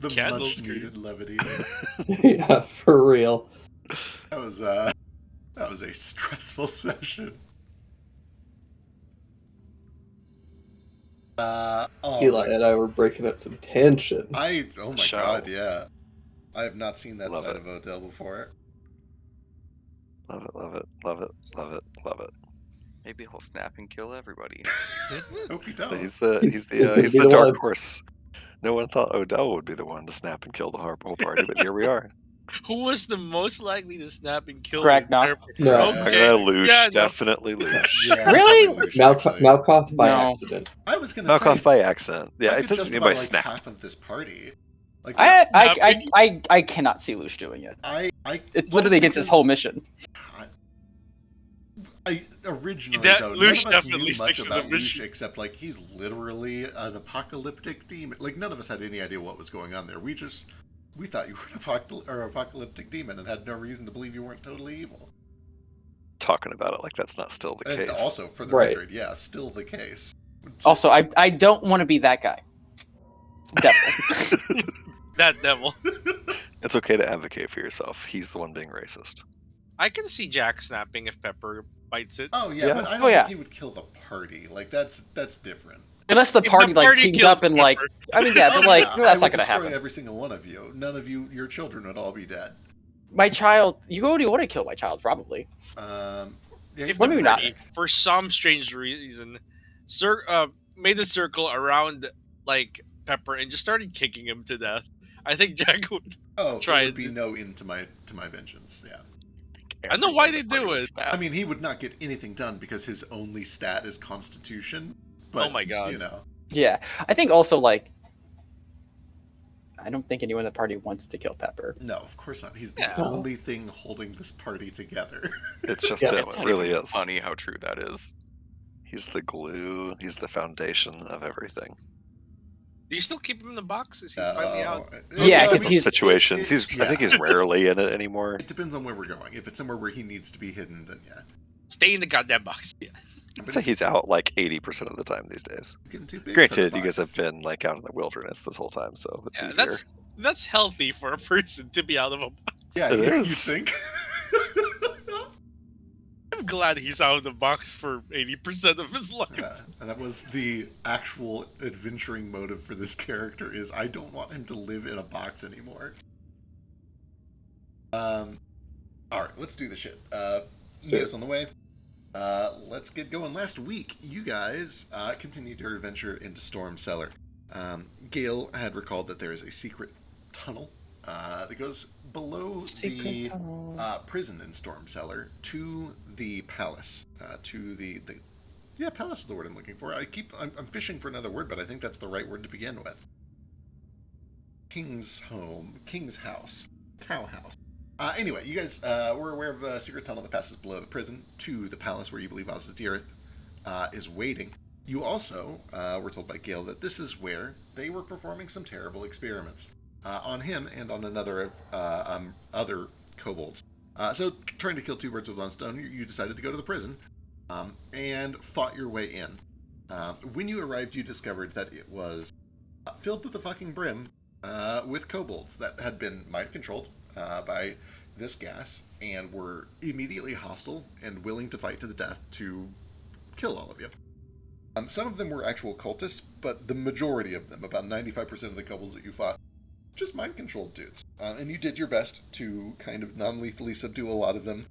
The Candle much screen. needed levity. Yeah, for real. That was a stressful session. Eli and I were breaking up some tension. Oh my Show. god, yeah. I have not seen that Love side it. of Odell before. Love it, love it, love it, love it, love it. Maybe he'll snap and kill everybody. Hope he don't. He's the He's gonna be the the dark one. horse. No one thought Odell would be the one to snap and kill the whole party, but here we are. Who was the most likely to snap and kill Ragnar. No. Okay. Loosh, Yeah, no. definitely Loosh. Yeah, Really? probably Lucia, actually. Malkoth by No. accident. I was gonna say Malkoth by accident. Yeah, I it could doesn't justify by like snap. half of this party. Like I cannot see Lush doing it. It's literally against his whole mission. I originally though, Lush none of us definitely knew much sticks to the about Lush mission. except like he's literally an apocalyptic demon. Like none of us had any idea what was going on there. We thought you were an apocalyptic demon and had no reason to believe you weren't totally evil. Talking about it like that's not still the And case. also, for the Right. record, yeah, still the case. Also, I don't want to be that guy. Definitely. That devil. It's okay to advocate for yourself. He's the one being racist. I can see Jack snapping if Pepper bites it. Oh yeah, Yeah. but I don't Oh, yeah. think he would kill the party. Like that's different. Unless the If party like teams kills up and like, Pepper. I mean, yeah, but Oh, like yeah, I that's would not gonna destroy happen. every single one of you. None of you, your children would all be dead. My child, you already want to kill my child, probably. Yeah, If he's the maybe definitely not. party, for some strange reason, made a circle around like Pepper and just started kicking him to death, I think Jack would. Oh, Try there it. would be no end to my vengeance. Yeah. I know why they do it. I mean, he would not get anything done because his only stat is Constitution. But, Oh my God. You know, Yeah, I think also like, I don't think anyone in the party wants to kill Pepper. no, of course not. He's the Yeah. only thing holding this party together. It's just Yeah, him. It's It not really even is. funny how true that is. He's the glue. He's the foundation of everything. Do you still keep him in the box? Is he finally out? Yeah, Well, 'cause he's- situations. He's. I think yeah. he's rarely in it anymore. It depends on where we're going. If it's somewhere where he needs to be hidden, then yeah. Stay in the goddamn box. Yeah. I'd say he's out like 80% of the time these days. Getting too big for Granted, the you guys box. have been like out in the wilderness this whole time, so it's Yeah, easier. that's healthy for a person to be out of a box. Yeah, It you is. think? I'm glad he's out of the box for 80% of his life. Yeah, and that was the actual adventuring motive for this character is I don't want him to live in a box anymore. Alright, let's do the shit. You guys on the way? Let's get going. Last week, you guys continued your adventure into Storm Cellar. Gale had recalled that there is a secret tunnel that goes below the prison in Storm Cellar to the palace. Palace is the word I'm looking for. I'm fishing for another word, but I think that's the right word to begin with. King's home. King's house. Cow house. Anyway, you guys were aware of a secret tunnel that passes below the prison to the palace where you believe Ozdirith is waiting. You also were told by Gale that this is where they were performing some terrible experiments on him and on another of other kobolds. So, trying to kill two birds with one stone, you decided to go to the prison and fought your way in. When you arrived, you discovered that it was filled to the fucking brim with kobolds that had been mind-controlled by this gas and were immediately hostile and willing to fight to the death to kill all of you. Some of them were actual cultists, but the majority of them, about 95% of the kobolds that you fought, just mind-controlled dudes. And you did your best to kind of non-lethally subdue a lot of them.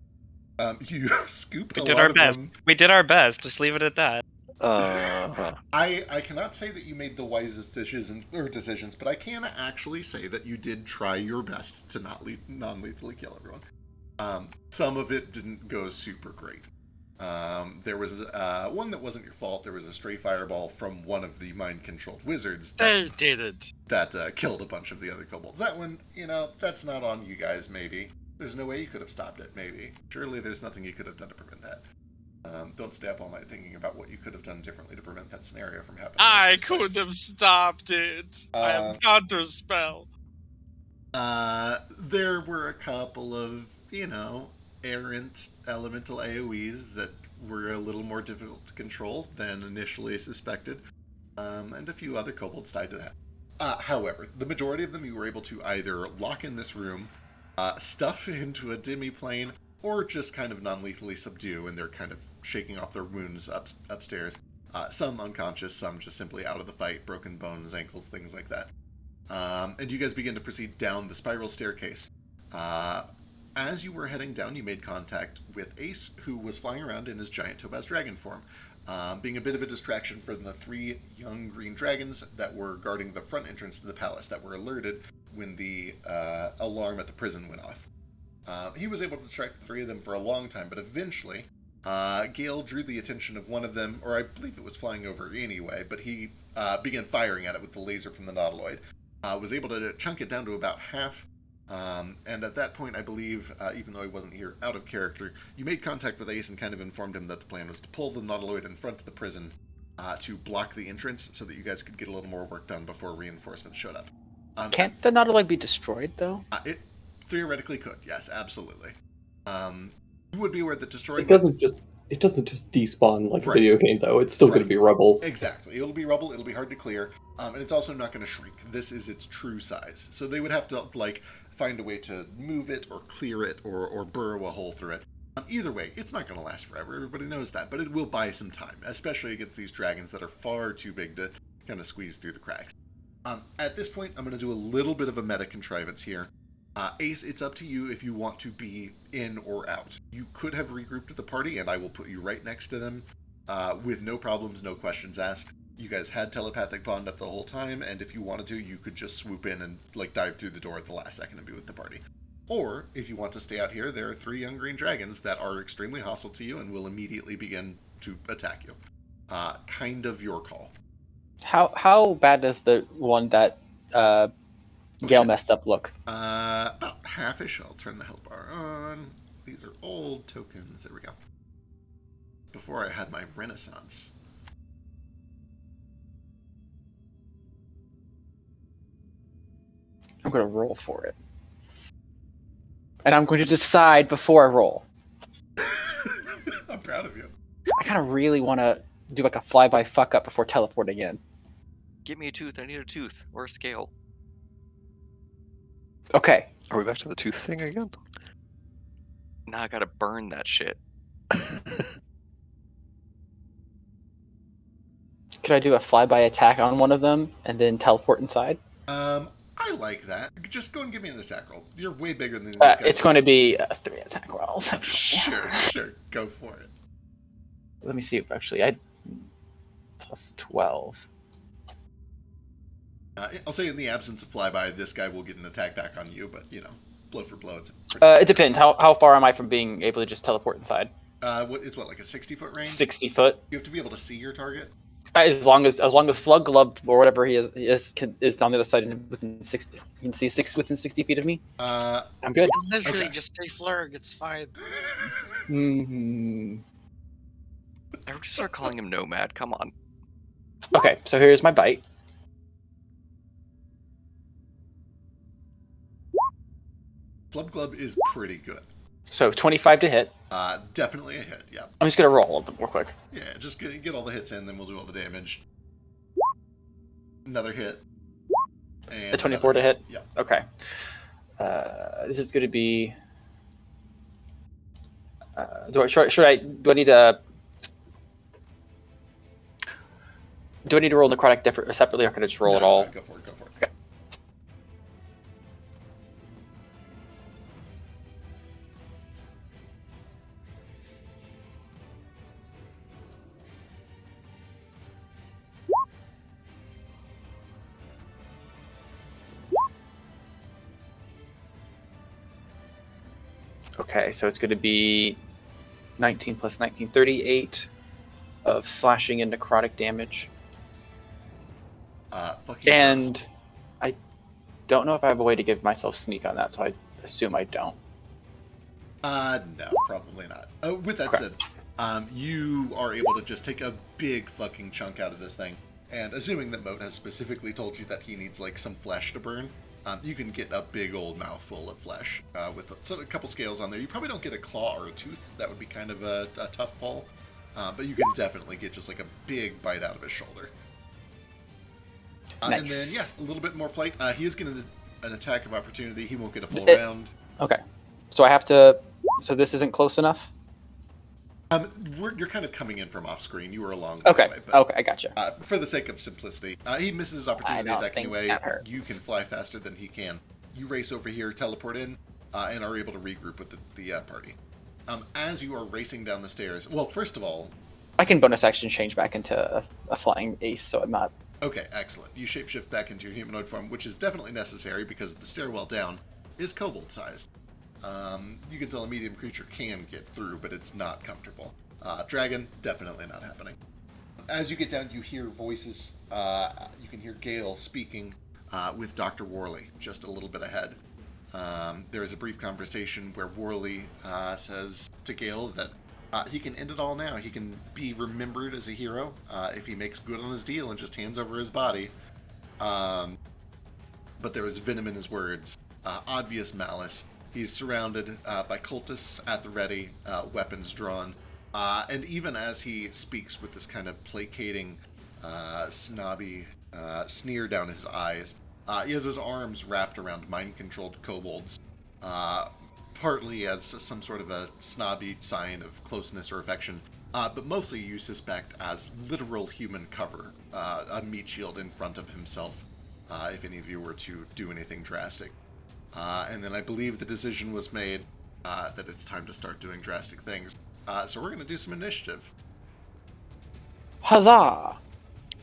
You scooped a lot of them. We did our best. Just leave it at that. I cannot say that you made the wisest decisions, but I can actually say that you did try your best to not non-lethally kill everyone. Some of it didn't go super great. There was one that wasn't your fault. There was a stray fireball from one of the mind-controlled wizards They did it. that killed a bunch of the other kobolds. That one, that's not on you guys, maybe. There's no way you could have stopped it, maybe. Surely there's nothing you could have done to prevent that. Don't stay up all night thinking about what you could have done differently to prevent that scenario from happening. I could have stopped it. I am counterspell. There were a couple of, errant elemental AoEs that were a little more difficult to control than initially suspected. And a few other kobolds tied to that. However, the majority of them you were able to either lock in this room, stuff into a demi-plane, or just kind of non-lethally subdue, and they're kind of shaking off their wounds upstairs. Some unconscious, some just simply out of the fight, broken bones, ankles, things like that. And you guys begin to proceed down the spiral staircase. As you were heading down, you made contact with Ace, who was flying around in his giant topaz dragon form, being a bit of a distraction from the 3 young green dragons that were guarding the front entrance to the palace that were alerted when the alarm at the prison went off. He was able to distract the 3 of them for a long time, but eventually Gale drew the attention of one of them, or I believe it was flying over anyway, but he began firing at it with the laser from the Nautiloid. Was able to chunk it down to about half, and at that point, I believe, even though he wasn't here out of character, you made contact with Ace and kind of informed him that the plan was to pull the Nautiloid in front of the prison to block the entrance so that you guys could get a little more work done before reinforcements showed up. Can't the Nautiloid be destroyed, though? It theoretically could, yes, absolutely. You would be aware that destroying... It doesn't just despawn like a video game, though. It's still going to be rubble. Exactly. It'll be rubble, it'll be hard to clear, and it's also not going to shrink. This is its true size. So they would have to, like, find a way to move it or clear it or burrow a hole through it. Either way, it's not going to last forever. Everybody knows that, but it will buy some time, especially against these dragons that are far too big to kind of squeeze through the cracks. At this point, I'm going to do a little bit of a meta contrivance here. Ace, it's up to you if you want to be in or out. You could have regrouped the party, and I will put you right next to them with no problems, no questions asked. You guys had telepathic bond up the whole time, and if you wanted to, you could just swoop in and like dive through the door at the last second and be with the party. Or, if you want to stay out here, there are 3 young green dragons that are extremely hostile to you and will immediately begin to attack you. Kind of your call. How bad does the one that Gale messed up look? About half-ish. I'll turn the health bar on. These are old tokens. There we go. Before I had my renaissance. I'm going to roll for it. And I'm going to decide before I roll. I'm proud of you. I kind of really want to do like a flyby fuck up before teleporting in. Give me a tooth. I need a tooth or a scale. Okay. Are we back to the tooth thing again? Now I gotta burn that shit. Could I do a flyby attack on one of them and then teleport inside? I like that. Just go and give me an attack roll. You're way bigger than these guys. It's going to be a 3 attack roll. Sure. Go for it. Let me see if actually I plus 12. I'll say in the absence of flyby, this guy will get an attack back on you, but, you know, blow for blow. It's It depends. How far am I from being able to just teleport inside? It's like a 60-foot range? 60 foot. You have to be able to see your target? As long as Flug Glove or whatever he is on the other side and within 60, you can see within 60 feet of me. I'm good. Literally, Okay. just say Flurg. It's fine. Mm-hmm. I would just start calling him Nomad. Come on. Okay, so here's my bite. Flub Club is pretty good. So 25 to hit. Definitely a hit, yeah. I'm just gonna roll a little bit more quick. Yeah, just get all the hits in, then we'll do all the damage. Another hit. And A 24 to hit? Yeah. Okay. This is going to be... do I need to... Do I need to roll necrotic separately, or can I just roll it all? Go for it. Okay. Okay, so it's going to be 19 plus 19, 38 of slashing and necrotic damage. Fucking And gross. I don't know if I have a way to give myself sneak on that, so I assume I don't. No, probably not. With that said, you are able to just take a big fucking chunk out of this thing, and assuming that Moat has specifically told you that he needs like some flesh to burn, you can get a big old mouthful of flesh with a couple scales on there. You probably don't get a claw or a tooth. That would be kind of a tough pull, but you can definitely get just like a big bite out of his shoulder. Nice. And then, yeah, a little bit more flight. He is getting an attack of opportunity. He won't get a full It- round. Okay. So I have to. So this isn't close enough. You're kind of coming in from off screen. You were along. Okay. Anyway, but, Okay, I gotcha. for the sake of simplicity, he misses his opportunity I don't attack think anyway. that hurts. You can fly faster than he can. You race over here, teleport in, and are able to regroup with the party. As you are racing down the stairs, well, first of all, I can bonus action change back into a flying ace, so I'm not. okay, excellent. You shapeshift back into your humanoid form, which is definitely necessary because the stairwell down is kobold-sized. You can tell a medium creature can get through, but it's not comfortable. Dragon, definitely not happening. As you get down, you hear voices. You can hear Gale speaking with Dr. Worley just a little bit ahead. There is a brief conversation where Worley says to Gale that he can end it all now. He can be remembered as a hero if he makes good on his deal and just hands over his body. But there is venom in his words, obvious malice. He's surrounded by cultists at the ready, weapons drawn. And even as he speaks with this kind of placating, snobby sneer down his eyes, he has his arms wrapped around mind-controlled kobolds, partly as some sort of a snobby sign of closeness or affection, but mostly you suspect as literal human cover, a meat shield in front of himself, if any of you were to do anything drastic. And then I believe the decision was made that it's time to start doing drastic things. So we're going to do some initiative. Huzzah!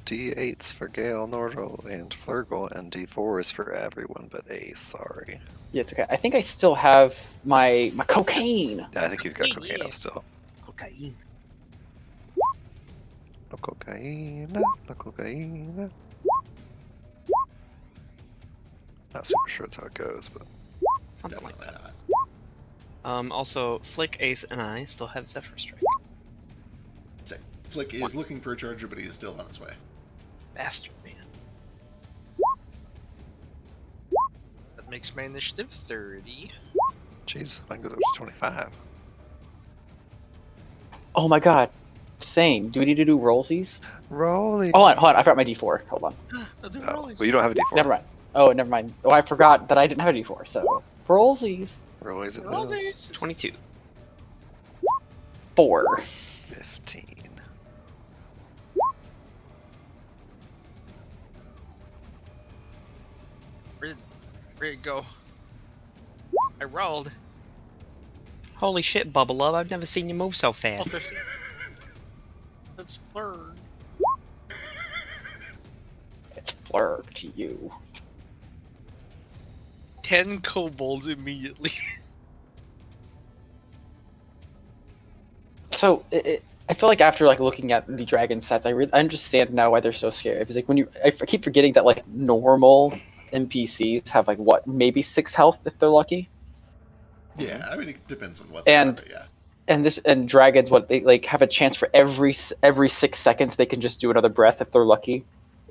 D8's for Gale, Nordal, and Flurgle, and D4 is for everyone but Ace, sorry. Yeah, it's okay. I think I still have my cocaine. Yeah, I think you've got Yeah, cocaine yeah. up still. Cocaine. The cocaine, the cocaine. Not super sure that's how it goes, but Something like Definitely that. not. Also, Flick, Ace, and I still have Zephyr Strike. Say, Flick is looking for a charger, but he is still on his way. Bastard, man. That makes my initiative 30. jeez, mine goes up to 25. Oh my god. Same. Do we need to do rollsies? Rolling. Hold on. I forgot my D4. Hold on. I'll do Oh, rolling. well, you don't have a D4. Never mind. Oh, never mind. Oh, I forgot that I didn't have a D4. So rollsies. Rollies it is. Rollsies. 22. 4. 15. Where'd it go? I rolled. Holy shit, Bubble Love, I've never seen you move so Oh, fast. 50. That's blurred. It's blur to you. 10 kobolds immediately. So I feel like after like looking at the dragon sets, I understand now why they're so scary. Because like I keep forgetting that like normal NPCs have like what, maybe 6 health if they're lucky. Yeah, I mean, it depends on what And- they are, And and dragons, what they like have a chance for every 6 seconds they can just do another breath if they're lucky,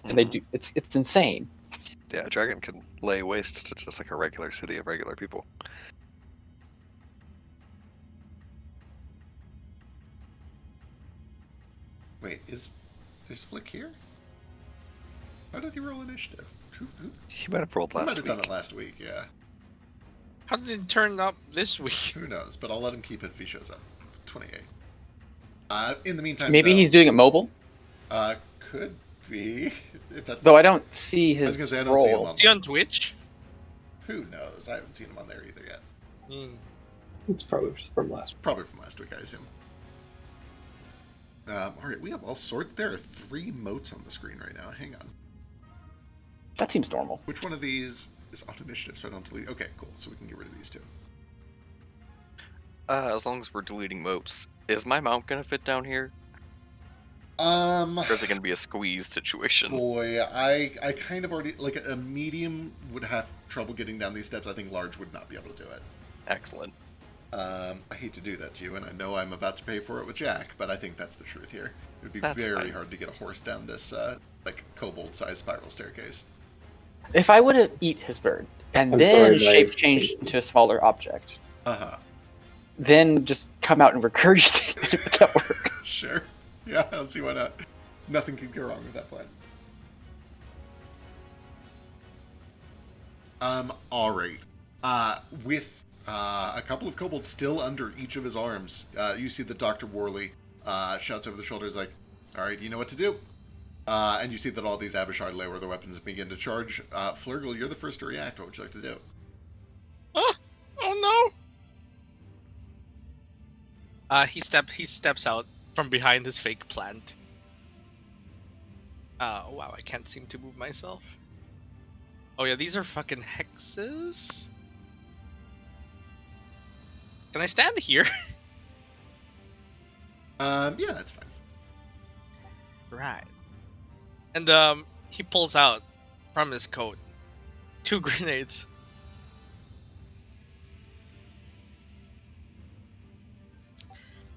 and they do. It's insane. Yeah, a dragon can lay waste to just like a regular city of regular people. Wait, is Flick here? How did he roll initiative? He might have rolled He might last have done it week. last week, yeah. How did it turn up this week? Who knows? But I'll let him keep it if he shows up. 28. In the meantime, Maybe though, he's doing it mobile, could be if that's. though I don't see I was his gonna say I don't see him role. on. Is he on Twitch? Who knows? I haven't seen him on there either yet. Hmm. It's probably just from last. Probably from last week, I assume. All right, we have all sorts. There are 3 motes on the screen right now. Hang on. That seems normal. Which one of these is on initiative so I don't delete? Okay, cool. So we can get rid of these 2. As long as we're deleting moats, is my mount gonna fit down here? Um, Or is it gonna be a squeeze situation? boy, I kind of already like a medium would have trouble getting down these steps. I think large would not be able to do it. Excellent. I hate to do that to you, and I know I'm about to pay for it with Jack, but I think that's the truth here. It would be That's very fine. hard to get a horse down this like kobold-sized spiral staircase. If I would have eat his bird and I'm then sorry, shape Mike. change into a smaller object, Uh-huh. then just come out and regurgitate it, would that work? Sure. Yeah, I don't see why not. Nothing could go wrong with that plan. All right. With a couple of kobolds still under each of his arms, you see that Dr. Worley shouts over the shoulders like, "All right, you know what to do." And you see that all these Abishai lower their weapons and begin to charge. Flurgle, you're the first to react. What would you like to do? Oh no! He steps out from behind his fake plant. Wow, I can't seem to move myself. Oh yeah, these are fucking hexes. Can I stand here? Yeah, that's fine. Right. And he pulls out from his coat 2 grenades.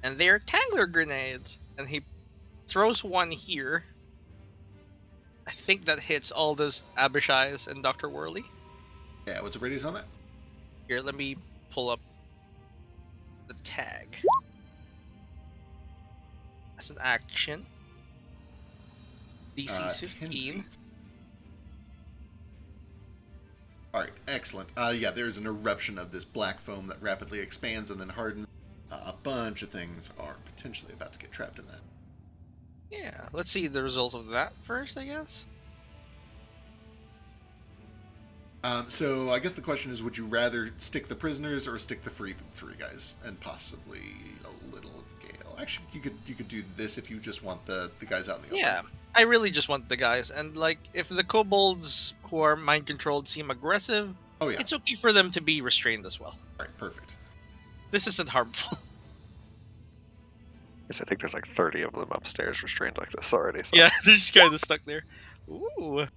And they're Tangler grenades. And he throws one here. I think that hits all those Abishais and Dr. Worley. Yeah, what's the radius on that? Here, let me pull up the tag. As an action. DC's 10 15. feet. All right, excellent. Yeah, there's an eruption of this black foam that rapidly expands and then hardens. A bunch of things are potentially about to get trapped in that. Yeah, let's see the results of that first, I guess. So I guess the question is, would you rather stick the prisoners or stick the free 3 guys and possibly a little of Gale? Actually, you could do this if you just want the guys out in the open. Yeah, I really just want the guys, and like if the kobolds who are mind controlled seem aggressive, Oh yeah. it's okay for them to be restrained as well. All right, perfect. This isn't harmful. Yes, I think there's like 30 of them upstairs restrained like this already. So. Yeah, they're just kind of stuck there. Ooh.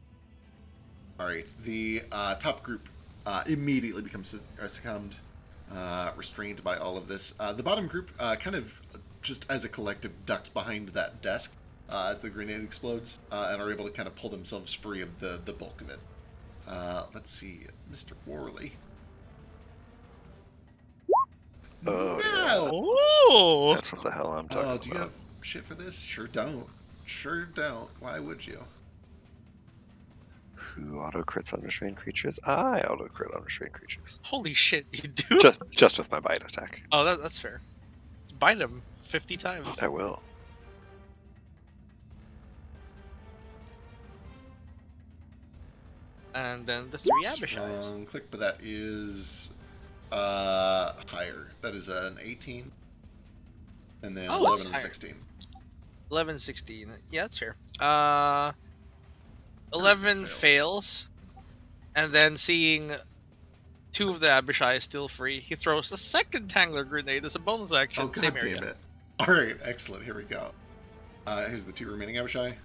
All right, the top group immediately becomes succumbed, restrained by all of this. The bottom group kind of just as a collective ducks behind that desk as the grenade explodes and are able to kind of pull themselves free of the bulk of it. Let's see, Mr. Worley. Oh, No! Ooh. That's what the hell I'm talking Oh, about. do you have shit for this? Sure don't. Sure don't. Why would you? Who auto crits on restrained creatures? I auto crit on restrained creatures. Holy shit, you do? Just with my bite attack. Oh, that's fair. Bite him 50 times. I will. And then the 3 Abishais. Wrong click, but that is higher. That is an 18. And then Oh, 11 it's and higher. 16. 11, 16. Yeah, that's fair. 11 fails. And then seeing 2 of the Abishai still free, he throws a second Tangler grenade as a bonus action. Oh, Same god area. damn it. Alright, excellent. Here we go. Here's the 2 remaining Abishai.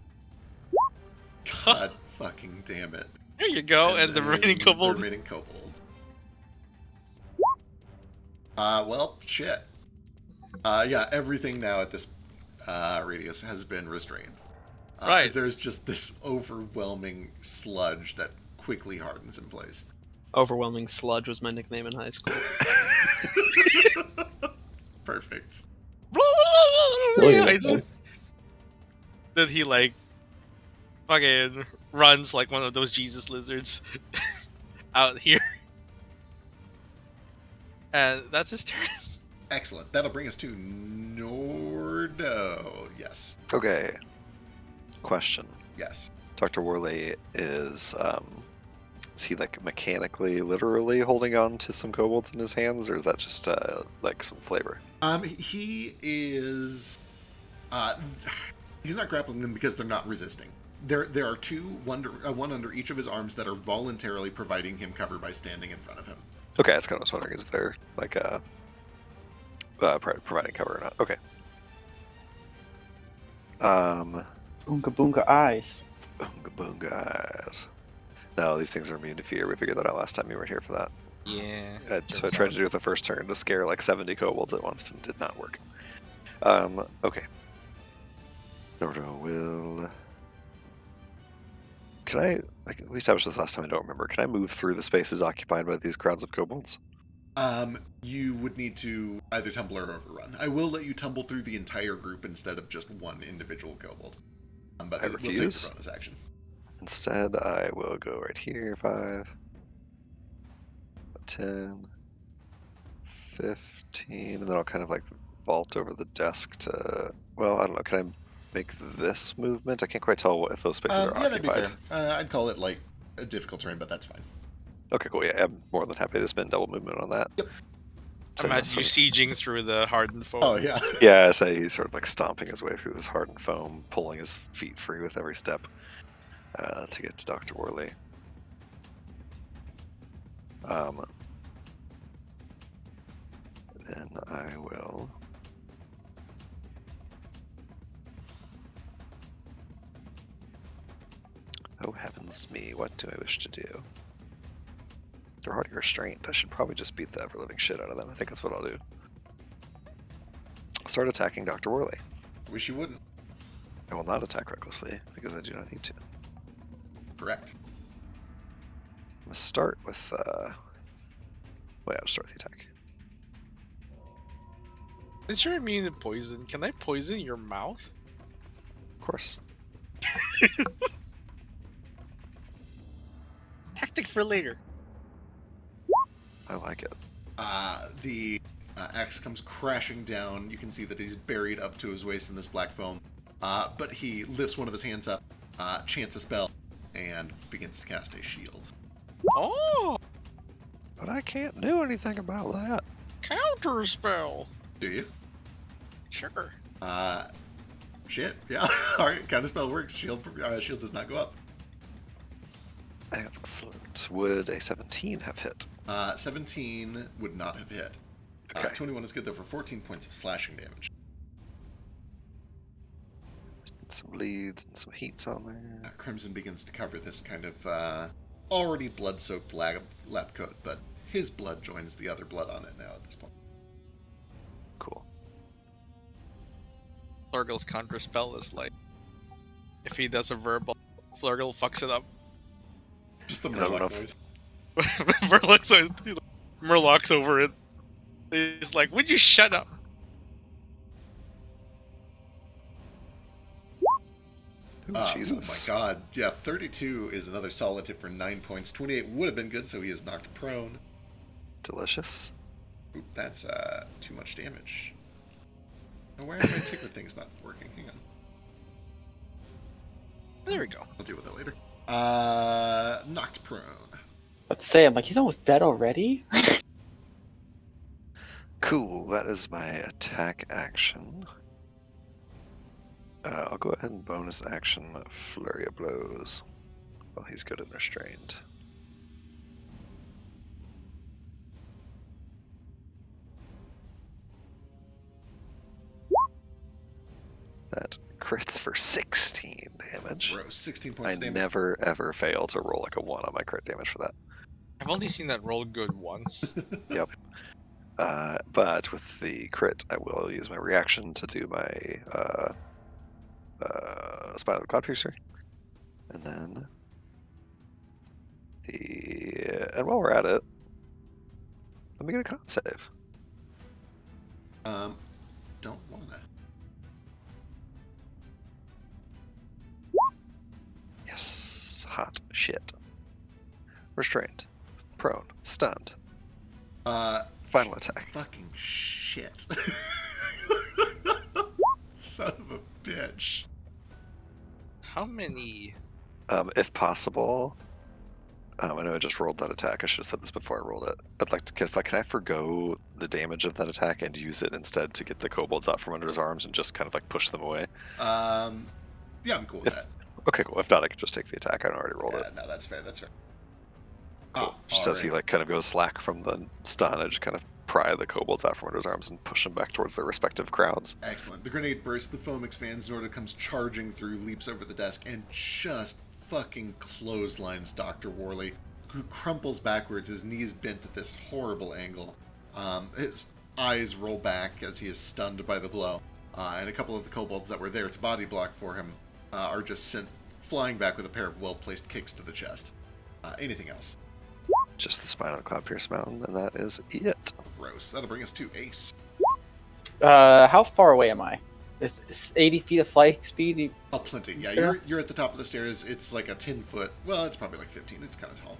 God fucking damn it. There you go, and the then remaining kobold. The remaining kobold. Well, shit. Yeah, everything now at this radius has been restrained. Right. There's just this overwhelming sludge that quickly hardens in place. Overwhelming sludge was my nickname in high school. Perfect. Brilliant. Then he like fucking runs like one of those Jesus lizards out here. And that's his turn. Excellent. That'll bring us to Nordo. Yes. Okay. Question. Yes. Dr. Worley is he like mechanically, literally holding on to some kobolds in his hands, or is that just like some flavor? He is. He's not grappling them because they're not resisting. There are 2, one under each of his arms that are voluntarily providing him cover by standing in front of him. Okay, that's kind of what I was wondering, is if they're like providing cover or not. Okay. Boonga boonga eyes. Boonga boonga eyes. No, these things are immune to fear. We figured that out last time you weren't here for that. Yeah. So I tried to do it the first turn to scare like 70 kobolds at once and did not work. Okay. Nordo will... Can I... Like, we established this last time, I don't remember. Can I move through the spaces occupied by these crowds of kobolds? You would need to either tumble or overrun. I will let you tumble through the entire group instead of just one individual kobold. But I it will take refuse. the bonus action. Instead, I will go right here, 5. 10, 15, and then I'll kind of like vault over the desk to. Well, I don't know. Can I make this movement? I can't quite tell if those spaces are Yeah, that'd be occupied. fair. I'd call it like a difficult terrain, but that's fine. Okay, cool. Yeah, I'm more than happy to spend double movement on that. Yep. Imagine you sieging through the hardened foam. Oh yeah. Yeah, so he's sort of like stomping his way through this hardened foam, pulling his feet free with every step to get to Dr. Worley. Then I will. Oh heavens me, what do I wish to do? They're already restrained. I should probably just beat the ever living shit out of them. I think that's what I'll do. I'll start attacking Dr. Worley. Wish you wouldn't. I will not attack recklessly because I do not need to. Correct. I'm gonna start with wait, I'll start with the attack. Since you're immune to poison, can I poison your mouth? Of course. Tactic for later. I like it. The axe comes crashing down. You can see that he's buried up to his waist in this black foam. But he lifts one of his hands up, chants a spell, and begins to cast a shield. Oh, But I can't do anything about that. counter spell. Do you? Sure. Shit. Yeah. Alright, counter spell works. Shield does not go up. Excellent. Would a 17 have hit? 17 would not have hit. Okay. 21 is good though for 14 points of slashing damage. Some bleeds and some heats on there. Crimson begins to cover this kind of already blood-soaked lab coat, but his blood joins the other blood on it now at this point. Cool. Flurgle's counter spell is like, if he does a verbal, Flurgle fucks it up. Just the I don't know Murloc if- noise. Murloc's over it. He's like, would you shut up? Ooh, Jesus. Oh my god. Yeah, 32 is another solid hit for 9 points. 28 would have been good, so he is knocked prone. Delicious. Oop, that's too much damage. Oh, why are my ticker things not working? Hang on. There we go. I'll deal with that later. Knocked prone. Let's say I'm like, he's almost dead already. Cool, that is my attack action. I'll go ahead and bonus action Flurry of Blows while he's good and restrained. That crits for 16 damage. Gross. 16 points I of damage. never ever fail to roll like a 1 on my crit damage for that. I've only seen that roll good once. Yep. But with the crit, I will use my reaction to do my Spine of the Cloudpiercer. And then and while we're at it, let me get a con save. Don't want that. Yes, hot shit. Restrained, prone, stunned. Final attack. Fucking shit. Son of a bitch. How many? If possible, I know I just rolled that attack. I should have said this before I rolled it. I'd like to can I forgo the damage of that attack and use it instead to get the kobolds out from under his arms and just kind of like push them away? Yeah, I'm cool with that. Okay, cool. If not, I can just take the attack. I already rolled it. No, that's fair. That's fair. Cool. Just as he like kind of goes slack from the stun, I just kind of pry the kobolds out from under his arms and push them back towards their respective crowds. Excellent. The grenade bursts, the foam expands, Norda comes charging through, leaps over the desk, and just fucking clotheslines Dr. Worley, who crumples backwards, his knees bent at this horrible angle. His eyes roll back as he is stunned by the blow, and a couple of the kobolds that were there to body block for him are just sent flying back with a pair of well-placed kicks to the chest. Anything else? Just the Spine of the Cloudpiercer Mountain, and that is it. Gross. That'll bring us to Ace. How far away am I? Is 80 feet of flight speed? Oh, plenty. Yeah, Yeah. you're at the top of the stairs. It's like a 10-foot. Well, it's probably like 15. It's kind of tall.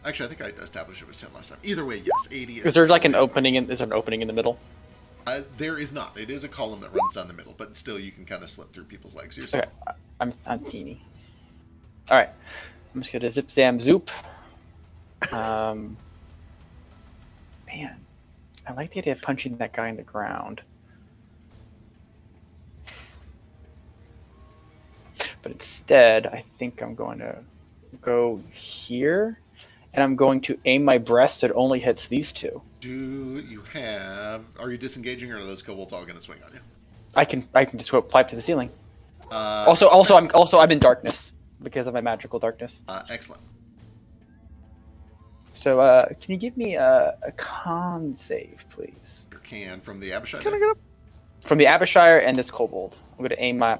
Actually, I think I established it was 10 last time. Either way, yes, 80 is... Is there like an opening? Is there an opening in the middle? There is not. It is a column that runs down the middle, but still you can kind of slip through people's legs yourself. Okay, I'm teeny. All right, I'm just gonna zip zam zoop. Man, I like the idea of punching that guy in the ground. But instead, I think I'm going to go here, and I'm going to aim my breath so it only hits these two. Do you have... Are you disengaging, or are those kobolds all going to swing on you? I can just go pipe to the ceiling. I'm in darkness because of my magical darkness. Excellent. So, can you give me a con save, please? Your can from the Abishai. Can I get up? From the Abishire and this kobold. I'm going to aim my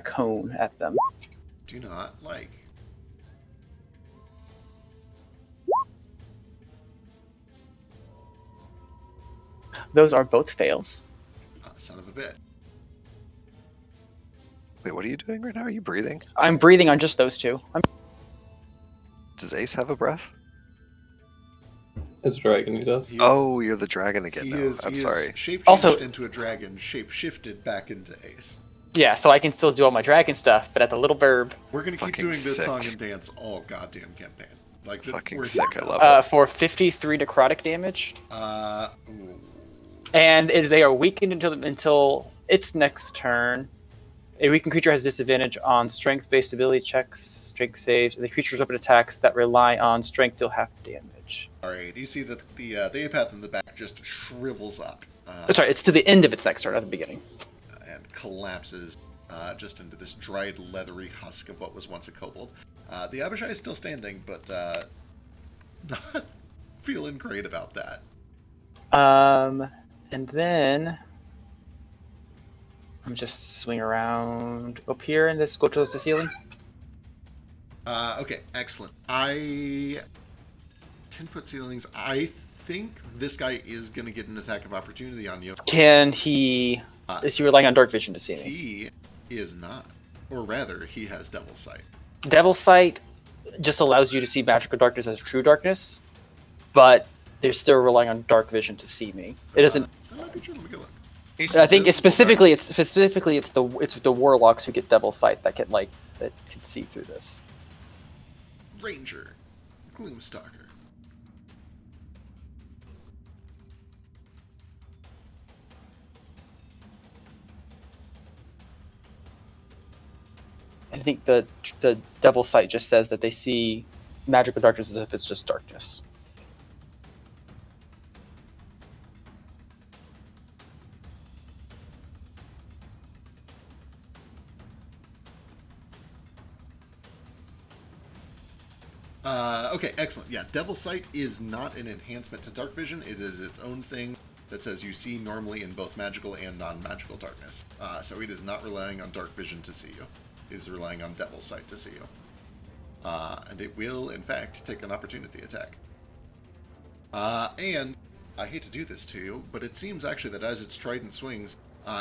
cone at them. Do not like. Those are both fails. Son of a bit. Wait, what are you doing right now? Are you breathing? I'm breathing on just those two. Does Ace have a breath? As a dragon, he does. Oh, you're the dragon again He now. is, I'm he sorry. Is shaped Also- into a dragon, shape-shifted back into Ace. Yeah, so I can still do all my dragon stuff, but as a little verb. We're gonna keep Fucking doing this sick. song and dance all goddamn campaign. Like Fucking we're sick, here I now. love it. For 53 necrotic damage. Ooh. And they are weakened until its next turn. A weakened creature has disadvantage on strength-based ability checks, strength saves, and the creature's weapon attacks that rely on strength deal half damage. All right, you see that the apath in the back just shrivels up Sorry, it's to the end of its next turn, not the beginning. and collapses just into this dried, leathery husk of what was once a kobold. The Abishai is still standing, but not feeling great about that. And then I'm just swing around up here and just go towards the ceiling. Okay, excellent. 10-foot ceilings. I think this guy is going to get an attack of opportunity on you. Can he? Is he relying on dark vision to see me? He is not. Or rather, he has Devil Sight. Devil Sight just allows you to see magical darkness as true darkness, but they're still relying on dark vision to see me. It doesn't. That might be true. Let me go look. He's I think it's invisible, specifically it's the warlocks who get Devil Sight that can see through this. Ranger. Gloomstalker. I think the Devil Sight just says that they see magical darkness as if it's just darkness. Okay, excellent. Yeah, Devil Sight is not an enhancement to Dark Vision. It is its own thing that says you see normally in both magical and non-magical darkness. So it is not relying on Dark Vision to see you. It is relying on Devil Sight to see you. And it will, in fact, take an opportunity attack. And I hate to do this to you, but it seems actually that as its trident swings,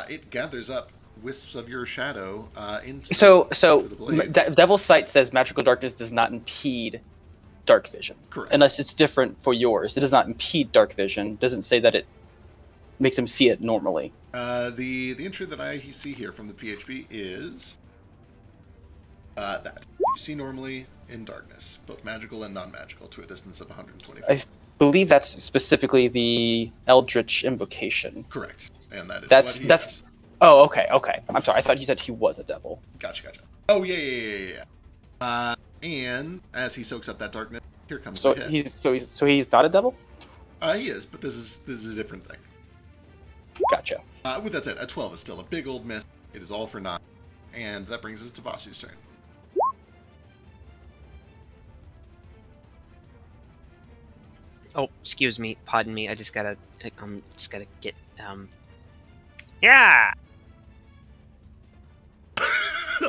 it gathers up wisps of your shadow into the blades. Devil Sight says magical darkness does not impede dark vision. Correct. Unless it's different for yours. It does not impede dark vision. Doesn't say that it makes him see it normally. The entry that I see here from the PHP is that you see normally in darkness, both magical and non-magical, to a distance of 120 feet. I believe that's specifically the Eldritch invocation. Correct, and that is That's what he that's. has. Oh, okay. I'm sorry. I thought you said he was a devil. Gotcha. Oh yeah. And as he soaks up that darkness, here comes So the hit. he's not a devil. He is, but this is a different thing. Gotcha. With that said, a 12 is still a big old miss. It is all for naught, and that brings us to Vasu's turn. Oh, excuse me. Pardon me. I just gotta get Yeah.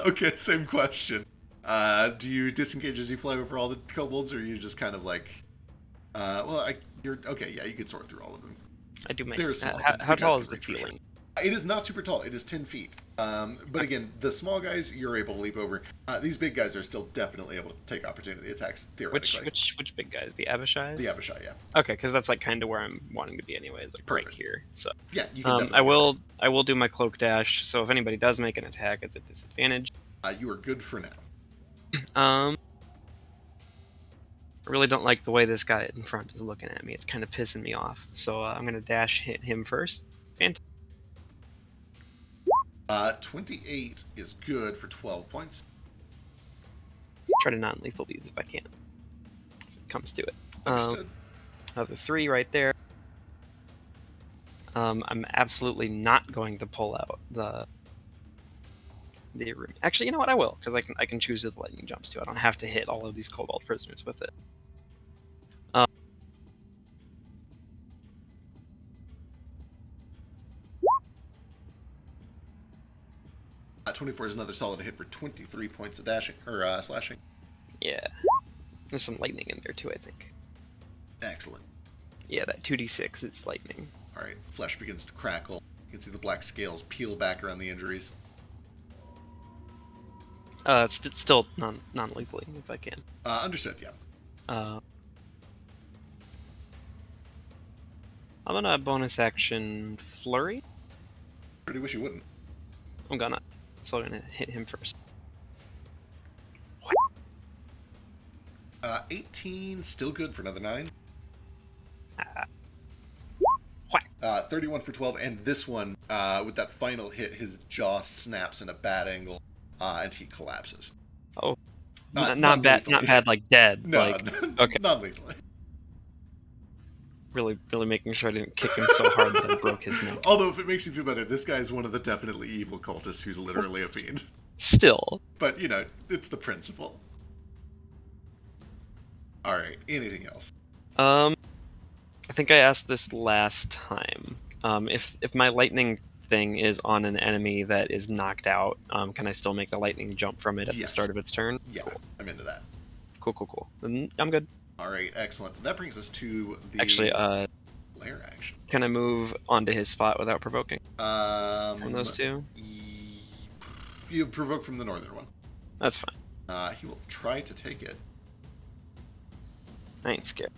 Okay, same question. Do you disengage as you fly over all the kobolds, or are you just kind of like, you're okay? Yeah, you could sort through all of them. I do. They're small. How You guys tall can is the reach for sure. ceiling? It is not super tall. It is 10 feet. But again, the small guys you're able to leap over. These big guys are still definitely able to take opportunity attacks, theoretically. Which big guys? The Abishais? The Abishai, yeah. Okay, because that's like kind of where I'm wanting to be anyways, like Perfect. right here. So Yeah, you can definitely I will do my cloak dash. So if anybody does make an attack, it's a disadvantage. You are good for now. I really don't like the way this guy in front is looking at me. It's kind of pissing me off. So I'm gonna dash hit him first. Fantastic. 28 is good for 12 points. Try to non-lethal these if I can. If it comes to it. Understood. Another 3 right there. I'm absolutely not going to pull out the room. Actually, you know what? I will, because I can choose the lightning jumps too. I don't have to hit all of these cobalt prisoners with it. 24 is another solid hit for 23 points of dashing or slashing. Yeah. There's some lightning in there too, I think. Excellent. Yeah, that 2d6 is lightning. All right, flesh begins to crackle. You can see the black scales peel back around the injuries. It's still non-lethally if I can. Understood. Yeah. I'm gonna bonus action flurry. Pretty wish you wouldn't. I'm gonna. So I'm gonna hit him first. 18, still good for another 9. Whack. 31 for 12, and this one, with that final hit, his jaw snaps in a bad angle, and he collapses. Oh, not bad. Not bad, like dead. No, like okay. Non-lethally. Really making sure I didn't kick him so hard that I broke his neck. Although, if it makes you feel better, this guy is one of the definitely evil cultists who's literally a fiend. Still. But, you know, it's the principle. Alright, anything else? I think I asked this last time. If my lightning thing is on an enemy that is knocked out, can I still make the lightning jump from it at the start of its turn? Yeah, cool. I'm into that. Cool. Then I'm good. Alright, excellent. That brings us to the Actually, lair action. can I move onto his spot without provoking from those two? You provoke from the northern one. That's fine. He will try to take it. I ain't scared.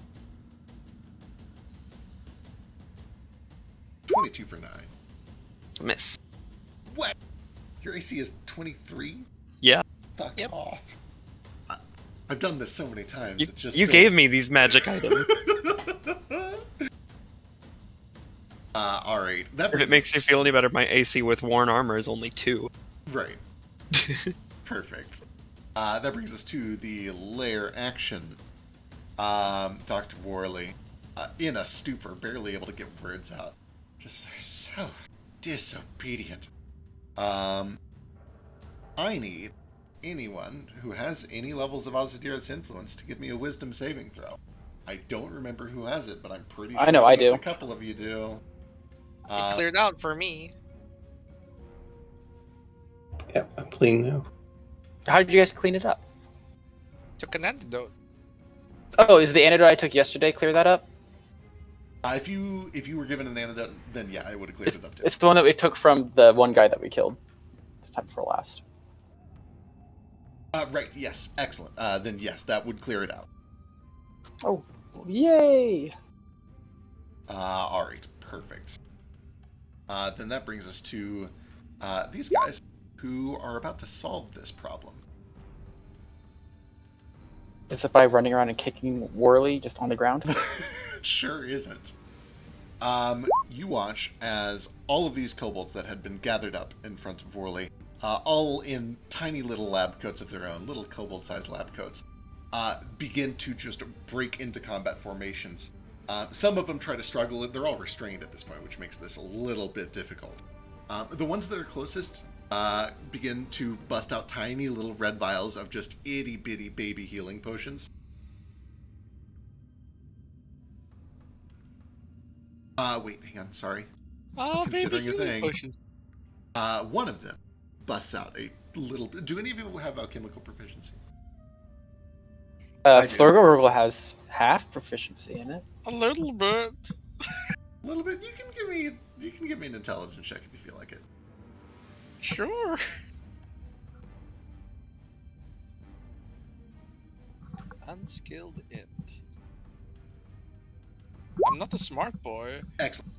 22 for 9. Miss. What? Your AC is 23? Yeah. Fuck Yep. off. I've done this so many times. It just You still gave me these magic items. Alright. That If it makes you feel any better, my AC with worn armor is only 2. Right. Perfect. That brings us to the lair action. Dr. Worley, in a stupor, barely able to get words out. Just so disobedient. I need anyone who has any levels of Azadira's influence to give me a wisdom saving throw. I don't remember who has it, but I'm pretty sure I know at I least do. a couple of you do. It cleared out for me. Yeah, I'm clean now. How did you guys clean it up? Took an antidote. Oh, is the antidote I took yesterday clear that up? If you were given an antidote, then yeah, I would have cleared it up too. It's the one that we took from the one guy that we killed the time before last. Right, yes, excellent. Then yes, that would clear it out. Oh, yay! Alright, perfect. Then that brings us to these guys who are about to solve this problem. Is it by running around and kicking Worley just on the ground? It sure isn't. You watch as all of these kobolds that had been gathered up in front of Worley, all in tiny little lab coats of their own, little kobold-sized lab coats, begin to just break into combat formations. Some of them try to struggle. They're all restrained at this point, which makes this a little bit difficult. The ones that are closest begin to bust out tiny little red vials of just itty-bitty baby healing potions. Wait, hang on, sorry. Oh, Considering baby a thing. healing potions. One of them busts out a little bit. Do any of you have alchemical proficiency? Flurgle has half proficiency in it. A little bit. A little bit. You can give me You can give me an intelligence check if you feel like it. Sure. Unskilled int. I'm not a smart boy. Excellent.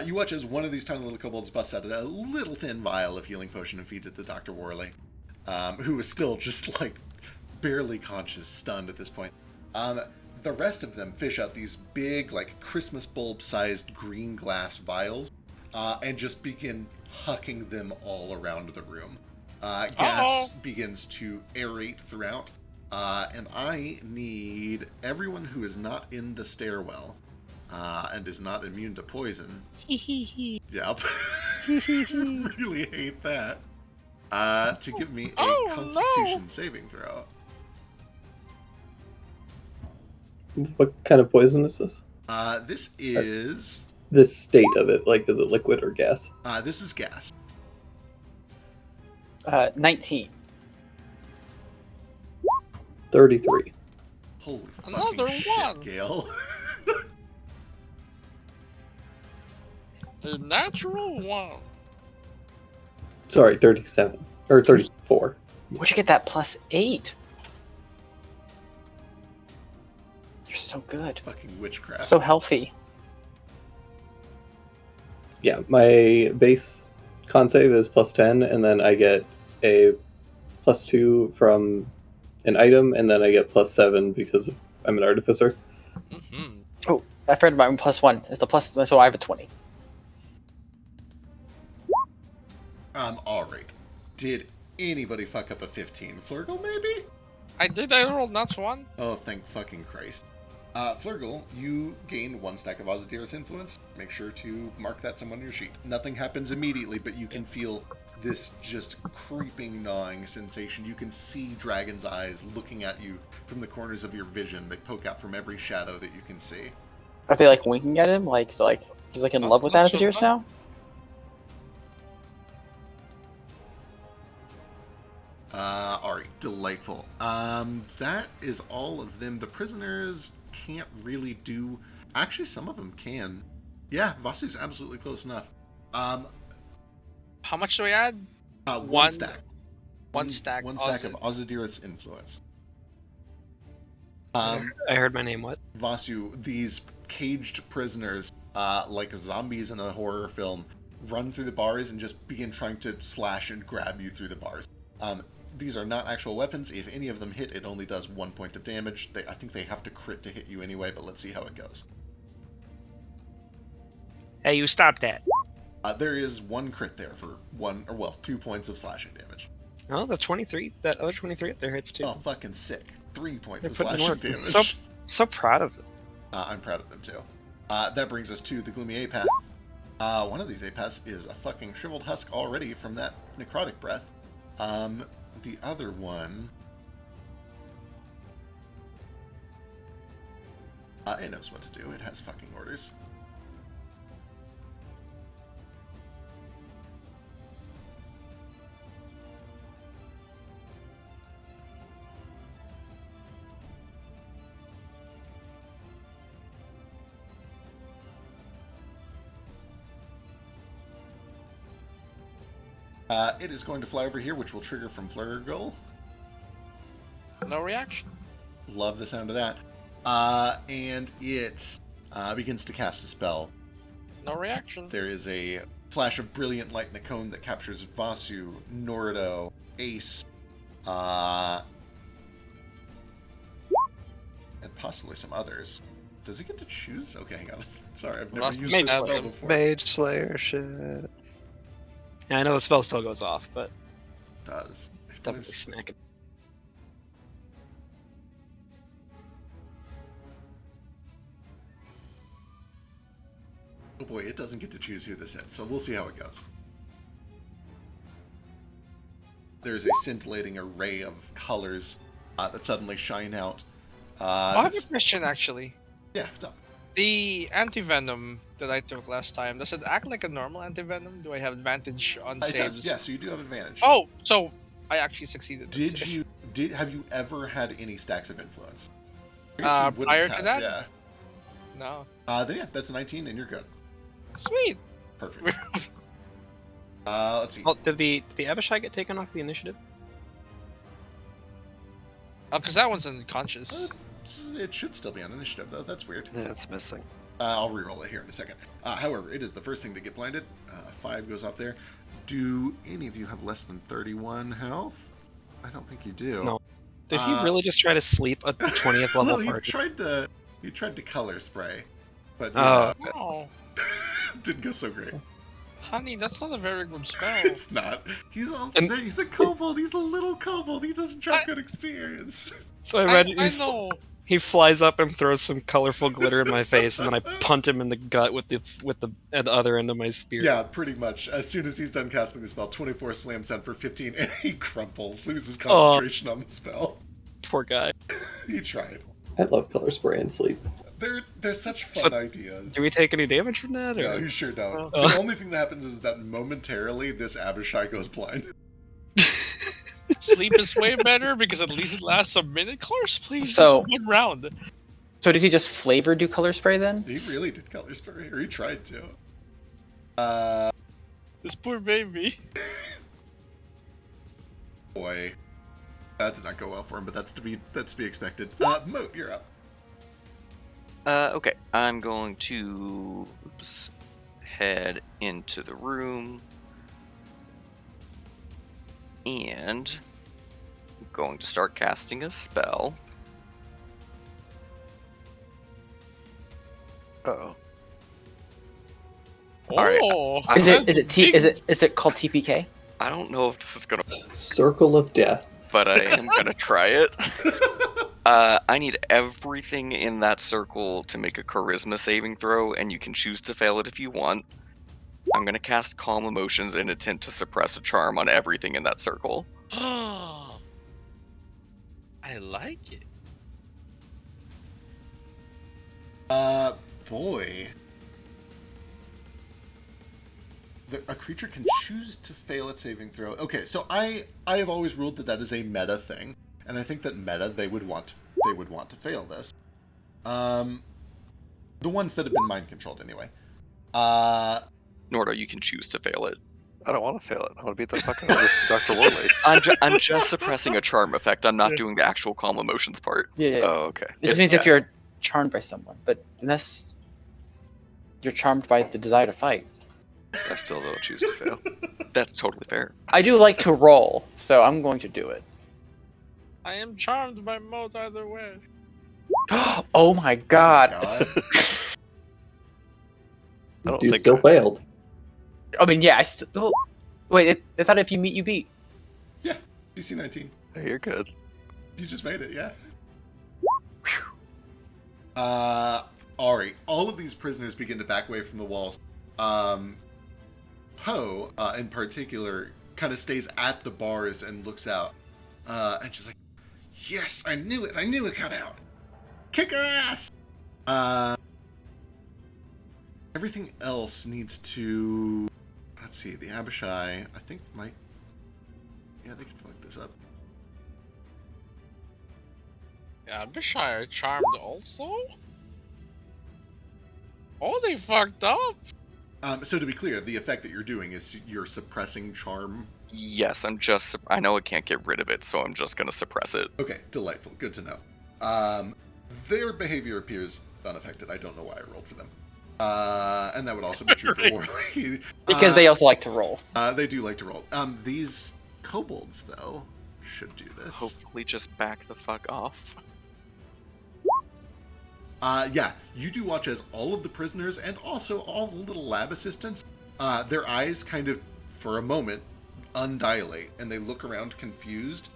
You watch as one of these tiny little kobolds busts out a little thin vial of healing potion and feeds it to Dr. Worley, who is still just like barely conscious, stunned at this point. The rest of them fish out these big, like Christmas bulb-sized green glass vials, and just begin hucking them all around the room. Gas begins to aerate throughout, and I need everyone who is not in the stairwell and is not immune to poison. Yep. Really hate that. To give me a Constitution saving throw. What kind of poison is this? This is... This state of it, like, is it liquid or gas? This is gas. 19. 33. Holy Another fucking shit, one. Gale. A natural one. Sorry, 37. Or 34. Where'd you get that +8? You're so good. Fucking witchcraft. So healthy. Yeah, my base con save is +10, and then I get a +2 from an item, and then I get +7 because I'm an artificer. Mm-hmm. Oh, I forgot my +1. It's a plus, so I have a 20. Alright. Did anybody fuck up a 15? Flurgle, maybe? I did. I rolled nuts one. Oh, thank fucking Christ. Flurgle, you gain 1 stack of Ozadiris influence. Make sure to mark that somewhere on your sheet. Nothing happens immediately, but you can feel this just creeping, gnawing sensation. You can see dragon's eyes looking at you from the corners of your vision. They poke out from every shadow that you can see. Are they like winking at him? Like, so like he's like in love with Azadirs now? Alright, delightful. That is all of them. The prisoners can't really do... Actually, some of them can. Yeah, Vasu's absolutely close enough. How much do I add? One stack. One stack. One stack of Ozadiris influence. I heard my name, what? Vasu, these caged prisoners, like zombies in a horror film, run through the bars and just begin trying to slash and grab you through the bars. These are not actual weapons. If any of them hit, it only does 1 point of damage. I think they have to crit to hit you anyway, but let's see how it goes. Hey, you stop that. There is 1 crit there for 2 points of slashing damage. Oh, the 23, that other 23 up there hits too. Oh, fucking sick. 3 points They're of putting slashing work. damage. So proud of them. I'm proud of them too. That brings us to the Gloomy Apath. One of these Apaths is a fucking shriveled husk already from that necrotic breath. The other one... it knows what to do. It has fucking orders. It is going to fly over here, which will trigger from Flurgle. No reaction. Love the sound of that. And it begins to cast a spell. No reaction. There is a flash of brilliant light in a cone that captures Vasu, Norido, Ace, and possibly some others. Does it get to choose? Okay, hang on. Sorry, I've never used this spell before. Mage Slayer shit. Yeah, I know the spell still goes off, but It does. It definitely moves. smack it. Oh boy, it doesn't get to choose who this hits, so we'll see how it goes. There's a scintillating array of colors that suddenly shine out. I have a question actually. Yeah, what's up? The antivenom that I took last time, does it act like a normal antivenom? Do I have advantage on It saves? does, yeah, so you do have advantage. Oh, so I actually succeeded. this save. Have you ever had any stacks of influence? Prior to that? Yeah. No. Then yeah, that's 19 and you're good. Sweet. Perfect. Let's see. Oh, did the Abishai get taken off the initiative? Oh, because that one's unconscious. It should still be on initiative, though. That's weird. Yeah, it's missing. I'll reroll it here in a second. However, it is the first thing to get blinded. 5 goes off there. Do any of you have less than 31 health? I don't think you do. No. Did he really just try to sleep a 20th level Well, he party? tried to color spray, but Oh, Oh, didn't go so great. honey, that's not a very good spell. It's not. He's a kobold. He's a little kobold. He doesn't drop good experience. so I read I know. he flies up and throws some colorful glitter in my face, and then I punt him in the gut with the other end of my spear. Yeah, pretty much. As soon as he's done casting the spell, 24 slams down for 15, and he crumples, loses concentration on the spell. Poor guy. He tried. I love color spray and sleep. They're such fun ideas. Do we take any damage from that? Or? No, you sure don't. Oh. The only thing that happens is that momentarily this Abishai goes blind. Sleep is way better because at least it lasts a minute. Colors, please. So- Just 1 round. So did he just flavor do color spray then? He really did color spray, or he tried to. This poor baby. Boy. That did not go well for him, but that's to be expected. Moat, you're up. Okay, I'm going to head into the room. And I'm going to start casting a spell. Uh-oh. Alright, Oh, Is that's it big. is it called TPK? I don't know if this is gonna, Circle of Death. but I am gonna try it. I need everything in that circle to make a charisma saving throw, and you can choose to fail it if you want. I'm gonna cast Calm Emotions and attempt to suppress a charm on everything in that circle. Oh, I like it. Boy. A creature can choose to fail its saving throw. Okay, so I have always ruled that is a meta thing, and I think that meta they would want to fail this. The ones that have been mind controlled anyway. Nordo, you can choose to fail it. I don't want to fail it. I want to beat the fuck out of this Dr. Worley. I'm just suppressing a charm effect. I'm not doing the actual Calm Emotions part. Yeah. Oh, okay. It just means if you're charmed by someone, but unless you're charmed by the desire to fight. I still don't choose to fail. That's totally fair. I do like to roll, so I'm going to do it. I am charmed by Moat either way. Oh my god. God. I don't You think still failed. I mean, yeah, I still. Wait, I thought if you meet, you beat. Yeah, DC 19. Hey, you're good. You just made it, yeah. Alright, all of these prisoners begin to back away from the walls. Poe, in particular, kind of stays at the bars and looks out. And she's like, yes, I knew it got out. Kick her ass! Everything else needs to... Let's see, the Abishai, I think might... Yeah, they can fuck this up. Yeah, Abishai are charmed also? Oh, they fucked up! So to be clear, the effect that you're doing is you're suppressing charm. Yes, I know I can't get rid of it, so I'm just gonna suppress it. Okay, delightful. Good to know. Their behavior appears unaffected. I don't know why I rolled for them. And that would also be true for Worley. Because they also like to roll. They do like to roll. These kobolds, though, should do this. Hopefully just back the fuck off. Yeah, you do watch as all of the prisoners and also all the little lab assistants, their eyes kind of, for a moment, undilate, and they look around confused.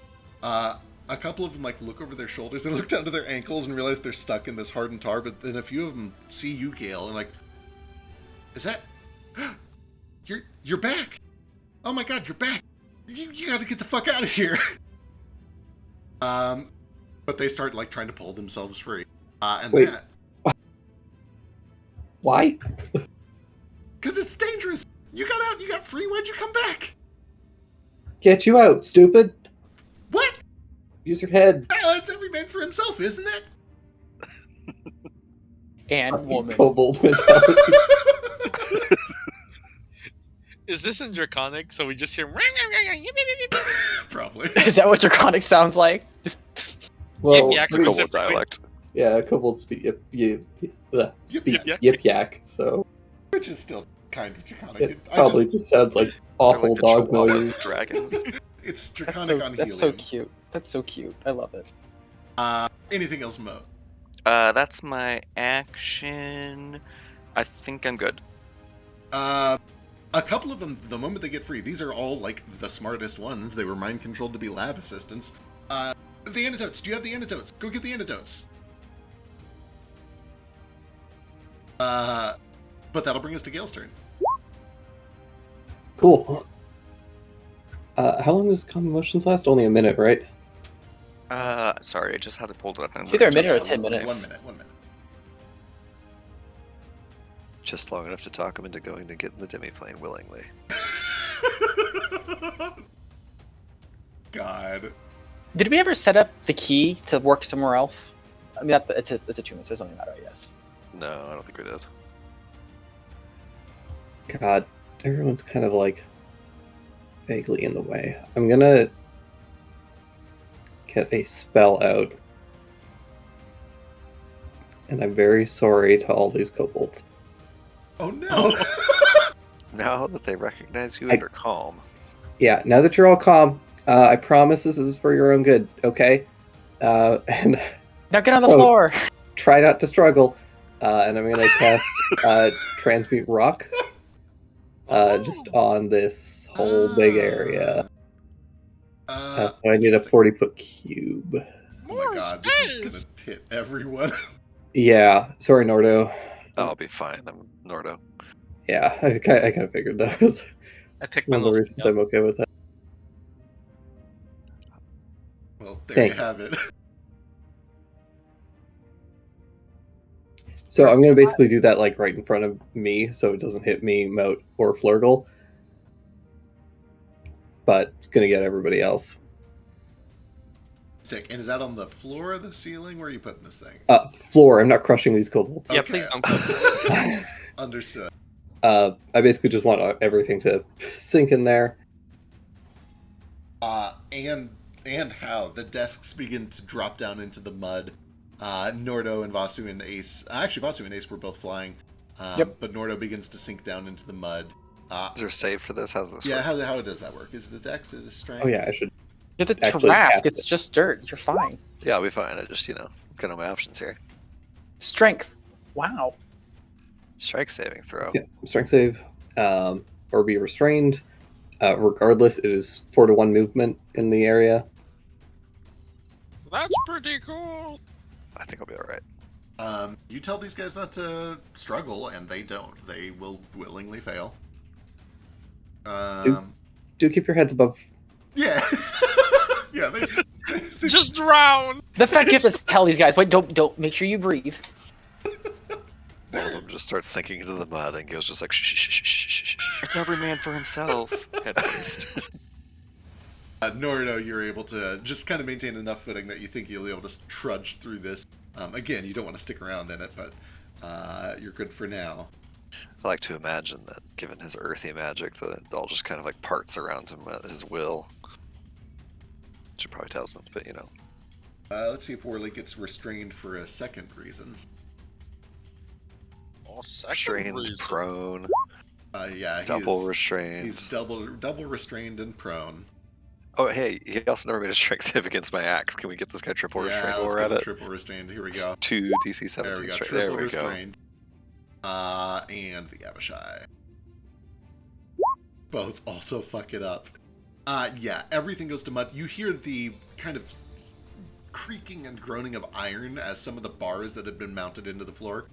A couple of them, like, look over their shoulders and look down to their ankles and realize they're stuck in this hardened tar, but then a few of them see you, Gale, and like, is that... You're back! Oh my god, you're back! You gotta get the fuck out of here! But they start, like, trying to pull themselves free. And Wait. that... Why? Because it's dangerous! You got out, you got free, why'd you come back? Get you out, stupid! What? Use your head. Oh, it's every man for himself, isn't it? And Fucking woman. kobold mentality. Is this in Draconic? So we just hear. Probably. Is that what Draconic sounds like? Just Well, Yak Kobold specifically. dialect. yeah, kobolds speak yip, yak. yip yak, so Which is still kind of draconic. it probably just sounds like They're awful like the dog chihuahuas noise. of dragons. It's that's draconic so, on that's so helium. cute. That's so cute. I love it. Anything else, Mo? That's my action. I think I'm good. A couple of them, the moment they get free, these are all like the smartest ones. They were mind controlled to be lab assistants. The antidotes. Do you have the antidotes? Go get the antidotes. But that'll bring us to Gale's turn. Cool. How long does calm emotions last? Only a minute, right? Sorry, I just had to pull it up. And It's either a minute or Yeah, 10 minutes. 1 minute. 1 minute. Just long enough to talk him into going to get in the demi-plane willingly. God. Did we ever set up the key to work somewhere else? I mean, it's a 2 minutes, so it doesn't matter, I guess. No, I don't think we did. God, everyone's kind of like vaguely in the way. I'm gonna get a spell out. And I'm very sorry to all these kobolds. Oh no. Now that they recognize you I- and are calm, Yeah, now that you're all calm, I promise this is for your own good, okay? And Now get on the So- floor! try not to struggle. And I'm gonna cast Transmute Rock. Just on this whole big area. So I need a interesting. 40-foot cube. Oh my god, this is gonna hit everyone. Yeah, sorry, Nordo. I'll be fine. I'm Nordo. Yeah, I kind of figured that was I picked my one of the little reasons thing I'm okay with that. Well, there Thank you you. have it. So I'm gonna basically do that like right in front of me, so it doesn't hit me, Moat, or Flurgle. But it's gonna get everybody else. Sick. And is that on the floor or the ceiling? Where are you putting this thing? Floor. I'm not crushing these kobolds. Yeah, Okay. please don't. Understood. I basically just want everything to sink in there. And how the desks begin to drop down into the mud. Nordo and Vasu and Ace. Actually, Vasu and Ace were both flying. Yep. But Nordo begins to sink down into the mud. Is there a save for this? How's this Yeah, work? how does that work? Is it a dex? Is it strength? Oh yeah, I should. You're the Actually draft, cast it's it. just dirt. You're fine. Yeah, I'll be fine. I just, got all my options here. Strength. Wow. Strike saving throw. Yeah, strength save, or be restrained. Regardless, it is 4-to-1 movement in the area. That's pretty cool. I think I'll be alright. You tell these guys not to struggle, and they don't. They will willingly fail. Do keep your heads above. Yeah. Yeah, they Just drown. The fact you have to tell these guys, wait, don't, make sure you breathe. One of them just starts sinking into the mud and goes just like shh, shh, shh, shh, shh, shh, shh. It's every man for himself. At least. Nordo, you're able to just kind of maintain enough footing that you think you'll be able to trudge through this. Again, you don't want to stick around in it, but you're good for now. I like to imagine that, given his earthy magic, that it all just kind of like parts around him at his will. Should probably tell us, but Let's see if Worley gets restrained for a second reason. Oh, restrained, prone, Yeah, double restrained. he's double restrained and prone. Oh, hey, he also never made a strength save against my axe. Can we get this guy triple restrained Yeah, while let's we're get at him it? triple restrained. Here we It's go. 2 DC There 17 we go. straight. Triple There we go. restrained. And the Abishai. Both also fuck it up. Yeah, everything goes to mud. You hear the kind of creaking and groaning of iron as some of the bars that had been mounted into the floor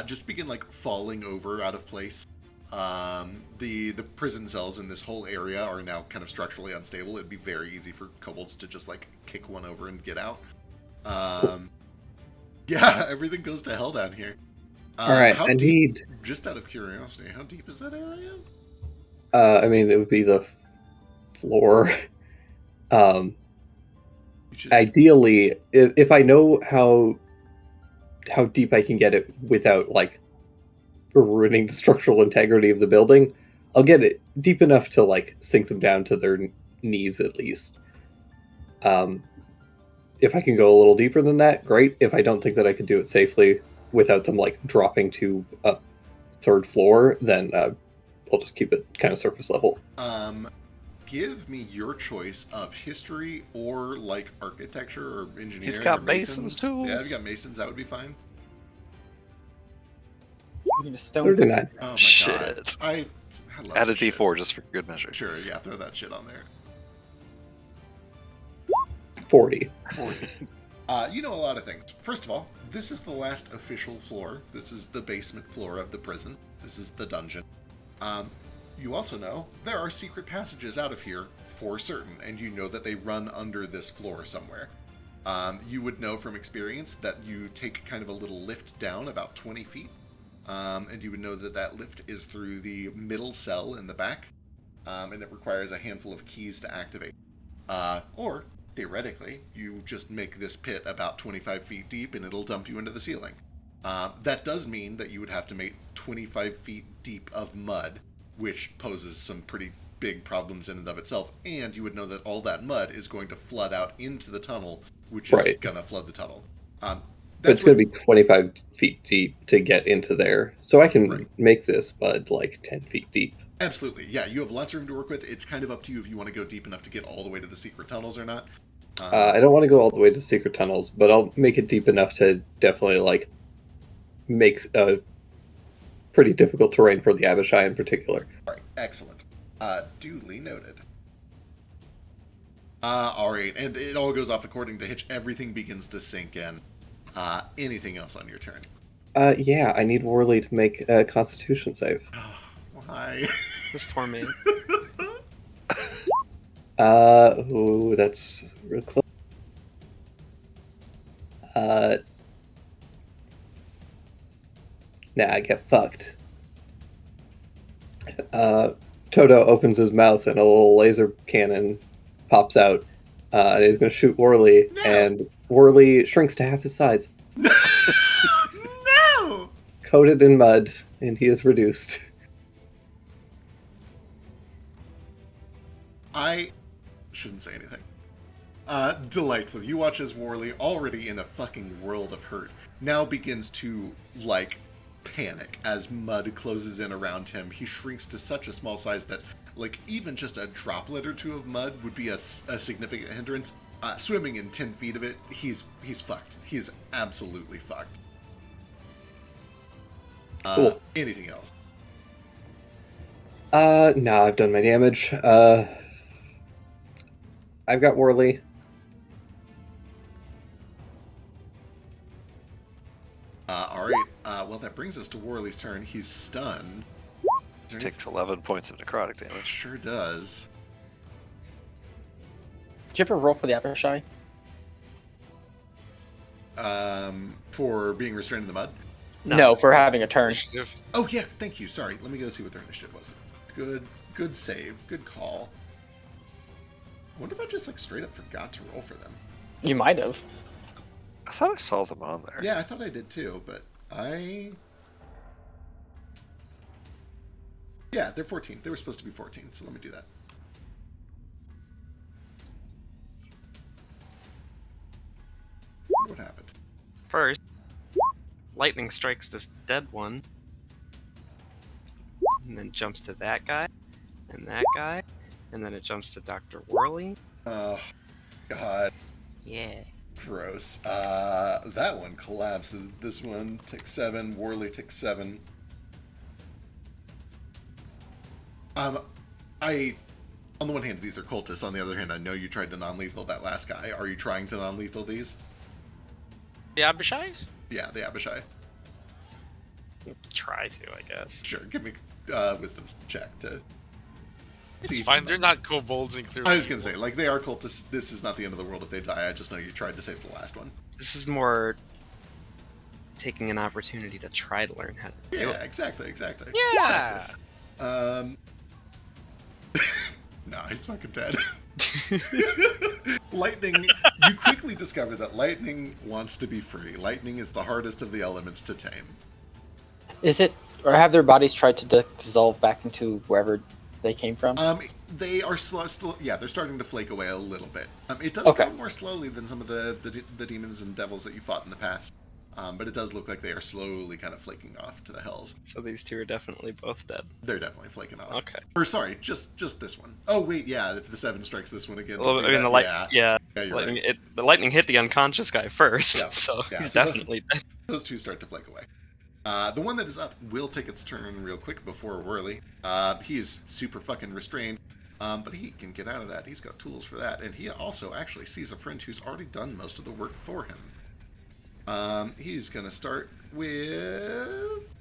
just begin like falling over out of place. The prison cells in this whole area are now kind of structurally unstable. It'd be very easy for kobolds to just like kick one over and get out. Yeah, everything goes to hell down here. All right, how I deep, need. just out of curiosity, how deep is that area? I mean, it would be the floor. You just- Ideally, if I know how deep I can get it without like ruining the structural integrity of the building, I'll get it deep enough to like sink them down to their knees at least. If I can go a little deeper than that, great. If I don't think that I could do it safely without them like dropping to a third floor, then I'll just keep it kind of surface level. Give me your choice of history or like architecture or engineering. He's got or masons tools. Yeah, if you got masons, that would be fine. We need a stone. 39. Oh my Shit. god. I love Add a that shit. D4 just for good measure. Sure, yeah, throw that shit on there. 40. 40. You know a lot of things. First of all, this is the last official floor. This is the basement floor of the prison. This is the dungeon. You also know there are secret passages out of here for certain, and you know that they run under this floor somewhere. You would know from experience that you take kind of a little lift down about 20 feet, and you would know that that lift is through the middle cell in the back, and it requires a handful of keys to activate. Or, theoretically, you just make this pit about 25 feet deep and it'll dump you into the ceiling. That does mean that you would have to make 25 feet deep of mud, which poses some pretty big problems in and of itself, and you would know that all that mud is going to flood out into the tunnel, which is Right. going to flood the tunnel. But it's going to be 25 feet deep to get into there. So I can Right. make this mud like 10 feet deep. Absolutely, yeah, you have lots of room to work with. It's kind of up to you if you want to go deep enough to get all the way to the secret tunnels or not. I don't want to go all the way to secret tunnels, but I'll make it deep enough to definitely like make a pretty difficult terrain for the Abishai in particular. All right, excellent. Duly noted. All right, and it all goes off according to Hitch. Everything begins to sink in. Anything else on your turn? Yeah, I need Worley to make a Constitution save. Why? This poor man. Ooh, that's real close. Nah, I get fucked. Toto opens his mouth and a little laser cannon pops out, and he's going to shoot Worley, No! and Worley shrinks to half his size, No! coated in mud, and he is reduced. I shouldn't say anything. Delightful. You watch as Worley, already in a fucking world of hurt, now begins to, like, panic as mud closes in around him. He shrinks to such a small size that, like, even just a droplet or two of mud would be a significant hindrance. Swimming in 10 feet of it, he's fucked. He's absolutely fucked. Cool. Anything else? No, I've done my damage. I've got Worley. All right. Well, that brings us to Worley's turn. He's stunned. Is there Takes 11 points of necrotic anything- damage. Sure does. Did you ever roll for the Abishai? For being restrained in the mud. No, for having a turn. Initiative. Oh yeah, thank you. Sorry, let me go see what their initiative was. Good save, good call. I wonder if I just like straight up forgot to roll for them. You might have. I thought I saw them on there. Yeah, I thought I did too, but yeah, they're 14. They were supposed to be 14, so let me do that. What happened? First, lightning strikes this dead one, and then jumps to that guy, and then it jumps to Dr. Worley. Oh, God. Yeah. Gross. That one collapses. This one takes 7. Worley takes 7. On the one hand, these are cultists. On the other hand, I know you tried to non-lethal that last guy. Are you trying to non-lethal these? The Abishais? Yeah, the Abishai. Try to, I guess. Sure, give me wisdom check to. It's see if fine. you They're not kobolds and clearly. I was gonna say, like, they are cultists. This is not the end of the world if they die. I just know you tried to save the last one. This is more taking an opportunity to try to learn how to do Yeah, it. exactly. Yeah. Practice. Nah, he's fucking dead. Lightning, you quickly discover that lightning wants to be free. Lightning is the hardest of the elements to tame. Is it Or have their bodies tried to dissolve back into wherever they came from? They are still, yeah, they're starting to flake away a little bit. It does Okay. go more slowly than some of the demons and devils that you fought in the past. But it does look like they are slowly kind of flaking off to the hells. So these two are definitely both dead. They're definitely flaking off. Okay. Or sorry, just this one. Oh wait, yeah, if the 7 strikes this one again. Well, to do I mean, that, yeah, you're lightning, right. the lightning hit the unconscious guy first, Yeah, so yeah, he's so definitely dead. Those two start to flake away. The one that is up will take its turn real quick before Whirly. He is super fucking restrained, but he can get out of that. He's got tools for that, and he also actually sees a friend who's already done most of the work for him. He's gonna start with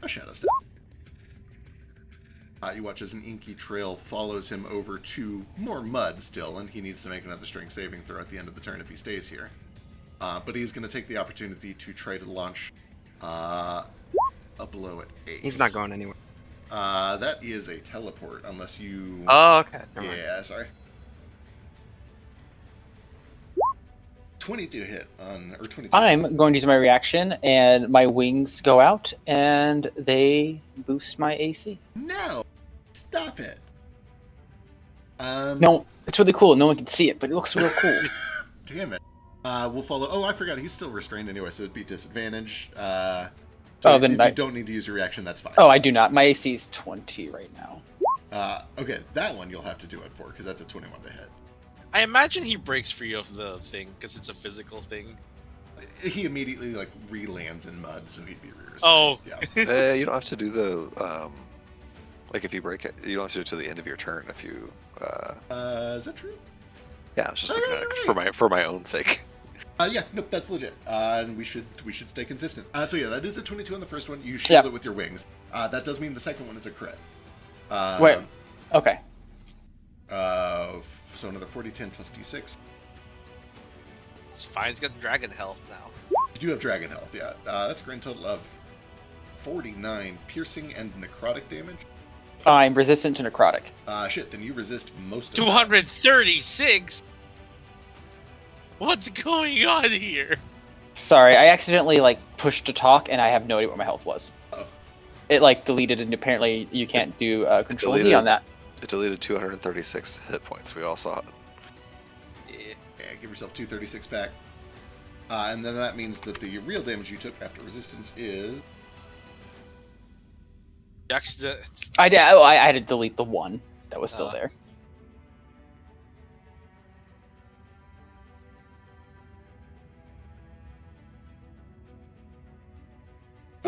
a Shadow Step. You watch as an inky trail follows him over to more mud still, and he needs to make another strength saving throw at the end of the turn if he stays here. But he's going to take the opportunity to try to launch a blow at Ace. He's not going anywhere. That is a teleport, unless you... Oh, okay. Never mind. Yeah, sorry. 22 hit on, or 22. I'm going to use my reaction, and my wings go out, and they boost my AC. No! Stop it! No, it's really cool. No one can see it, but it looks real cool. Damn it. We'll follow... Oh, I forgot. He's still restrained anyway, so it'd be disadvantage. Then if you don't need to use your reaction, that's fine. Oh, I do not. My AC is 20 right now. Okay, that one you'll have to do it for, because that's a 21 to hit. I imagine he breaks free of the thing because it's a physical thing. He immediately like re-lands in mud, so he'd be restrained. Oh. Yeah. You don't have to do the like if you break it, you don't have to do it to the end of your turn. If you Is that true? yeah, I was just thinking for my own sake. Yeah, nope, that's legit. And we should stay consistent. So yeah, that is a 22 on the first one. You shield it with your wings. That does mean the second one is a crit. Wait. Okay. So another 40, 10 plus d6. It's fine. He's got dragon health now. You do have dragon health, yeah. That's a grand total of 49 piercing and necrotic damage. I'm resistant to necrotic. Shit, then you resist most of 236. What's going on here? Sorry, I accidentally pushed to talk, and I have no idea what my health was. Oh. It deleted, and apparently you can't do Control Z deleted. on that. It deleted 236 hit points. We all saw it. Yeah, give yourself 236 back. And then that means that the real damage you took after resistance is... I had to delete the one that was still there.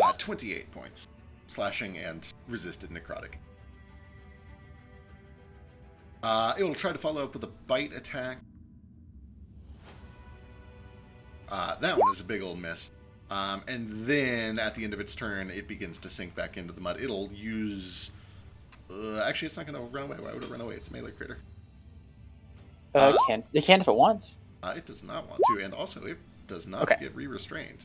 Uh, 28 points. Slashing and resisted necrotic. It will try to follow up with a bite attack. That one is a big old miss. And then at the end of its turn, it begins to sink back into the mud. It'll use... actually, it's not going to run away. Why would it run away? It's a melee critter. It can if it wants. It does not want to, and also it does not get re-restrained.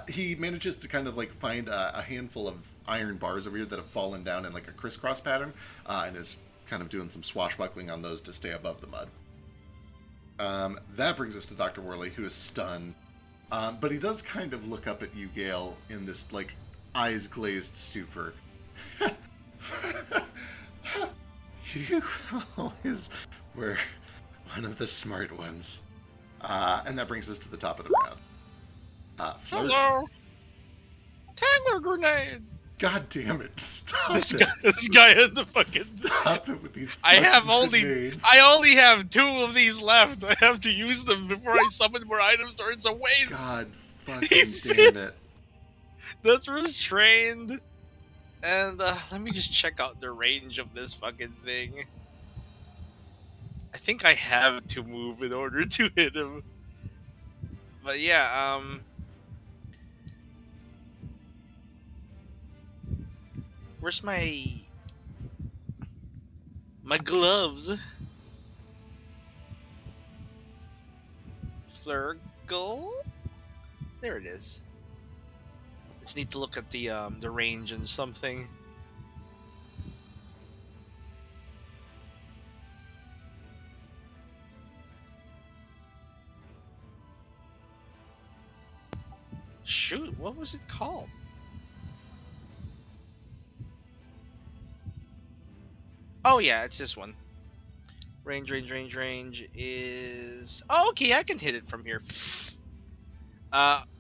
He manages to kind of find a handful of iron bars over here that have fallen down in a crisscross pattern, and is kind of doing some swashbuckling on those to stay above the mud. That brings us to Dr. Worley, who is stunned. But he does kind of look up at you, Gale, in this, eyes glazed stupor. You always were one of the smart ones. And that brings us to the top of the round. Flirt. Hello. Tangler grenade. God damn it! Stop This it! guy had the fucking. Stop it with these. I grenades. only have 2 of these left. I have to use them before I summon more items, or it's a waste. God fucking damn it! That's restrained. And let me just check out the range of this fucking thing. I think I have to move in order to hit him. But yeah, where's my gloves? Flurgle? There it is. Just need to look at the range and something. Shoot, what was it called? Oh yeah, it's this one. Range is. Oh, okay, I can hit it from here.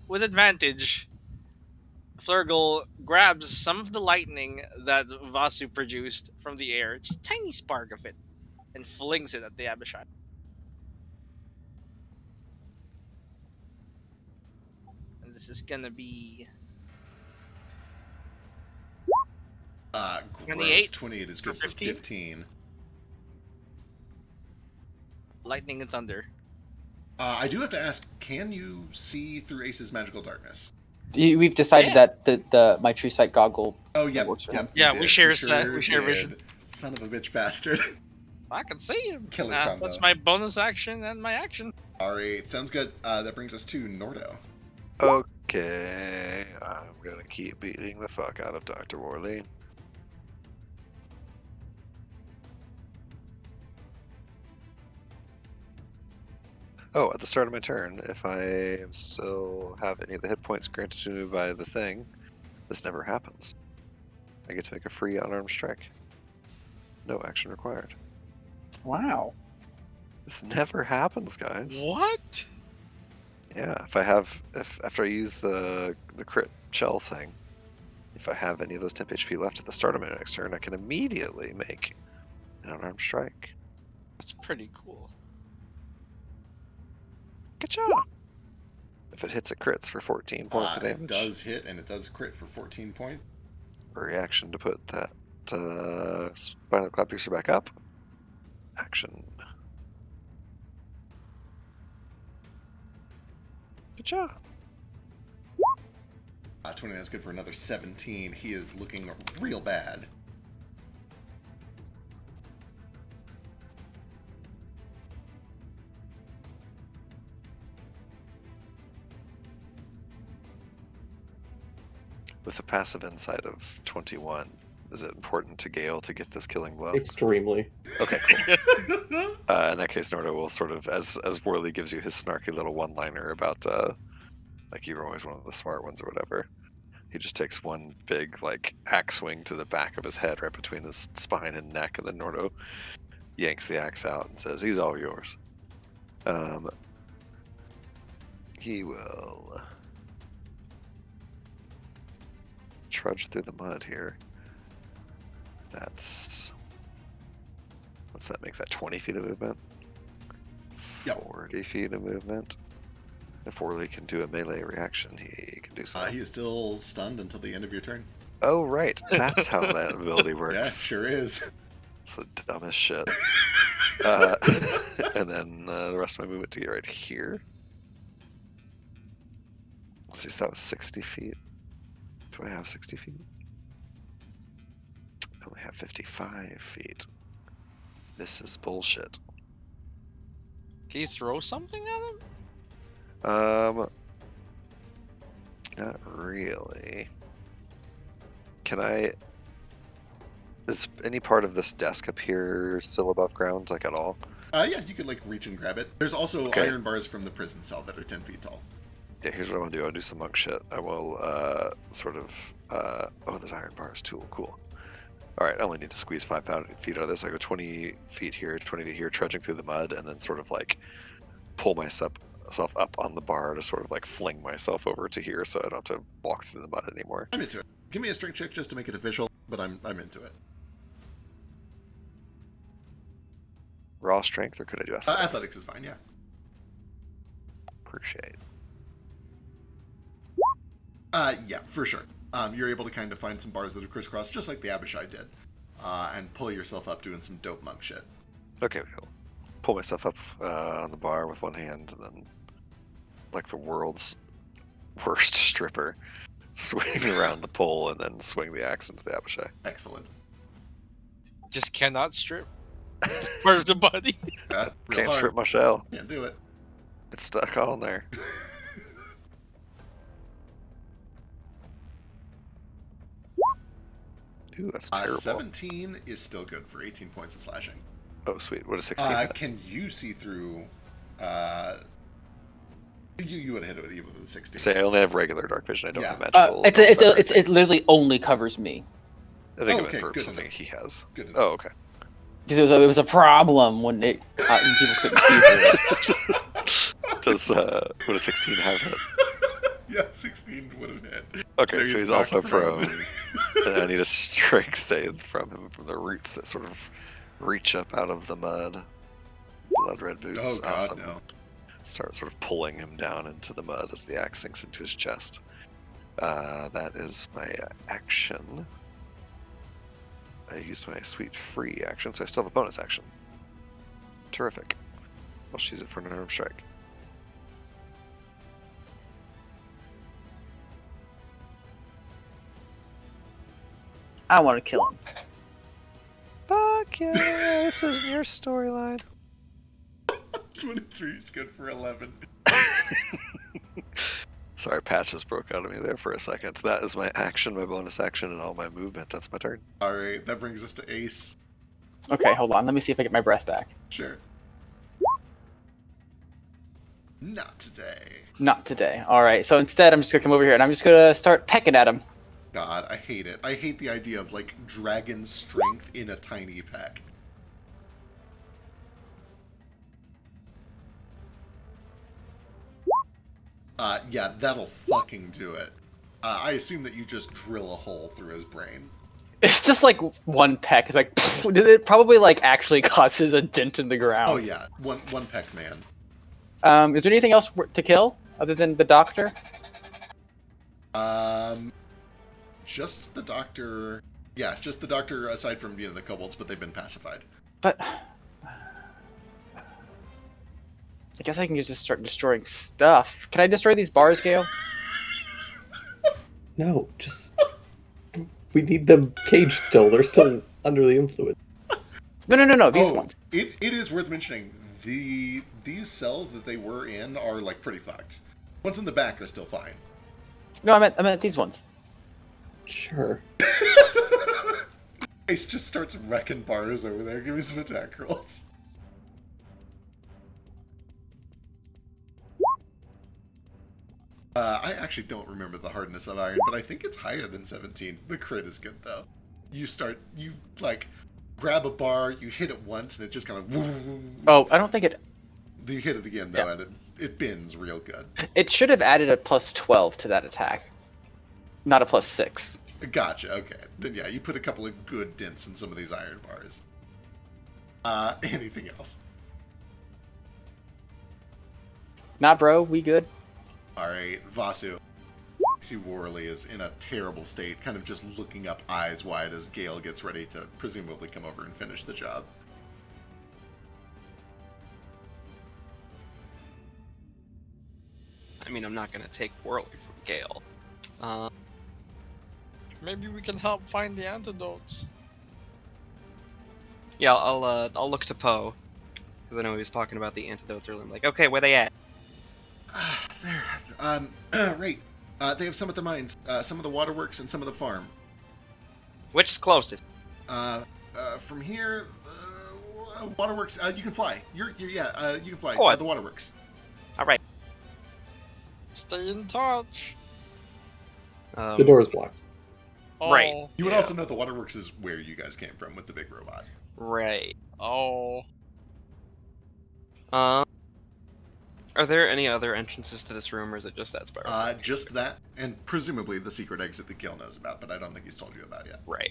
With advantage. Flurgle grabs some of the lightning that Vasu produced from the air, just a tiny spark of it, and flings it at the Abishai. And this is gonna be Gross. 28 28 is for good for 15? 15. lightning and thunder. I do have to ask, can you see through Ace's magical darkness? We've decided Yeah. that the my true sight goggle. Oh, yep. works for Yep, him. Yeah, you we did. share You a set. We share did. vision. Son of a bitch bastard. I can see him. Killer combo. That's my bonus action and my action. Alright, sounds good. That brings us to Nordo. Okay, I'm gonna keep beating the fuck out of Dr. Worley. Oh, at the start of my turn, if I still have any of the hit points granted to me by the thing, this never happens. I get to make a free unarmed strike. No action required. Wow. This never happens, guys. What? Yeah, if after I use the crit shell thing, if I have any of those temp HP left at the start of my next turn, I can immediately make an unarmed strike. That's pretty cool. Good job. If it hits, it crits for 14 points of damage. It does hit, and it does crit for 14 points. Reaction to put that spinal clap piercer back up. Action. Good job. 29 is good for another 17. He is looking real bad. With a passive insight of 21, is it important to Gale to get this killing blow? Extremely. Okay, cool. In that case, Nordo will sort of, as Worley gives you his snarky little one-liner about, like, you're always one of the smart ones or whatever. He just takes one big, like, axe swing to the back of his head, right between his spine and neck, and then Nordo yanks the axe out and says, "He's all yours." He will trudge through the mud here. That's... What's that make that? 20 feet of movement? Yep. 40 feet of movement. If Worley can do a melee reaction, he can do so. He is still stunned until the end of your turn. Oh, right. That's how that ability works. Yeah, sure is. It's the dumbest shit. And then the rest of my movement to get right here. Let's see, so that was 60 feet. Do I have 60 feet? I only have 55 feet. This is bullshit. Can you throw something at him? Not really. Can I... Is any part of this desk up here still above ground, like at all? Yeah, you could, like, reach and grab it. There's also Okay. iron bars from the prison cell that are 10 feet tall. Yeah, here's what I want to do. I'll do some monk shit. I will, sort of... oh, there's iron bars too. Cool. Alright, I only need to squeeze 5 feet out of this. I go 20 feet here, 20 feet here, trudging through the mud, and then sort of, like, pull myself up on the bar to sort of, like, fling myself over to here so I don't have to walk through the mud anymore. I'm into it. Give me a strength check just to make it official, but I'm into it. Raw strength, or could I do athletics? Athletics is fine, yeah. Appreciate. Yeah, for sure. You're able to kind of find some bars that have crisscrossed, just like the Abishai did, and pull yourself up doing some dope monk shit. Okay, cool. Pull myself up on the bar with one hand, and then, like the world's worst stripper, swing around the pole and then swing the axe into the Abishai. Excellent. Just cannot strip. It's part of the body. Real Can't hard. strip my shell. Can't do it. It's stuck on there. Ooh, that's terrible. 17 is still good for 18 points of slashing. Oh, sweet. What is 16? Can you see through... You would have hit it even with 16. Say I only have regular dark vision. I don't Yeah. have magical. It literally only covers me. I think I Okay, meant for good something enough. he has. Good enough. Oh, okay. Because it was a problem when people couldn't see through it. Would a 16 have hit? Yeah, 16 would have hit. Okay, so he's also knocked prone. And I need a strength save from him from the roots that sort of reach up out of the mud. Blood red boots. Oh god, Awesome. no. Start sort of pulling him down into the mud as the axe sinks into his chest. That is my action. I used my sweet free action, so I still have a bonus action. Terrific. I'll just use it for an unarmed strike. I want to kill him. Fuck yeah, this isn't your storyline. 23 is good for 11. Sorry, patch just broke out of me there for a second. That is my action, my bonus action, and all my movement. That's my turn. Alright, that brings us to Ace. Okay, hold on. Let me see if I get my breath back. Sure. Not today. Not today. All right. So instead, I'm just gonna come over here and I'm just gonna start pecking at him. God, I hate it. I hate the idea of, like, dragon strength in a tiny pack. Yeah, that'll fucking do it. I assume that you just drill a hole through his brain. It's just like one peck. It's like it probably like actually causes a dent in the ground. Oh yeah, one peck man. Is there anything else to kill other than the doctor? Just the doctor. Yeah, just the doctor aside from, the kobolds, but they've been pacified. But I guess I can just start destroying stuff. Can I destroy these bars, Gale? No, just... We need them caged still. They're still under the influence. No. These ones. It is worth mentioning, these cells that they were in are, like, pretty fucked. Ones in the back are still fine. No, I meant these ones. Sure. Ace just starts wrecking bars over there. Give me some attack rolls. I actually don't remember the hardness of iron, but I think it's higher than 17. The crit is good, though. You grab a bar, you hit it once, and it just kind of... Oh, I don't think it... You hit it again, though, and it bends real good. It should have added a plus 12 to that attack. Not a plus 6. Gotcha, okay. Then yeah, you put a couple of good dents in some of these iron bars. Anything else? Nah, bro, we good? Alright, Vasu. See Worley is in a terrible state, kind of just looking up eyes wide as Gale gets ready to presumably come over and finish the job. I mean, I'm not gonna take Worley from Gale. Maybe we can help find the antidotes. Yeah, I'll look to Poe, because I know he was talking about the antidotes earlier. I'm like, okay, where they at? There. Right. They have some at the mines, some of the waterworks, and some of the farm. Which is closest? From here, waterworks. You can fly. You can fly. Oh, the waterworks. All right. Stay in touch. The door is blocked. Right. You would also know the waterworks is where you guys came from with the big robot. Right. Oh. Are there any other entrances to this room, or is it just that spiral? Just that, and presumably the secret exit that Gil knows about, but I don't think he's told you about yet. Right.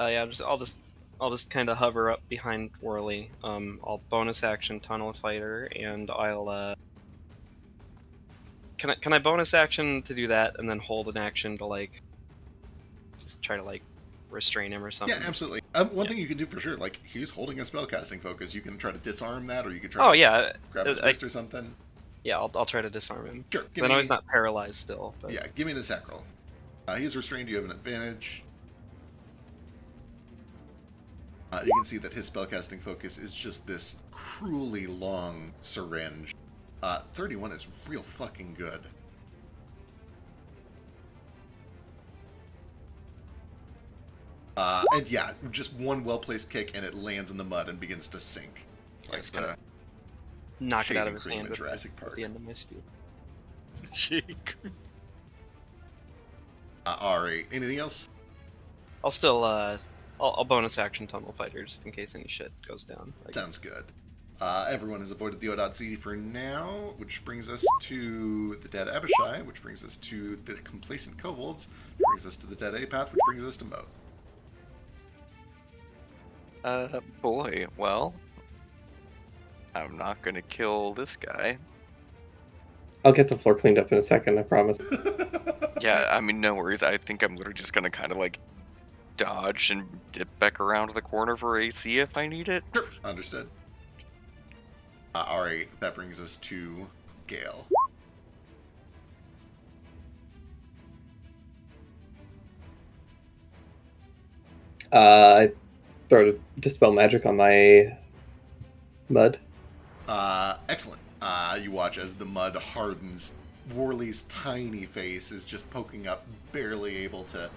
Yeah. I'll just kind of hover up behind Worley. I'll bonus action Tunnel Fighter, and I'll Can I bonus action to do that, and then hold an action to like just try to like restrain him or something? Yeah, absolutely. One thing you can do for sure, like he's holding a spellcasting focus. You can try to disarm that, or you can try. Grab his wrist or something. Yeah, I'll try to disarm him. Sure. I know he's not paralyzed still. But... Yeah, give me an attack roll. He's restrained. You have an advantage. You can see that his spellcasting focus is just this cruelly long syringe. 31 is real fucking good. And yeah, just one well-placed kick and it lands in the mud and begins to sink. Like knock it out of his hand at Jurassic Park. the end of my speed. Shake. Alright, anything else? I'll still I'll bonus action tunnel fighter just in case any shit goes down. Like, Sounds good. Everyone has avoided the O.Z for now, which brings us to the dead Abishai, which brings us to the complacent kobolds, which brings us to the dead A-Path, which brings us to Moat. Boy, well, I'm not gonna kill this guy. I'll get the floor cleaned up in a second, I promise. Yeah, I mean, no worries. I think I'm literally just gonna kind of like dodge and dip back around the corner for AC if I need it. Sure, understood. Alright, that brings us to Gale. I throw dispel magic on my mud. Excellent. You watch as the mud hardens. Worley's tiny face is just poking up, barely able to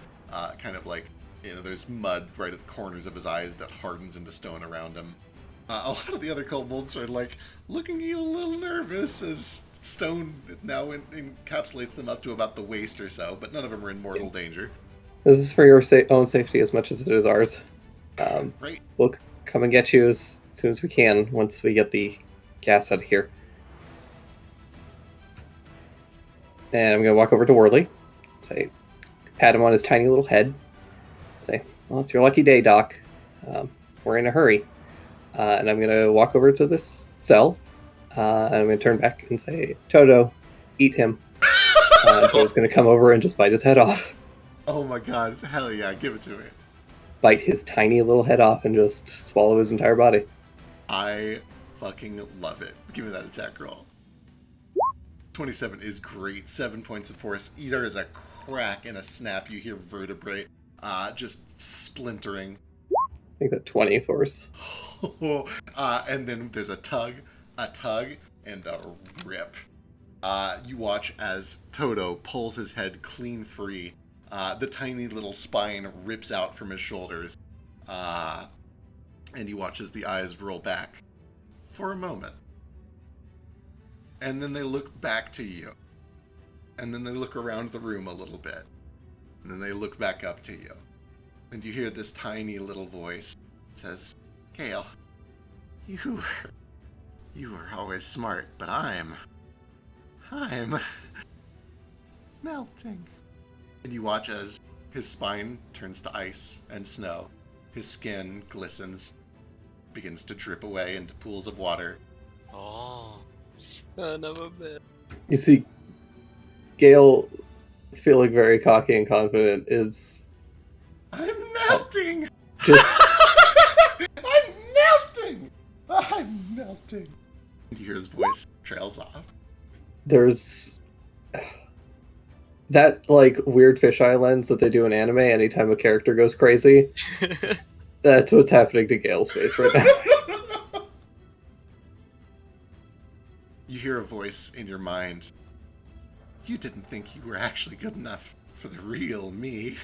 kind of like, there's mud right at the corners of his eyes that hardens into stone around him. A lot of the other kobolds are like looking at you a little nervous as stone now encapsulates them up to about the waist or so, but none of them are in mortal danger. This is for your own safety as much as it is ours. Right. We'll come and get you as soon as we can once we get the gas out of here. And I'm going to walk over to Worley, say, pat him on his tiny little head, say, well, it's your lucky day, Doc. We're in a hurry. And I'm going to walk over to this cell, and I'm going to turn back and say, Toto, eat him. Toto's going to come over and just bite his head off. Oh my god, hell yeah, give it to me. Bite his tiny little head off and just swallow his entire body. I fucking love it. Give me that attack roll. 27 is great. 7 points of force. There is a crack and a snap. You hear vertebrae just splintering. I think that 20 force. And then there's a tug, and a rip. You watch as Toto pulls his head clean free. The tiny little spine rips out from his shoulders. And you watch as the eyes roll back for a moment. And then they look back to you. And then they look around the room a little bit. And then they look back up to you. And you hear this tiny little voice. It says, Gale, you were always smart, but I'm melting. And you watch as his spine turns to ice and snow. His skin glistens, begins to drip away into pools of water. Oh. son of a bitch. You see, Gale, feeling very cocky and confident, is I'm melting! just I'm melting! I'm melting! And you hear his voice trails off. there's that like weird fisheye lens that they do in anime anytime a character goes crazy. That's what's happening to Gale's face right now. You hear a voice in your mind. You didn't think you were actually good enough for the real me.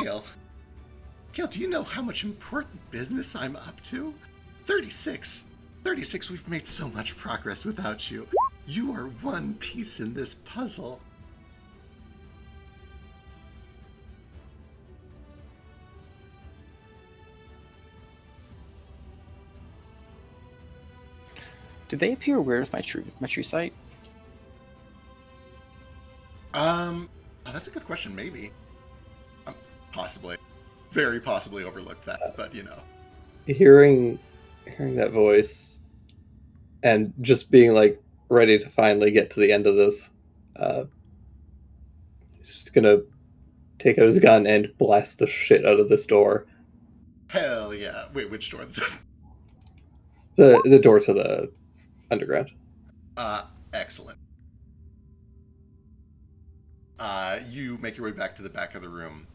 Gale, do you know how much important business I'm up to? 36, we've made so much progress without you. You are one piece in this puzzle. Do they appear weird with my true sight? That's a good question, maybe. Possibly. Very possibly overlooked that, but you know. Hearing that voice and just being like ready to finally get to the end of this, he's just gonna take out his gun and blast the shit out of this door. Hell yeah. Wait, which door? The door to the underground. Excellent. You make your way back to the back of the room,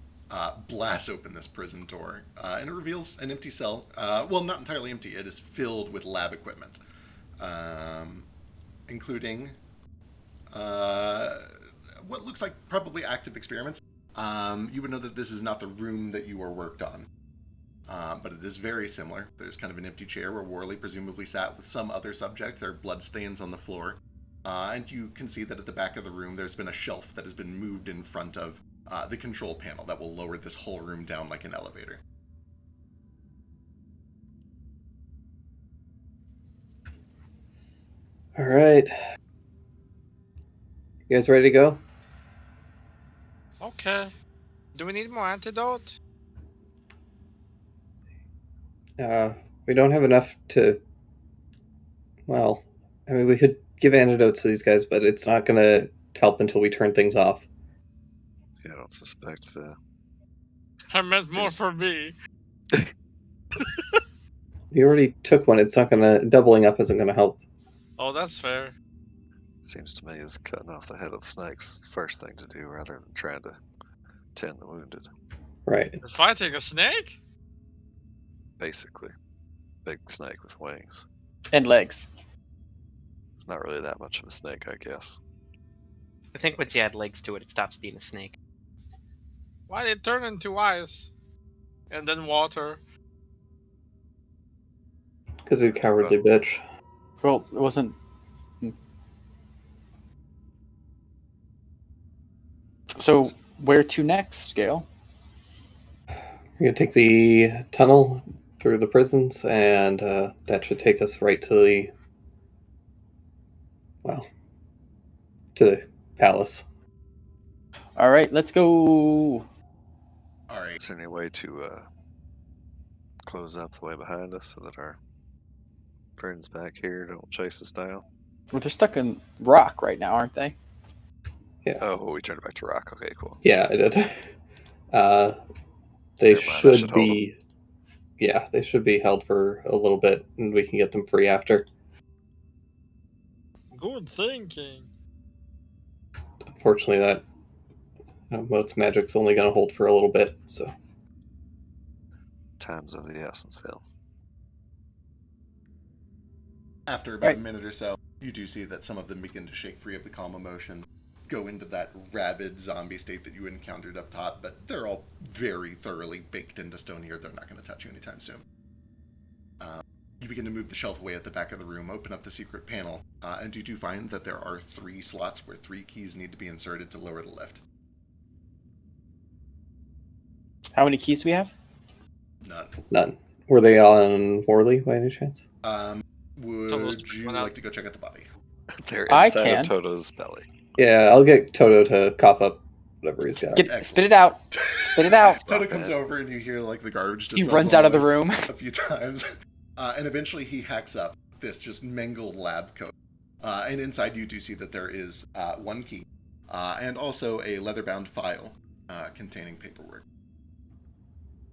blast open this prison door, and it reveals an empty cell. Well, not entirely empty. It is filled with lab equipment, including what looks like probably active experiments. You would know that this is not the room that you were worked on, but it is very similar. There's kind of an empty chair where Worley presumably sat with some other subject. There are bloodstains on the floor. And you can see that at the back of the room, there's been a shelf that has been moved in front of the control panel that will lower this whole room down like an elevator. All right. You guys ready to go? Okay. Do we need more antidote? We don't have enough to. Well, I mean, we could give antidotes to these guys, but it's not going to help until we turn things off. Yeah, I don't suspect the. I meant more Just- for me. You already took one. It's not going to. Doubling up isn't going to help. Oh, that's fair. Seems to me is cutting off the head of the snake's first thing to do rather than trying to tend the wounded. Right. You're fighting a snake? Basically, big snake with wings. And legs. It's not really that much of a snake, I guess. I think once you add legs to it, it stops being a snake. Why did it turn into ice? And then water. Because you cowardly bitch. Well, it wasn't. So, where to next, Gale? We're going to take the tunnel through the prisons, and that should take us right to the. Well, to the palace. All right, let's go. All right. Is there any way to close up the way behind us so that our friends back here don't chase us down? Well, they're stuck in rock right now, aren't they? Yeah. Oh, we turned it back to rock. Okay, cool. Yeah, I did. They Never mind, I should should hold be. Yeah, they should be held for a little bit, and we can get them free after. Good thinking. Unfortunately, that Moat's magic's only going to hold for a little bit, so. Time's of the essence, then. After about Right. a minute or so, you do see that some of them begin to shake free of the calm emotion, go into that rabid zombie state that you encountered up top, but they're all very thoroughly baked into stone here. They're not going to touch you anytime soon. You begin to move the shelf away at the back of the room, open up the secret panel, and you do find that there are 3 slots where 3 keys need to be inserted to lower the lift. How many keys do we have? None. Were they on Morley by any chance? Would you like to go check out the body? They're I inside can. of Toto's belly. Yeah, I'll get Toto to cough up whatever he's got. Spit it out. Spit it out. Toto comes over and you hear like the garbage He disposal runs out of the noise room. a few times. And eventually he hacks up this just mangled lab coat. And inside you do see that there is 1 key and also a leather-bound file containing paperwork.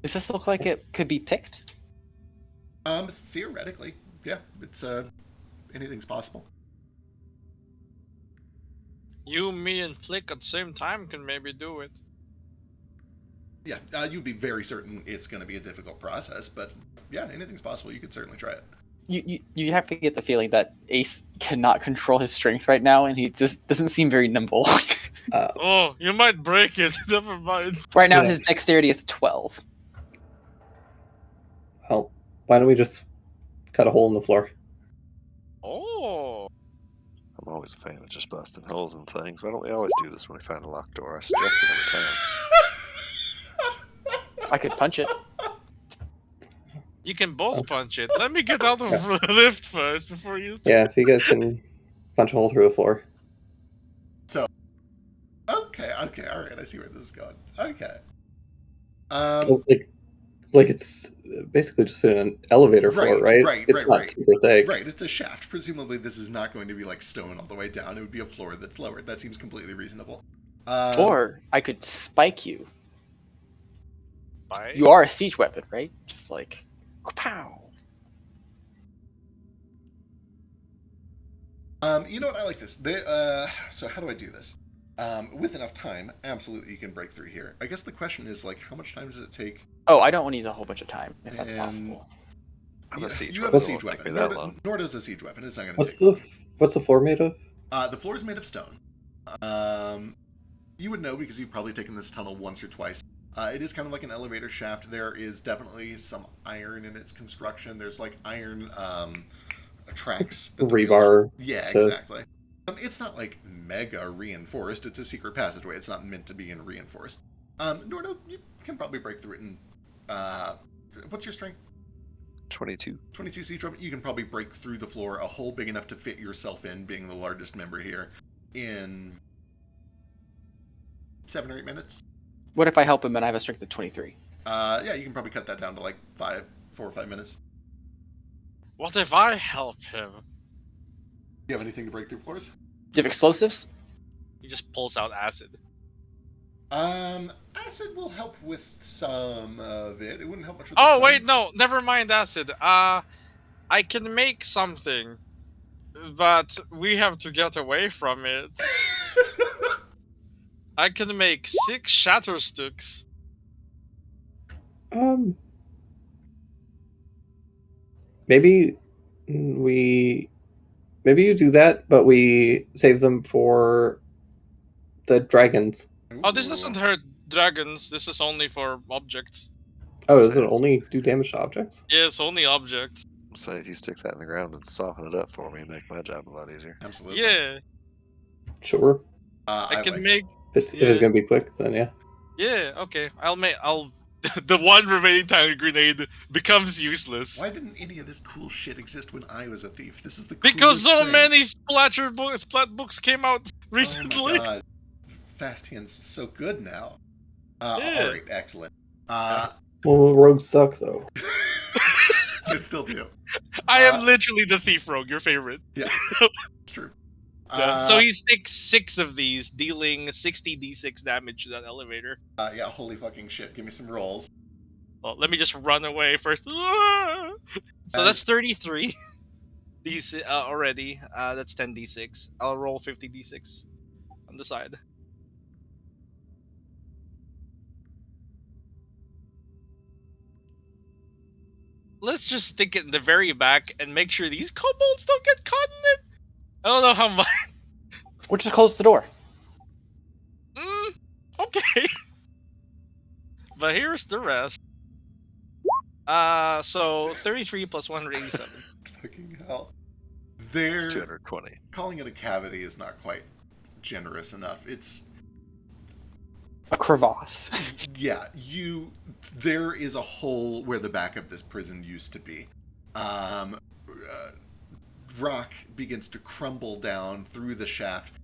Does this look like it could be picked? Theoretically, yeah, it's anything's possible. You, me, and Flick at the same time can maybe do it. Yeah, you'd be very certain it's going to be a difficult process, but yeah, anything's possible. You could certainly try it. You have to get the feeling that Ace cannot control his strength right now, and he just doesn't seem very nimble. Oh, you might break it. Never mind. Right now, Yeah. his dexterity is 12. Well, why don't we just cut a hole in the floor? Oh. I'm always a fan of just busting holes in things. Why don't we always do this when we find a locked door? I suggest it every time. I could punch it. You can both punch it. Let me get out of the lift first before you. Yeah, if you guys can punch a hole through the floor. Okay, all right. I see where this is going. Okay. Like it's basically just an elevator floor, right? It's not super thick. Right, it's a shaft. Presumably, this is not going to be like stone all the way down. It would be a floor that's lowered. That seems completely reasonable. Or I could spike you. Bye. You are a siege weapon, right? Just like, pow. You know what? I like this. So how do I do this? With enough time, absolutely, you can break through here. I guess the question is like, how much time does it take? Oh, I don't want to use a whole bunch of time, if that's And- possible. I'm a siege You weapon. have a It siege won't take weapon. me that long. Nor does a siege weapon. It's not going to What's take. the floor made of? The floor is made of stone. You would know because you've probably taken this tunnel once or twice. It is kind of like an elevator shaft. There is definitely some iron in its construction. There's like iron tracks. that the Rebar wheels- Yeah, to- exactly. It's not like mega reinforced. It's a secret passageway. It's not meant to be in reinforced. Nordo, you can probably break through it in. What's your strength? 22. 22 siege drum. You can probably break through the floor, a hole big enough to fit yourself in, being the largest member here, in 7 or 8 minutes. What if I help him and I have a strength of 23? Yeah, you can probably cut that down to like 4 or 5 minutes. What if I help him? Do you have anything to break through floors? Do you have explosives? He just pulls out acid. Acid will help with some of it. It wouldn't help much with Oh, the wait, stun. no, never mind acid. I can make something, but we have to get away from it. I can make 6 shatter sticks. Maybe you do that, but we save them for the dragons. Oh, this doesn't hurt dragons. This is only for objects. Oh, does it only do damage to objects? Yeah, it's only objects. So if you stick that in the ground and soften it up for me, make my job a lot easier. Absolutely. Yeah, Sure. I can like make. If it's gonna be quick, then yeah. Yeah, okay. I'll. The one remaining tiny grenade becomes useless. Why didn't any of this cool shit exist when I was a thief? This is the Because coolest so thing. many splat books came out recently. Oh my god. Fast Hands is so good now. Yeah. Alright, excellent. Well, rogues suck though. They still do. I am literally the thief rogue, your favorite. Yeah, it's true. So he takes 6 of these, dealing 60 d6 damage to that elevator. Yeah, holy fucking shit. Give me some rolls. Well, let me just run away first. So that's 33 d6 already. That's 10 d6. I'll roll 50 d6 on the side. Let's just stick it in the very back and make sure these kobolds don't get caught in it. I don't know how much. We'll just close the door. Okay. But here's the rest. So 33 plus 187. Fucking hell. It's They're 220. calling it a cavity is not quite generous enough. It's A crevasse. yeah, there is a hole where the back of this prison used to be. Rock begins to crumble down through the shaft.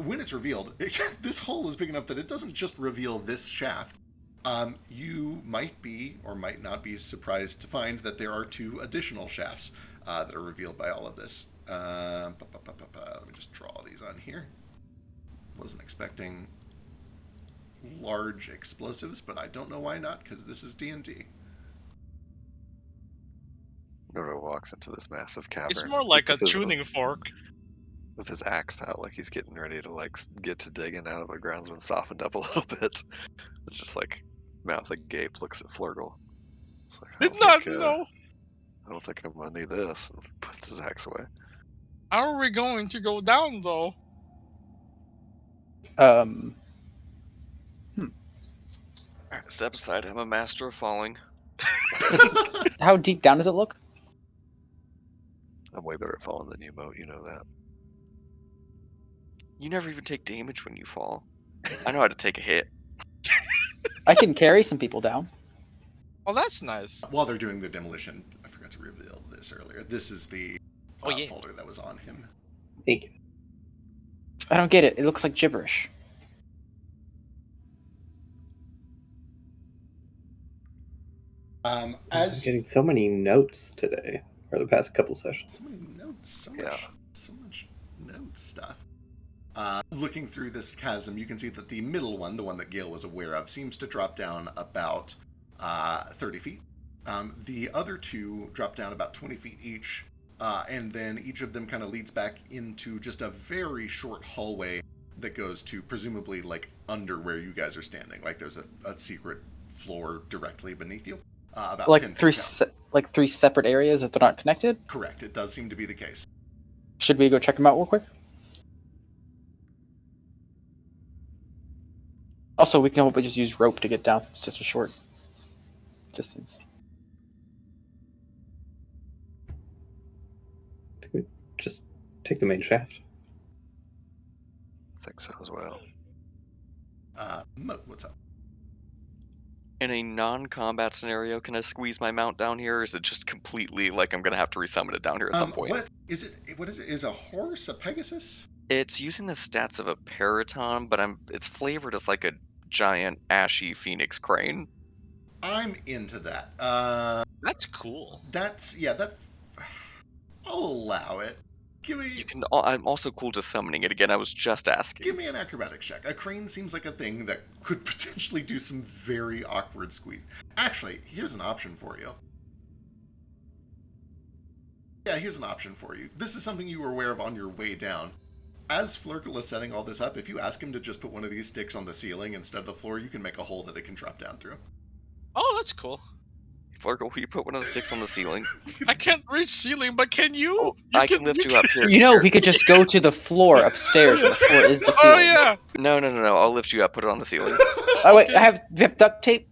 When it's revealed, this hole is big enough that it doesn't just reveal this shaft. You might be or might not be surprised to find that there are 2 additional shafts that are revealed by all of this. Let me just draw these on here. Wasn't expecting large explosives, but I don't know why not, because this is D&D. Noro walks into this massive cavern. It's more like a with his- tuning fork. with his axe out, like he's getting ready to like get to digging out of the ground's been softened up a little bit. It's just like mouth agape, looks at Flurgle. It's like, Did not know. I don't think I'm gonna need this. And puts his axe away. How are we going to go down, though? Step aside. I'm a master of falling. How deep down does it look? I'm way better at falling than you, Mo. You know that. You never even take damage when you fall. I know how to take a hit. I can carry some people down. Oh, that's nice. While they're doing the demolition, I forgot to reveal this earlier. This is the yeah. folder that was on him. Thank you. I don't get it. It looks like gibberish. I'm As getting so many notes today, or the past couple sessions. so many notes, so Yeah. much note stuff. Looking through this chasm, you can see that the middle one, the one that Gale was aware of, seems to drop down about 30 feet. The other 2 drop down about 20 feet each, and then each of them kind of leads back into just a very short hallway that goes to presumably like under where you guys are standing. Like there's a secret floor directly beneath you. About 10 Like feet down. 3 separate areas that they're not connected. Correct. It does seem to be the case. Should we go check them out real quick? Also, we can probably just use rope to get down since it's such a short distance. Just take the main shaft. think so as well. Moat, what's up? In a non-combat scenario, can I squeeze my mount down here, or is it just completely like I'm gonna have to resummon it down here at some point? What is it? What is it? Is a horse a Pegasus? It's using the stats of a Periton, but it's flavored as like a giant ashy phoenix crane. I'm into that. That's cool. I'll allow it. I'm also cool to summoning it again. I was just asking. Give me an acrobatics check. A crane seems like a thing that could potentially do some very awkward squeeze. Actually, here's an option for you. Yeah, here's an option for you. This is something you were aware of on your way down. As Flurkle is setting all this up, if you ask him to just put one of these sticks on the ceiling instead of the floor, you can make a hole that it can drop down through. Oh, that's cool. Flurkle, will you put one of the sticks on the ceiling? I can't reach ceiling, but can you? Oh, I can lift you up here. You know, here. we could just go to the floor upstairs. The floor is the ceiling. Oh yeah. No. I'll lift you up. Put it on the ceiling. Oh wait, Okay. we have duct tape.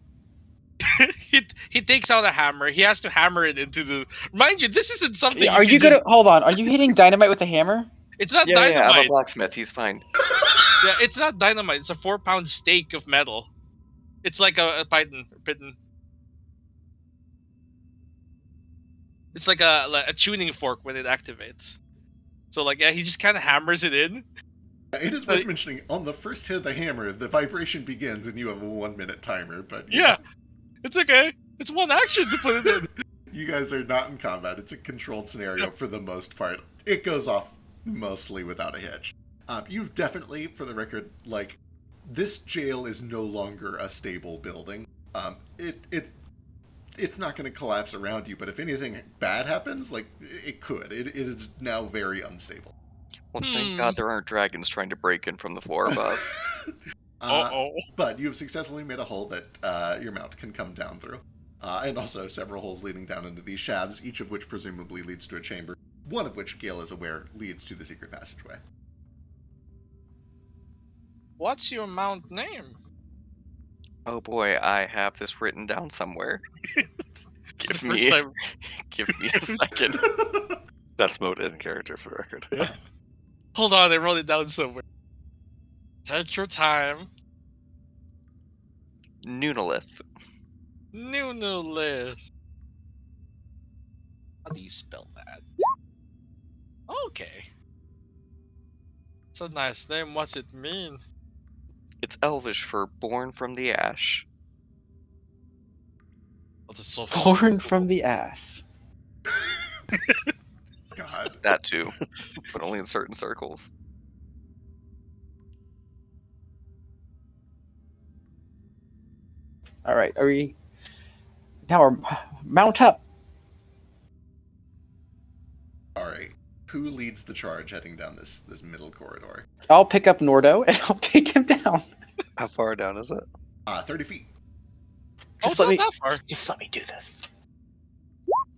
he takes out a hammer. He has to hammer it into the. Mind you, this isn't something. Are you gonna hold on? Are you hitting dynamite with a hammer? It's not Yeah, I'm a dynamite. blacksmith. He's fine. Yeah, it's not dynamite. It's a 4-pound stake of metal. It's like a python. It's like a tuning fork when it activates. So like, yeah, he just kind of hammers it in. It is worth mentioning, on the first hit of the hammer, the vibration begins and you have a 1-minute timer, but Yeah, it's okay. It's one action to put it in. You guys are not in combat. It's a controlled scenario for the most part. It goes off mostly without a hitch. You've definitely, for the record, like, this jail is no longer a stable building. It's not going to collapse around you, but if anything bad happens, like, it could. It is now very unstable. Well, thank God there aren't dragons trying to break in from the floor above. But you've successfully made a hole that your mount can come down through. And also several holes leading down into these shafts, each of which presumably leads to a chamber, one of which Gale is aware leads to the secret passageway. What's your mount name? Oh boy, I have this written down somewhere. It's the Give first me time- give me a second. That's mode in character for the record. Hold on, I wrote it down somewhere. Take your time. Nunalith. Nunalith. How do you spell that? Okay. It's a nice name. What's it mean? It's Elvish for born from the ash. Oh, that's so Born from the ass. God. That too, but only in certain circles. All right, are we now? We're mount up. All right. Who leads the charge heading down this middle corridor? I'll pick up Nordo and I'll take him down. How far down is it? 30 feet. Just it's let not me. that far. Just let me do this.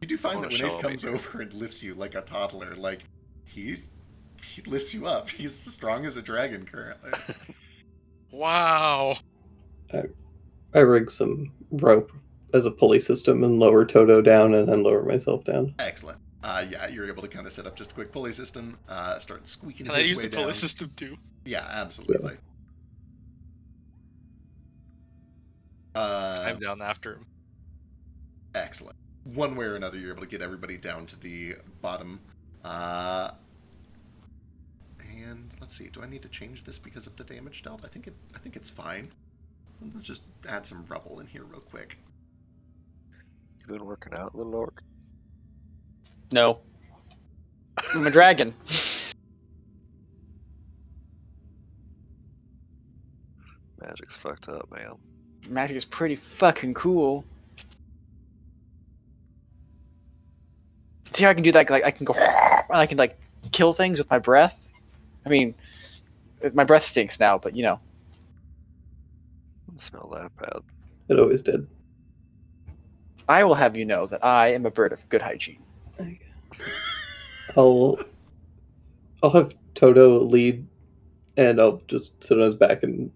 You do find wanna that when show Ace him comes it. over and lifts you like a toddler, like, he lifts you up. He's as strong as a dragon currently. Wow. I rig some rope as a pulley system and lower Toto down and then lower myself down. Excellent. Yeah, you're able to kind of set up just a quick pulley system, start squeaking Can I his use way the pulley down. system too? Yeah, absolutely. I'm down after him. Excellent. One way or another, you're able to get everybody down to the bottom. And let's see. Do I need to change this because of the damage dealt? I think it's fine. Let's just add some rubble in here real quick. You been working out, little orc? No. I'm a dragon. Magic's fucked up, man. Magic is pretty fucking cool. See how I can do that? Like I can go, and I can like kill things with my breath. I mean, my breath stinks now, but you know. Doesn't smell that bad. It always did. I will have you know that I am a bird of good hygiene. I'll have Toto lead, and I'll just sit on his back and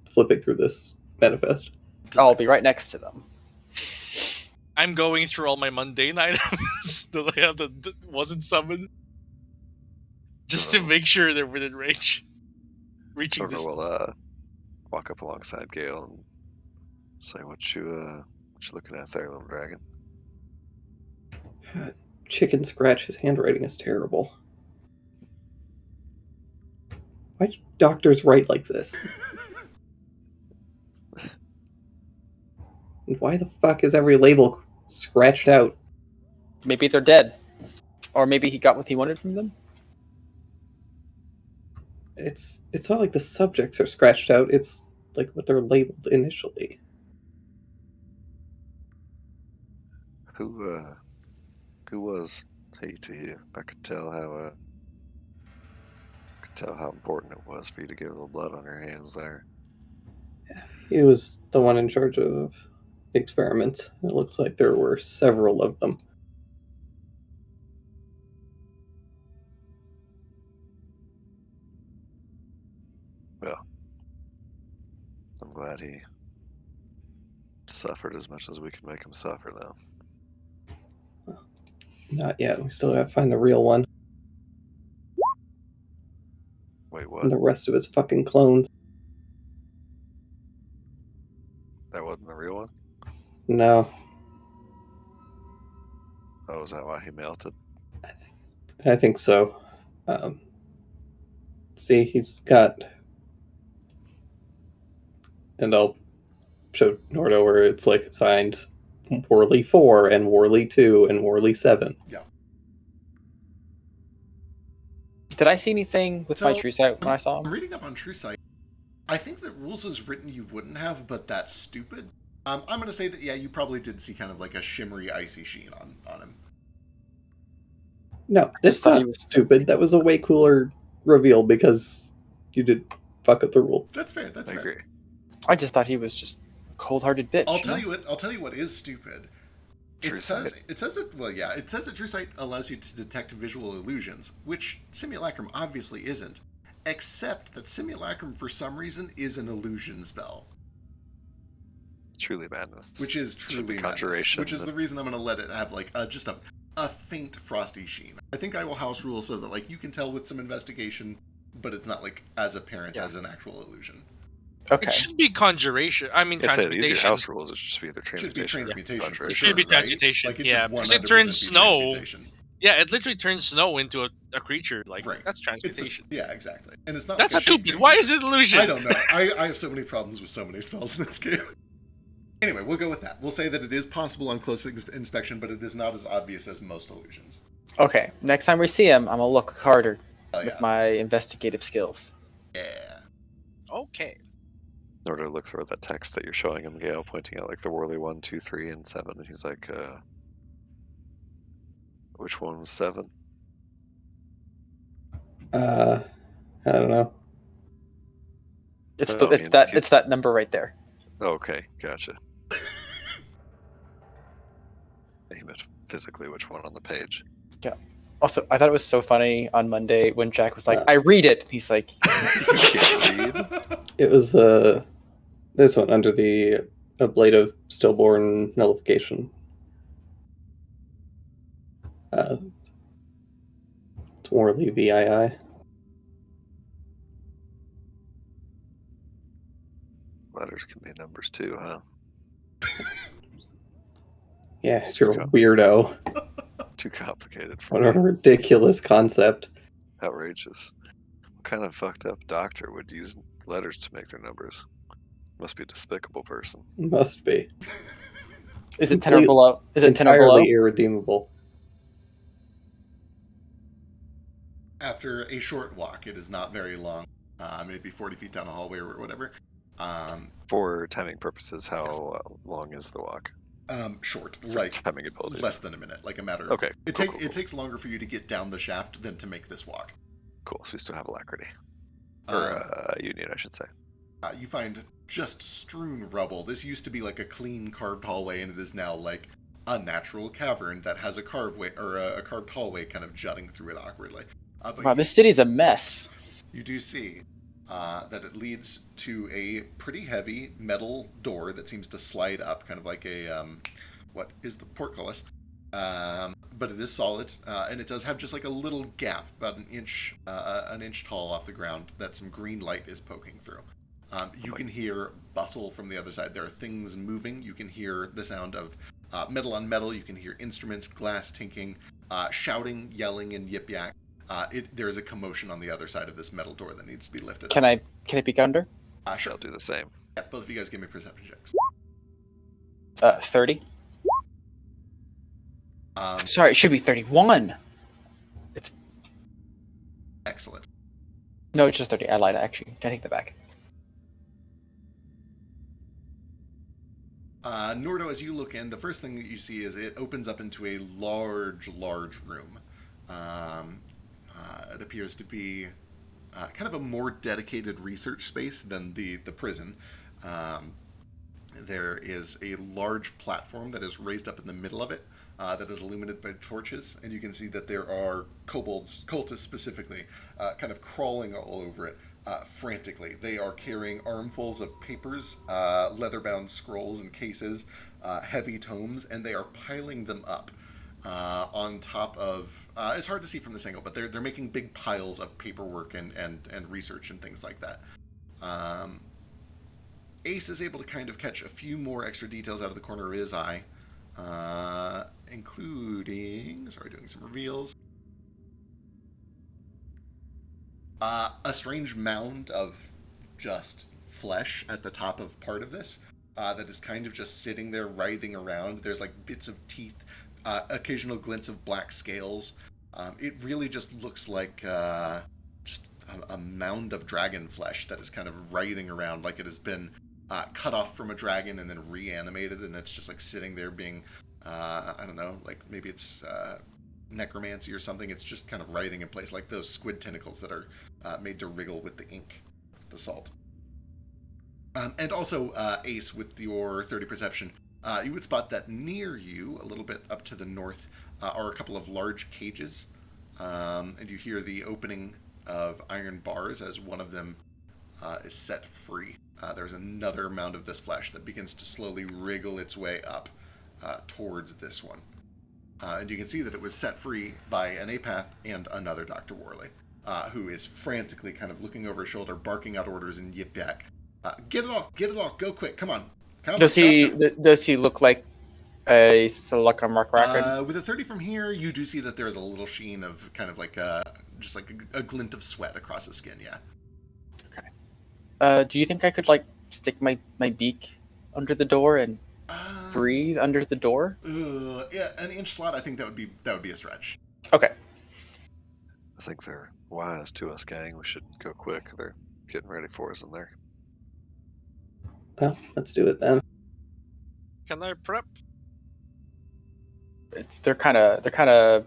flipping through this manifest. I'll be right next to them. I'm going through all my mundane items that I have that wasn't summoned. Just to make sure they're within range. Reaching Torgo this. will walk up alongside Gale and say, "What you looking at there, little dragon?" Chicken Scratch, his handwriting is terrible. Why do doctors write like this? And why the fuck is every label scratched out? Maybe they're dead, or maybe he got what he wanted from them. It's not like the subjects are scratched out. It's like what they're labeled initially. Who was he to you? I could tell how important it was for you to get a little blood on your hands there. He was the one in charge of experiments. It looks like there were several of them. Well, I'm glad he suffered as much as we can make him suffer now. Not yet. We still gotta find the real one. Wait, what? And the rest of his fucking clones. That wasn't the real one? No. Oh, is that why he melted? I think so. See, he's got... And I'll show Nordo where it's like assigned Worley 4 and Worley 2 and Worley 7. Yeah. Did I see anything with my true sight when I saw I'm him? reading up on True Sight. I think that rules is written you wouldn't have, but that's stupid. I'm going to say that, yeah, you probably did see kind of like a shimmery, icy sheen on him. No, that's thought not he was- stupid. That was a way cooler reveal because you did fuck up the rule. That's fair. That's I fair. agree. I just thought he was just a cold-hearted bitch. I'll you tell know? you what. I'll tell you what is stupid. True It says sight. that. Well, yeah. It says that True Sight allows you to detect visual illusions, which Simulacrum obviously isn't. Except that Simulacrum, for some reason, is an illusion spell, Truly madness. which is Should be truly madness, conjuration. which is the reason I'm going to let it have like just a faint frosty sheen. I think I will house rule so that like you can tell with some investigation, but it's not like as apparent as an actual illusion. Okay. It should be conjuration. I mean, I say these are transmutation. house rules. It should just be either It should be transmutation. transmutation for It sure, should be right? transmutation, Like it yeah, should because it 100% turns be snow. transmutation. Yeah, it literally turns snow into a creature. Like Right. that's It's transmutation. yeah, exactly. And it's not That's like a stupid. shape Why change. is it illusion? I don't know. I have so many problems with so many spells in this game. Anyway, we'll go with that. We'll say that it is possible on close inspection, but it is not as obvious as most illusions. Okay. Next time we see him, I'm gonna look harder Oh, with yeah. my investigative skills. Yeah. Okay. Nordo looks over that text that you're showing him, Gale, pointing out like the Worley 1, 2, 3, and 7. And he's like, which one was 7? I don't know. It's Oh, it's man, that he- it's that number right there. Okay, gotcha. He meant physically which one on the page. Also, I thought it was so funny on Monday when Jack was like, "I read it." He's like, Can't read. It was this one under the ablative stillborn nullification. It's Worley VII. Letters can be numbers too, huh? Yeah, you're a weirdo. Too complicated for What me. a ridiculous concept. Outrageous. What kind of fucked up doctor would use letters to make their numbers? Must be a despicable person. Must be. "Is it 10 or below? Is it 10 or below?" Entirely irredeemable. After a short walk, it is not very long, maybe 40 feet down a hallway or whatever. For timing purposes, how long is the walk? Short, For like timing abilities. less than a minute, like a matter of... Okay, It cool, cool, It takes longer for you to get down the shaft than to make this walk. Cool, so we still have alacrity. Or union, I should say. You find just strewn rubble. This used to be like a clean carved hallway, and it is now like a natural cavern that has a carved hallway kind of jutting through it awkwardly. But Wow, this city's a mess. you do see that it leads to a pretty heavy metal door that seems to slide up, kind of like a what is the portcullis? but it is solid, and it does have just like a little gap, about an inch tall off the ground, that some green light is poking through. You can hear bustle from the other side. There are things moving. You can hear the sound of metal on metal. You can hear instruments, glass tinking, shouting, yelling, and yip yak. There is a commotion on the other side of this metal door that needs to be lifted. Can I peek under? So Sure. I'll do the same. Yeah, both of you guys give me perception checks. 30. Um, Sorry, it should be 31. Excellent. No, it's just 30. I lied, actually. I take that back. Nordo, as you look in, the first thing that you see is it opens up into a large room. It appears to be kind of a more dedicated research space than the prison. There is a large platform that is raised up in the middle of it that is illuminated by torches, and you can see that there are kobolds, cultists specifically, kind of crawling all over it frantically. They are carrying armfuls of papers, leather-bound scrolls and cases, heavy tomes, and they are piling them up on top of... it's hard to see from this angle, but they're making big piles of paperwork and research and things like that. Ace is able to kind of catch a few more extra details out of the corner of his eye, including... Sorry, doing some reveals. A strange mound of just flesh at the top of part of this that is kind of just sitting there writhing around. There's like bits of teeth, occasional glints of black scales. It really just looks like just a mound of dragon flesh that is kind of writhing around like it has been cut off from a dragon and then reanimated, and it's just like sitting there being, I don't know, like maybe it's necromancy or something. It's just kind of writhing in place like those squid tentacles that are made to wriggle with the ink, the salt. And also, Ace, with your 30 perception, you would spot that near you, a little bit up to the north, are a couple of large cages, and you hear the opening of iron bars as one of them is set free. There's another mound of this flesh that begins to slowly wriggle its way up towards this one. And you can see that it was set free by an Apath and another Dr. Worley, who is frantically kind of looking over his shoulder, barking out orders in yip yak. Get it off, go quick, come on. Does he look like a Salaka Markraken? With a 30 from here, you do see that there is a little sheen of kind of like just like a glint of sweat across his skin, yeah. Okay. Do you think I could like stick my beak under the door and breathe under the door? Yeah, an inch slot. I think that would be a stretch. Okay. I think they're wise to us, gang. We should go quick. They're getting ready for us in there. Well, let's do it then. Can I prep? They're kind of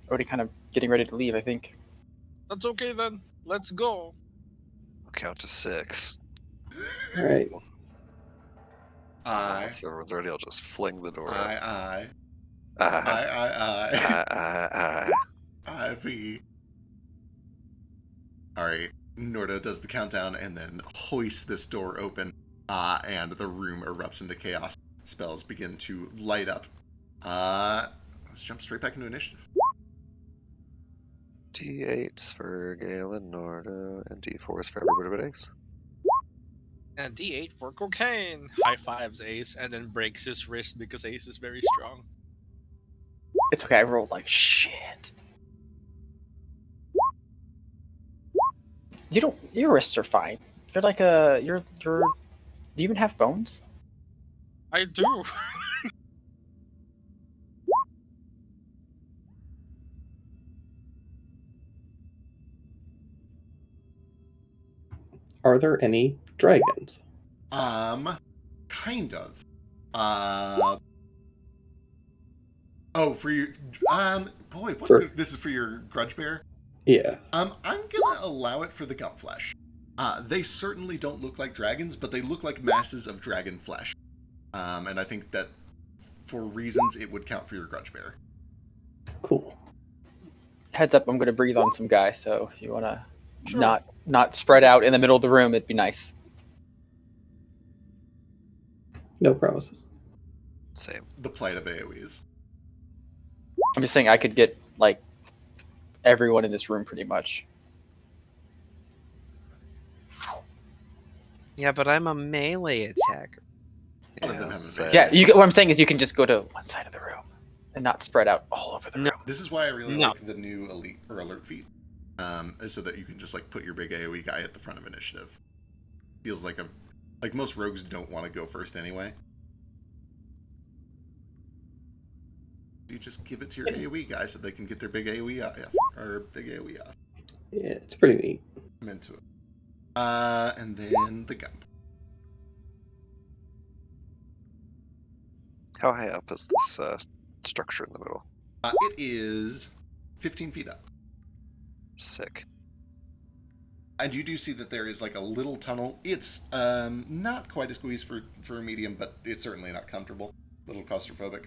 already kind of getting ready to leave, I think. That's okay then. Let's go. We'll count to 6. All right. Once everyone's ready, I'll just fling the door up. I. IV. Alright, Nordo does the countdown and then hoists this door open, and the room erupts into chaos. Spells begin to light up. Let's jump straight back into initiative. D8s for Gale and Nordo, and D4s for everybody but Ace. And D8 for cocaine. High fives Ace, and then breaks his wrist because Ace is very strong. It's okay. I rolled like shit. Your wrists are fine. You're like do you even have bones? I do. Are there any dragons? Kind of. For your, boy, this is for your grudge bear? Yeah. I'm gonna allow it for the gump flesh. They certainly don't look like dragons, but they look like masses of dragon flesh. And I think that for reasons it would count for your grudge bear. Cool. Heads up, I'm gonna breathe on some guy, so if you wanna Sure. not spread out in the middle of the room, it'd be nice. No promises. Same. The plight of AoEs. I'm just saying I could get like everyone in this room pretty much. Yeah, but I'm a melee attacker. A lot of them have say, evasion. Yeah, what I'm saying is you can just go to one side of the room and not spread out all over the No. room. This is why I really No. like the new elite or alert feat, is so that you can just like put your big AOE guy at the front of initiative. Feels like most rogues don't want to go first anyway. You just give it to your AOE guy so they can get their big AOE off, or big AOE off. Yeah, it's pretty neat. I'm into it. And then the gump. How high up is this structure in the middle? It is 15 feet up. Sick. And you do see that there is like a little tunnel. It's not quite a squeeze for a medium, but it's certainly not comfortable. A little claustrophobic.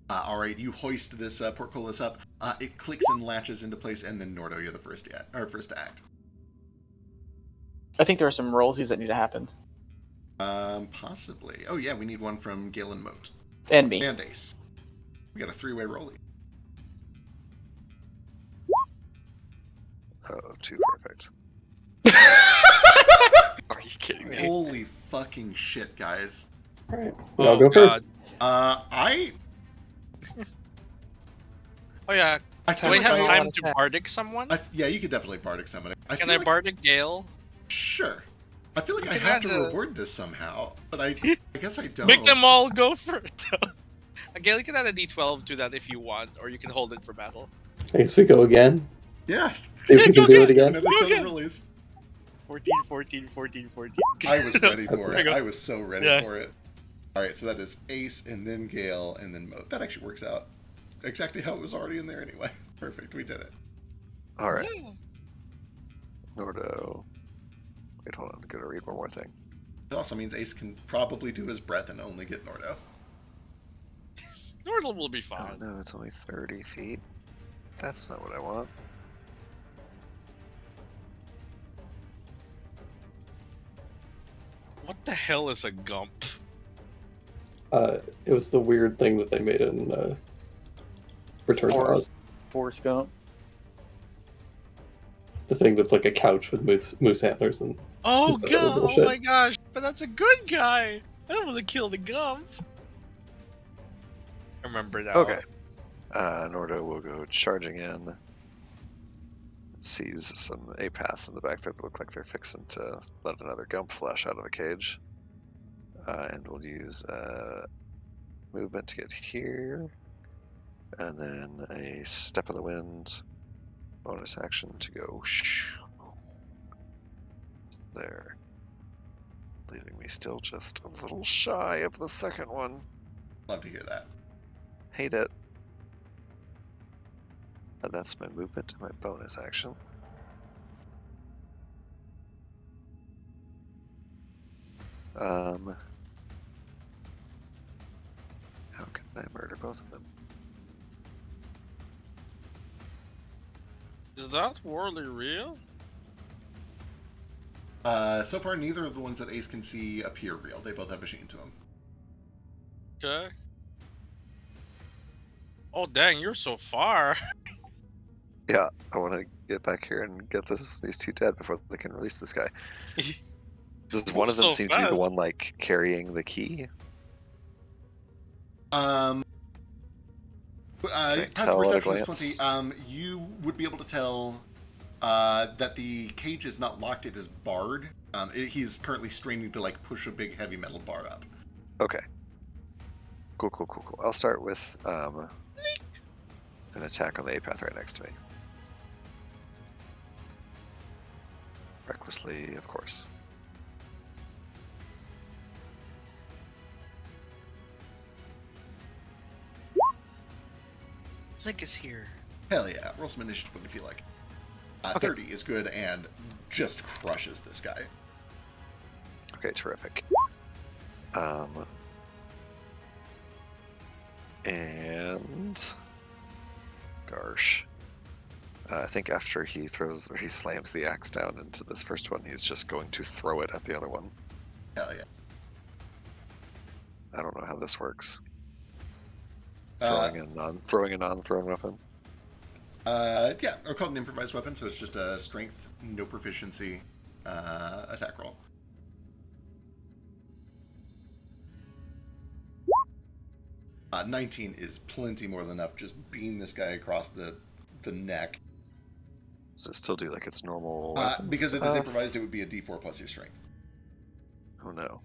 All right, you hoist this portcullis up. It clicks and latches into place, and then Nordo, you're the first to act. I think there are some rollsies that need to happen. Possibly. Oh yeah, we need one from Galen Moat And me. and Ace. We got a 3-way rollie. Oh, too perfect. Are you kidding me? Holy fucking shit, guys. All right, Oh, I'll go God. first. Oh yeah. I Do feel we like have I- time to bardic someone? yeah, you could definitely bardic summon it. Can I bardic Gale? Sure. I feel like You I can have add to the- reward this somehow, but I guess I don't. Make them all go for it. Gale, you can add a D12 to that if you want, or you can hold it for battle. I guess we go again. Yeah. See if we can do it again. Another Go 7 again. release. 14, 14, 14, 14. I was ready for There it. you go. I was so ready Yeah. for it. All right, so that is Ace, and then Gale, and then Moat. That actually works out exactly how it was already in there anyway. Perfect, we did it. All right, Yeah. Nordo. Wait, hold on. I'm gonna read one more thing. It also means Ace can probably do his breath and only get Nordo. Nordle will be Oh fine. no, that's only 30 feet. That's not what I want. What the hell is a gump? It was the weird thing that they made in Return to Oz. Force Gump. The thing that's like a couch with moose antlers and Oh That's god! Oh bullshit. my gosh! But that's a good guy. I don't want to kill the gump. I remember that. Okay. Nordo will go charging in. Sees some A-paths in the back that look like they're fixing to let another gump flash out of a cage. And we'll use movement to get here. And then a step of the wind bonus action to go there. Leaving me still just a little shy of the second one. Love to hear that. Hate it. That's my movement and my bonus action. How can I murder both of them? Is that Worley real? So far, neither of the ones that Ace can see appear real. They both have a sheen to them. Okay. Oh dang, you're so far. Yeah, I want to get back here and get these two dead before they can release this guy. Does one of them So seem to be the fast. one like carrying the key? Passive I tell at a perception is glance? 20. You would be able to tell that the cage is not locked; it is barred. He's currently straining to like push a big heavy metal bar up. Okay. Cool. I'll start with an attack on the A-path right next to me. Recklessly, of course. Link is here. Hell yeah! Roll some initiative when you feel like. 30 is good and just crushes this guy. Okay, terrific. And Garsh. I think after he slams the axe down into this first one, he's just going to throw it at the other one. Hell yeah. I don't know how this works. Uh, Throwing a non-thrown weapon. Yeah, or called an improvised weapon, so it's just a strength, no proficiency attack roll. Uh, 19 is plenty more than enough. Just beam this guy across the neck. Does it still do like its normal? Because it is improvised, it would be a D4 plus your strength. Oh no.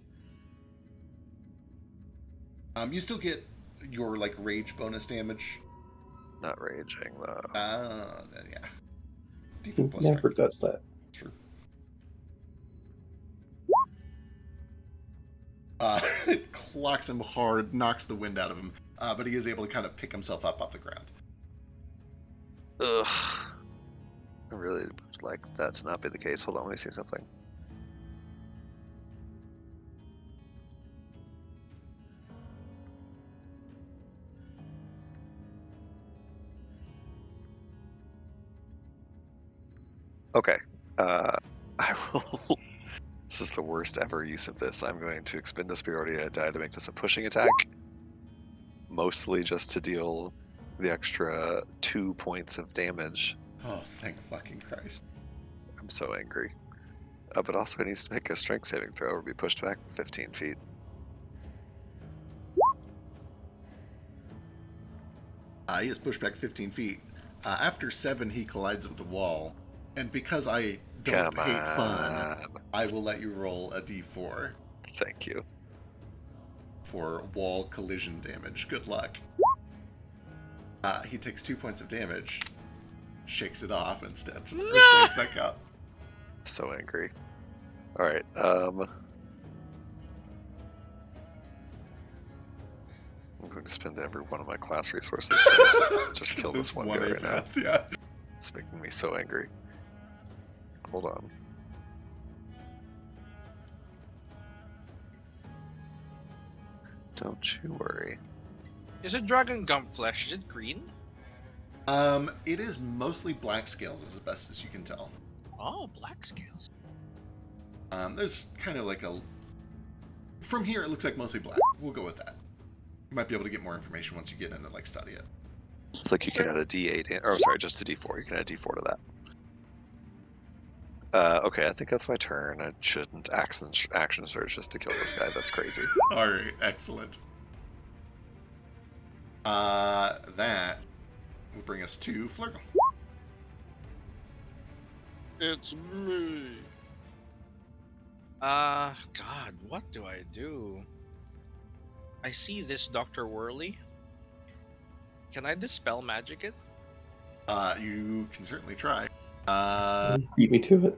You still get your like rage bonus damage. Not raging though. Then yeah. D4 plus Never strength. does that. True. It clocks him hard, knocks the wind out of him, but he is able to kind of pick himself up off the ground. Ugh. I really would like that to not be the case. Hold on, let me see something. Okay. I will. This is the worst ever use of this. I'm going to expend a Superiority die to make this a pushing attack. Mostly just to deal the extra 2 points of damage. Oh, thank fucking Christ. I'm so angry. But also, it needs to make a strength saving throw or be pushed back 15 feet. He is pushed back 15 feet. After 7, he collides with the wall. And because I don't hate fun, I will let you roll a d4 Thank you. for wall collision damage. Good luck. He takes 2 points of damage, shakes it off, and stands back up. I'm so angry. Alright, I'm going to spend every one of my class resources to just kill this one guy right now. Yeah. It's making me so angry. Hold on. Don't you worry. Is it dragon gum flesh? Is it green? It is mostly black scales, as best as you can tell. Oh, black scales. There's kind of like a... From here, it looks like mostly black. We'll go with that. You might be able to get more information once you get in and like study it. It's like you can add a D8, or sorry, just a D4. You can add a D4 to that. Okay, I think that's my turn. I shouldn't action surge just to kill this guy. That's crazy. Alright, excellent. That will bring us to Flurgle. It's me. God, what do I do? I see this Dr. Whirly. Can I dispel magic it? You can certainly try. Beat me to it.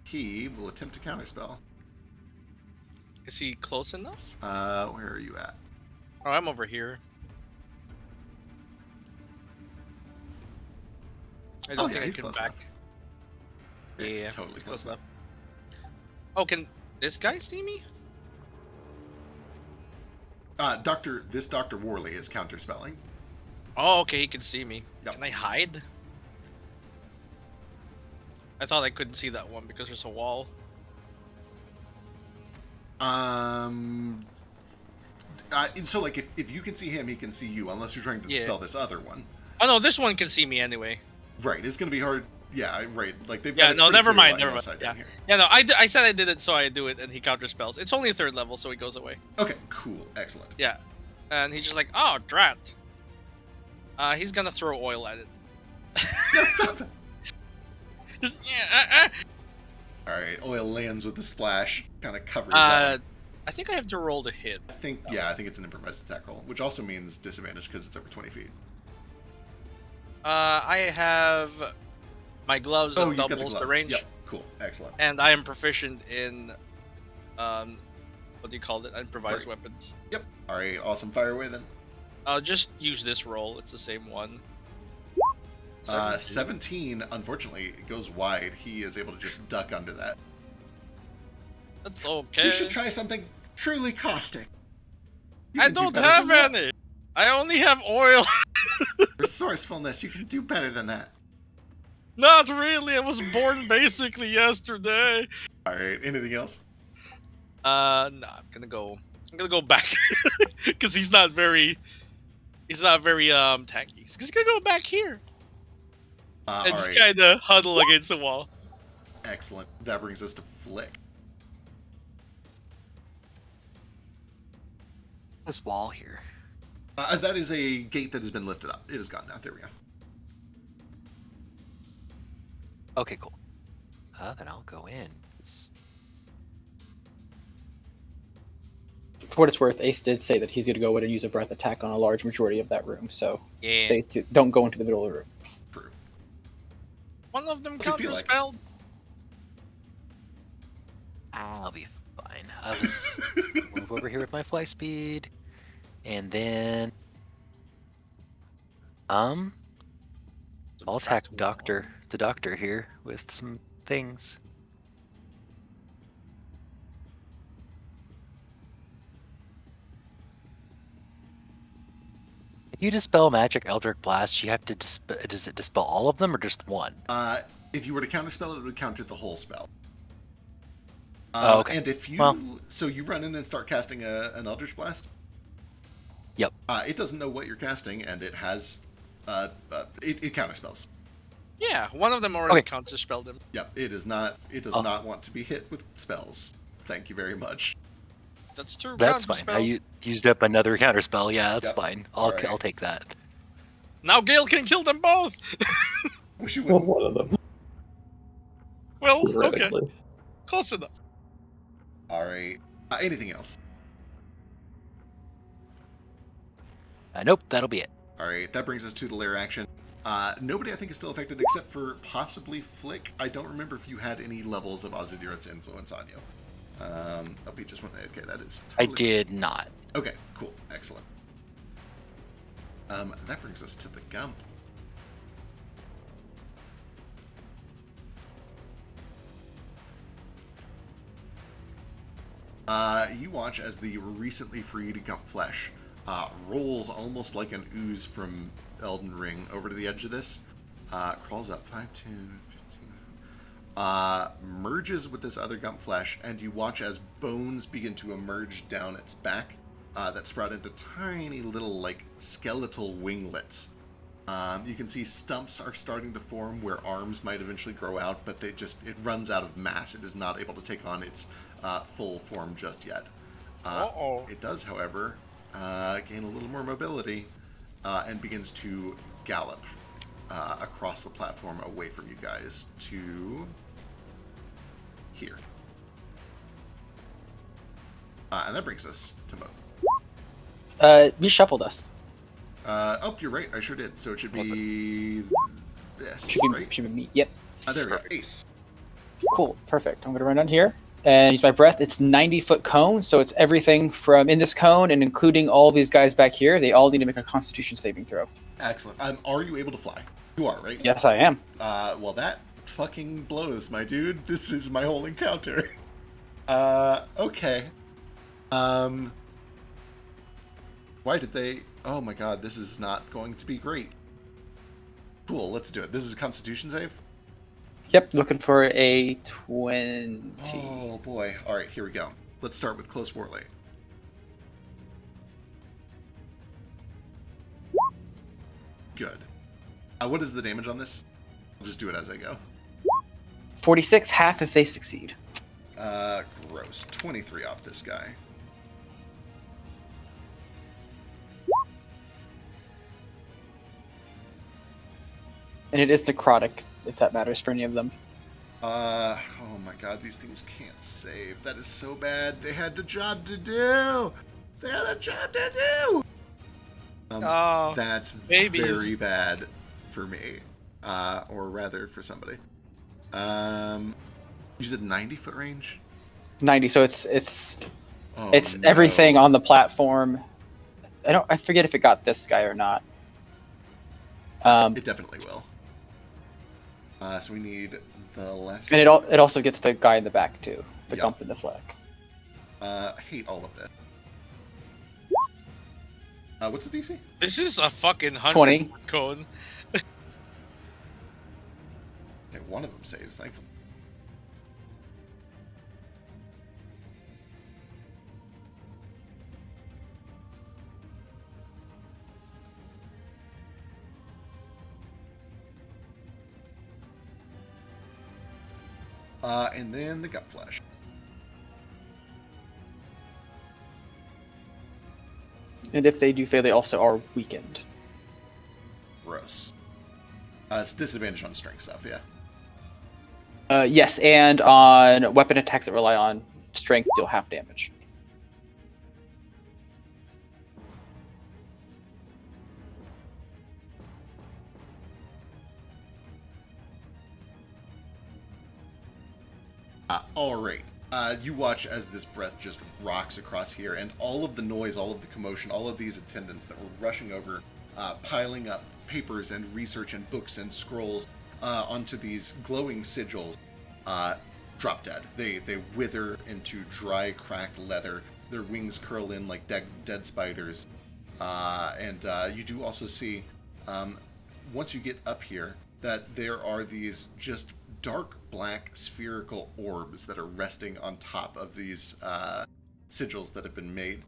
He will attempt to counterspell. Is he close enough? Where are you at? Oh, I'm over here. I don't think I he's can close back. enough. He's Yeah, totally he's close enough. Oh, can this guy see me? This Dr. Worley is counterspelling. Oh, okay, he can see me. Yep. Can I hide? I thought I couldn't see that one because there's a wall. So like if you can see him, he can see you, unless you're trying to dispel this other one. Oh no, this one can see me anyway. Right, it's gonna be hard. Yeah, right. Like they've Yeah, got a no, pretty never clear mind, line never of mind. sight Yeah, down here. yeah, no, I said I did it, so I do it, and he counterspells. It's only 3rd level, so he goes away. Okay, cool, excellent. Yeah, and he's just like, oh, drat. He's gonna throw oil at it. No, stop it. Just, yeah, All right, oil lands with the splash, kind of covers that. I think I have to roll to hit. I think it's an improvised attack roll, which also means disadvantage because it's over 20 feet. I have my gloves that You've got doubles the gloves. range, Yep, cool, excellent. and I am proficient in, what do you call it? Improvised Right. weapons. Yep. All right, awesome. Fire away then. I'll just use this roll. It's the same one. 17, unfortunately, it goes wide. He is able to just duck under that. That's okay. You should try something truly caustic. You I can do don't better have than that. any. I only have oil. Resourcefulness, you can do better than that. Not really. I was born basically yesterday. All right. Anything else? No, I'm gonna go back because he's not very tanky. He's just gonna go back here and All just right. kind of huddle against the wall. Excellent. That brings us to Flick. This wall here. That is a gate that has been lifted up. It is gone now. There we go. Okay, cool. Then I'll go in. For what it's worth, Ace did say that he's going to go in and use a breath attack on a large majority of that room. So Yeah. don't go into the middle of the room. True. One of them What's it feel like? counterspelled. I'll be fine. I'll just move over here with my fly speed, and then I'll attack the doctor here with some things. If you dispel magic Eldritch Blast, you have to does it dispel all of them or just one? If you were to counterspell it, it would counter the whole spell. Oh, okay. And if you so you run in and start casting an Eldritch Blast. Yep. It doesn't know what you're casting, and it has it counterspells. Yeah, one of them already Okay. counterspelled him. Yep. It is not. It does not want to be hit with spells. Thank you very much. That's true. That's fine. I used up another counterspell. Yeah, that's Yep. fine. Alright. I'll take that. Now Gale can kill them both. Wish you Well, wouldn't. one of them. Well, okay, Theoretically. close enough. All right. Anything else? Nope, that'll be it. All right. That brings us to the lair action. Nobody, I think, is still affected except for possibly Flick. I don't remember if you had any levels of Azadira's influence on you. We just went. Okay, that is. I Totally... did not. Okay. Cool. Excellent. That brings us to the Gump. You watch as the recently freed Gump Flesh rolls almost like an ooze from Elden Ring over to the edge of this, crawls up 5, 10, 15, merges with this other Gump Flesh, and you watch as bones begin to emerge down its back that sprout into tiny little, like, skeletal winglets. You can see stumps are starting to form where arms might eventually grow out, but it runs out of mass. It is not able to take on its full form just yet. It does, however, gain a little more mobility and begins to gallop across the platform away from you guys to here. And that brings us to Mo. You shuffled us. Oh, you're right. I sure did. So it should be this, Should be, right? should be me. Yep. There we go. Ace. Cool. Perfect. I'm going to run down here and use my breath. It's 90-foot cone, so it's everything from in this cone and including all these guys back here. They all need to make a Constitution saving throw. Excellent. Are you able to fly? You are, right? Yes, I am. Well, that fucking blows, my dude. This is my whole encounter. Okay. Why did they... Oh my god, this is not going to be great. Cool, let's do it. This is a Constitution save? Yep, looking for a 20. Oh boy. Alright, here we go. Let's start with Close Warlay. Good. What is the damage on this? I'll just do it as I go. 46, half if they succeed. Gross. 23 off this guy. And it is necrotic, if that matters for any of them. Oh my god, these things can't save. That is so bad. They had a job to do! They had a job to do! Oh, That's babies. very bad for me. Or rather, for somebody. You said 90-foot range? 90, so it's Oh, everything no. on the platform. I forget if it got this guy or not. It definitely will. So we need the last... And it also gets the guy in the back too, the Yep. Gump in the flag. I hate all of this. What's the DC? This is a fucking 100 20. cone. one of them saves, thankfully. And then the gut flesh. And if they do fail, they also are weakened. Gross. It's disadvantage on strength stuff, yeah. Yes, and on weapon attacks that rely on strength, deal half damage. All right. You watch as this breath just rocks across here, and all of the noise, all of the commotion, all of these attendants that were rushing over, piling up papers and research and books and scrolls onto these glowing sigils, drop dead. They wither into dry, cracked leather. Their wings curl in like dead spiders. And you do also see, once you get up here, that there are these just dark black spherical orbs that are resting on top of these sigils that have been made.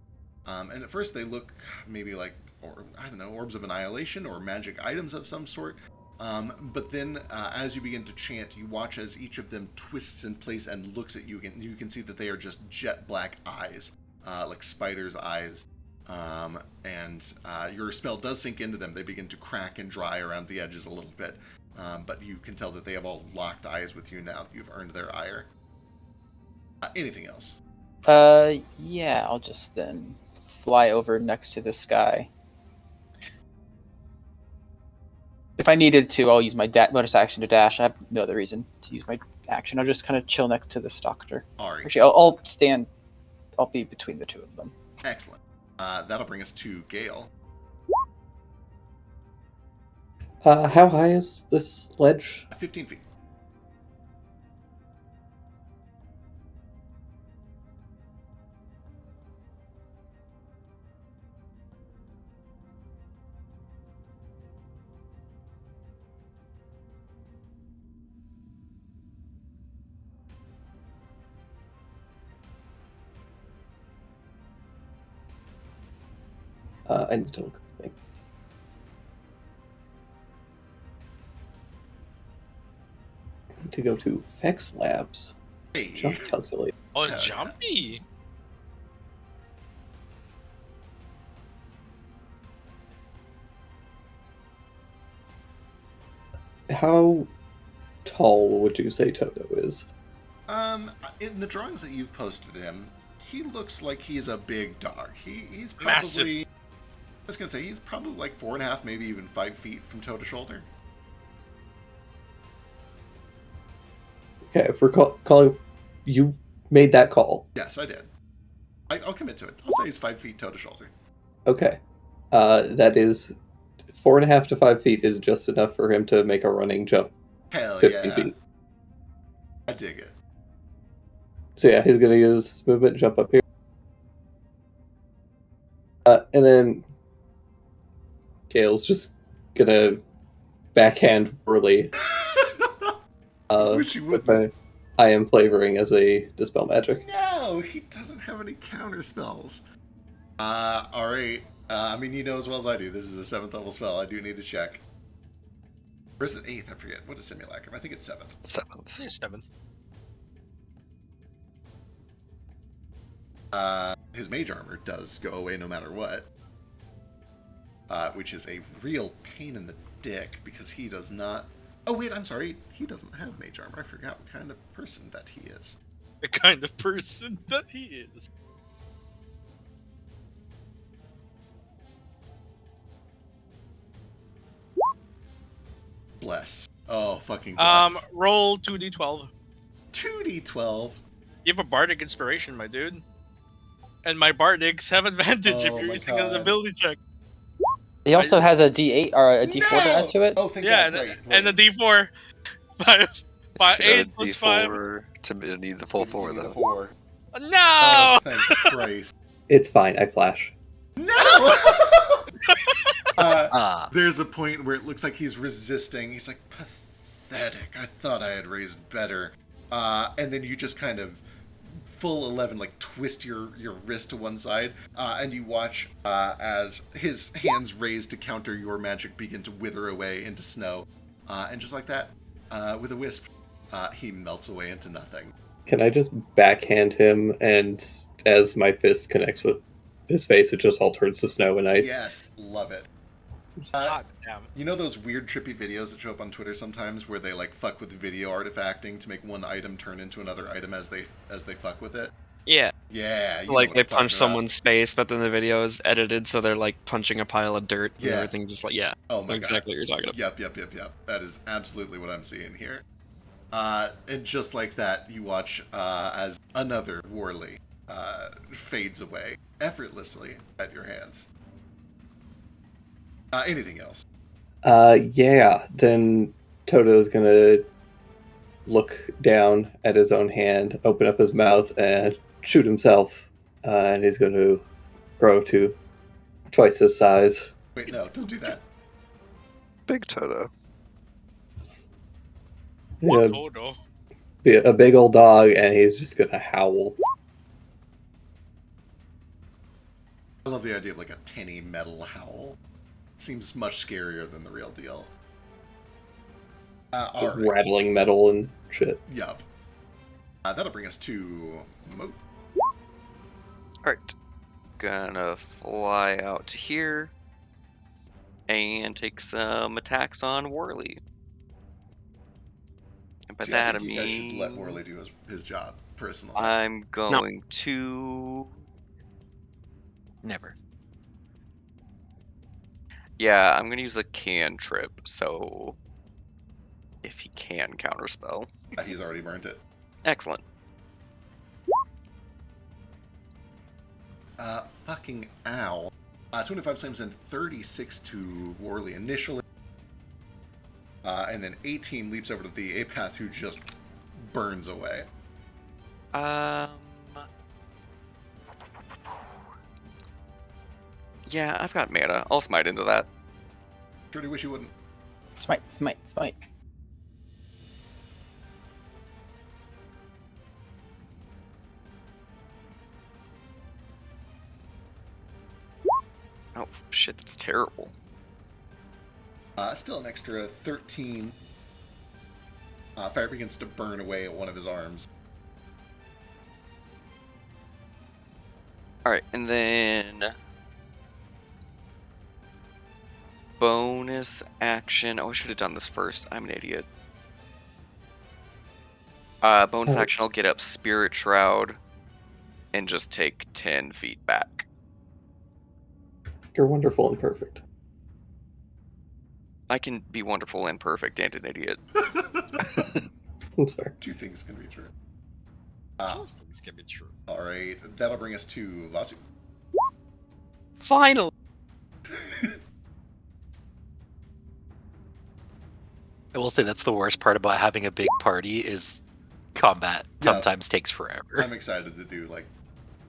And at first they look maybe like, or I don't know, orbs of annihilation or magic items of some sort. But then as you begin to chant, you watch as each of them twists in place and looks at you, and you can see that they are just jet black eyes, like spiders' eyes. And your spell does sink into them. They begin to crack and dry around the edges a little bit. But you can tell that they have all locked eyes with you now. You've earned their ire. Anything else? Yeah, I'll just then fly over next to this guy. If I needed to, I'll use my bonus action to dash. I have no other reason to use my action. I'll just kind of chill next to this doctor. All right. Actually, I'll stand. I'll be between the two of them. Excellent. That'll bring us to Gale. How high is this ledge? 15 feet. I need to look at the thing. I need to go to Vex Labs. Hey. Jump calculate. Oh, Yeah. jumpy. How tall would you say Toto is? In the drawings that you've posted him, he looks like he's a big dog. He's probably... Massive. I was gonna say, he's probably like 4.5, maybe even 5 feet from toe to shoulder. Okay, if we're calling... You made that call. Yes, I did. I'll commit to it. I'll say he's 5 feet toe to shoulder. Okay. That is... 4.5 to 5 feet is just enough for him to make a running jump. Hell 50 yeah. feet. I dig it. So yeah, he's gonna use his movement, jump up here. And then... Gale's just gonna backhand Whirly. Wish you with wouldn't. my I am flavoring as a dispel magic. No, he doesn't have any counter spells. Alright. I mean, you know as well as I do, this is a 7th level spell. I do need to check. Or is it 8th? I forget. What is Simulacrum? I think it's 7th. 7th. There's 7. His mage armor does go away no matter what. Which is a real pain in the dick, because he does not... Oh, wait, I'm sorry. He doesn't have mage armor. I forgot what kind of person that he is. The kind of person that he is. Bless. Oh, fucking bless. Roll 2d12. 2d12. You have a bardic inspiration, my dude. And my bardics have advantage if Oh you're my using an God. ability check. He also has a D8 or a D4 to No! add to it. Oh, thank Yeah, God. and the d4. 5, 8 plus 5. To need the full 4, though. 4. No! Oh, thank Christ. It's fine, I flash. No! Ah. There's a point where it looks like he's resisting. He's like, pathetic. I thought I had raised better. And then you just kind of full 11 like twist your wrist to one side, and you watch as his hands raised to counter your magic begin to wither away into snow, and just like that, with a wisp, he melts away into nothing. Can I just backhand him, and as my fist connects with his face, it just all turns to snow and ice? Yes, love it. God damn. You know those weird trippy videos that show up on Twitter sometimes where they like fuck with video artifacting to make one item turn into another item as they fuck with it? Yeah. Yeah, you know Like what they I'm talking punch about. someone's face, but then the video is edited so they're like punching a pile of dirt and Yeah. everything just like, yeah. Oh my Exactly what you're talking about. Yep. That is absolutely what I'm seeing here. And just like that, you watch as another Worley fades away effortlessly at your hands. Anything else? Yeah. Then Toto's gonna look down at his own hand, open up his mouth, and shoot himself. And he's going to grow to twice his size. Wait, no, don't do that. Big Toto. Yeah, Toto. be a big old dog, and he's just going to howl. I love the idea of like a tinny metal howl. Seems much scarier than the real deal. All Just right. rattling metal and shit. Yup. That'll bring us to Moat. Alright. Gonna fly out to here and take some attacks on Worley. And by See, that I I think you guys should let mean Morley do his job, personally. I'm going to. Never. Yeah, I'm gonna use a cantrip, so if he can counterspell. He's already burnt it. Excellent. Fucking ow. 25 slams and 36 to Worley initially. And then 18 leaps over to the Apath, who just burns away. Yeah, I've got mana. I'll smite into that. Truly wish you wouldn't. Smite. Oh shit, that's terrible. Still an extra 13. Fire begins to burn away at one of his arms. Alright, and then bonus action. Oh, I should have done this first. I'm an idiot. Bonus Oh. action, I'll get up Spirit Shroud and just take 10 feet back. You're wonderful and perfect. I can be wonderful and perfect and an idiot. I'm sorry. Two things can be true. Those things can be true. Alright, that'll bring us to Vasu. Finally. I will say that's the worst part about having a big party is combat Yeah. sometimes takes forever. I'm excited to do like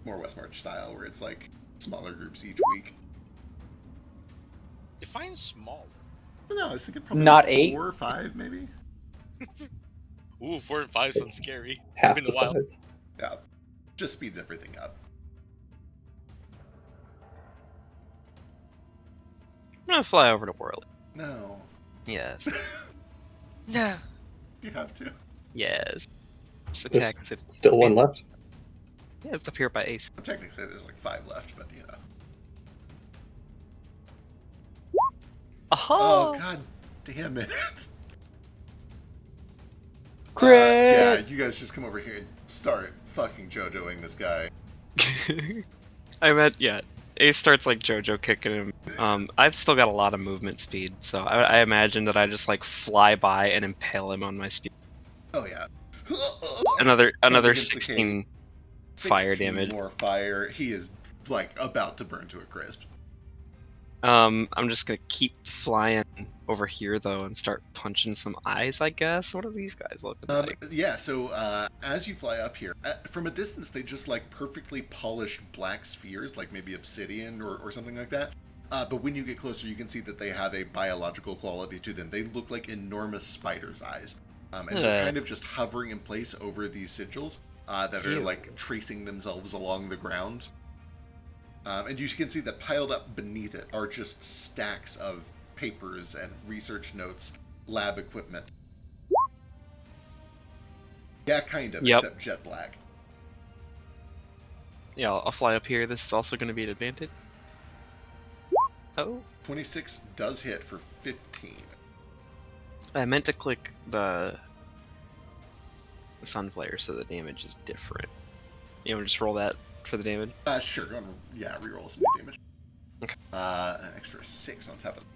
more West March style, where it's like smaller groups each week. Define small. No, I was thinking probably Not like 8? 4 or 5, maybe. Ooh, 4 and 5 sounds scary. Half been the a while. size. Yeah, just speeds everything up. I'm gonna fly over to Worley. No, Yes. No. you have to. Yes. This attack is Still one left. yeah, it's up here by Ace. Well, technically, there's like 5 left, but you know. Oh, god damn it. Yeah, you guys just come over here and start fucking JoJoing this guy. I meant yeah. Ace starts like JoJo kicking him. I've still got a lot of movement speed, so I imagine that I just like fly by and impale him on my speed. Oh yeah. Another against the 16 fire 16 damage. more fire. He is like about to burn to a crisp. I'm just gonna keep flying over here though and start punching some eyes, I guess. What are these guys looking like? Yeah, so as you fly up here, from a distance, they just like perfectly polished black spheres, like maybe obsidian or something like that. But when you get closer, you can see that they have a biological quality to them. They look like enormous spider's eyes. And they're kind of just hovering in place over these sigils that are like tracing themselves along the ground. And you can see that piled up beneath it are just stacks of papers and research notes, lab equipment. Yeah, kind of, except jet black. Yeah, I'll fly up here. This is also going to be an advantage. Oh. 26 does hit for 15. I meant to click the Sunflare so the damage is different. You want to just roll that for the damage? Sure. Yeah, reroll some new damage. Okay. An extra 6 on top of it.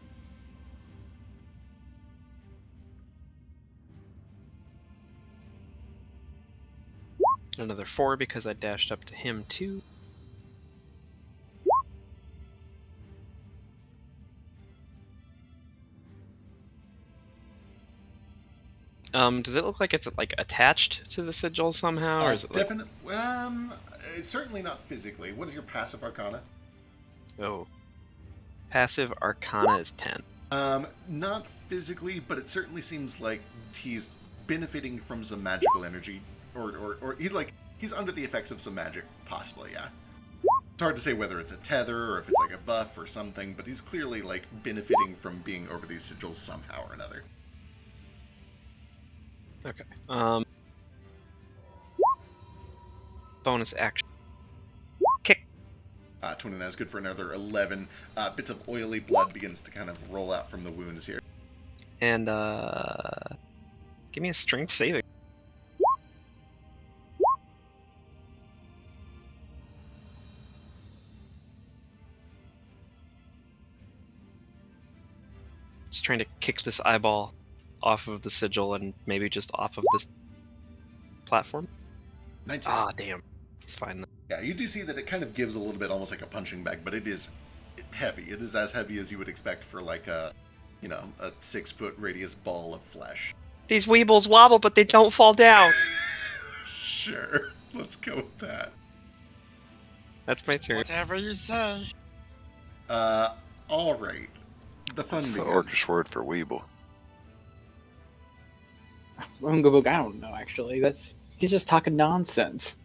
Another 4 because I dashed up to him too. Does it look like it's like attached to the sigil somehow, or is it like... Definitely. It's certainly not physically. What is your passive arcana? Oh. Passive Arcana is 10. Not physically, but it certainly seems like he's benefiting from some magical energy, or he's under the effects of some magic, possibly. Yeah. It's hard to say whether it's a tether or if it's like a buff or something, but he's clearly like benefiting from being over these sigils somehow or another. Okay. Bonus action. Kick. 29 is good for another 11. Bits of oily blood begins to kind of roll out from the wounds here. And give me a strength saving. Just trying to kick this eyeball off of the sigil and maybe just off of this platform. 19. Ah, damn. It's fine then. Yeah, you do see that it kind of gives a little bit, almost like a punching bag, but it is heavy. It is as heavy as you would expect for like a 6-foot radius ball of flesh. These weebles wobble, but they don't fall down. Sure, let's go with that. That's my turn. Whatever you say. All right. The fun That's the begins. Orcish word for weeble. Oonga Boonga, I don't know actually. He's just talking nonsense.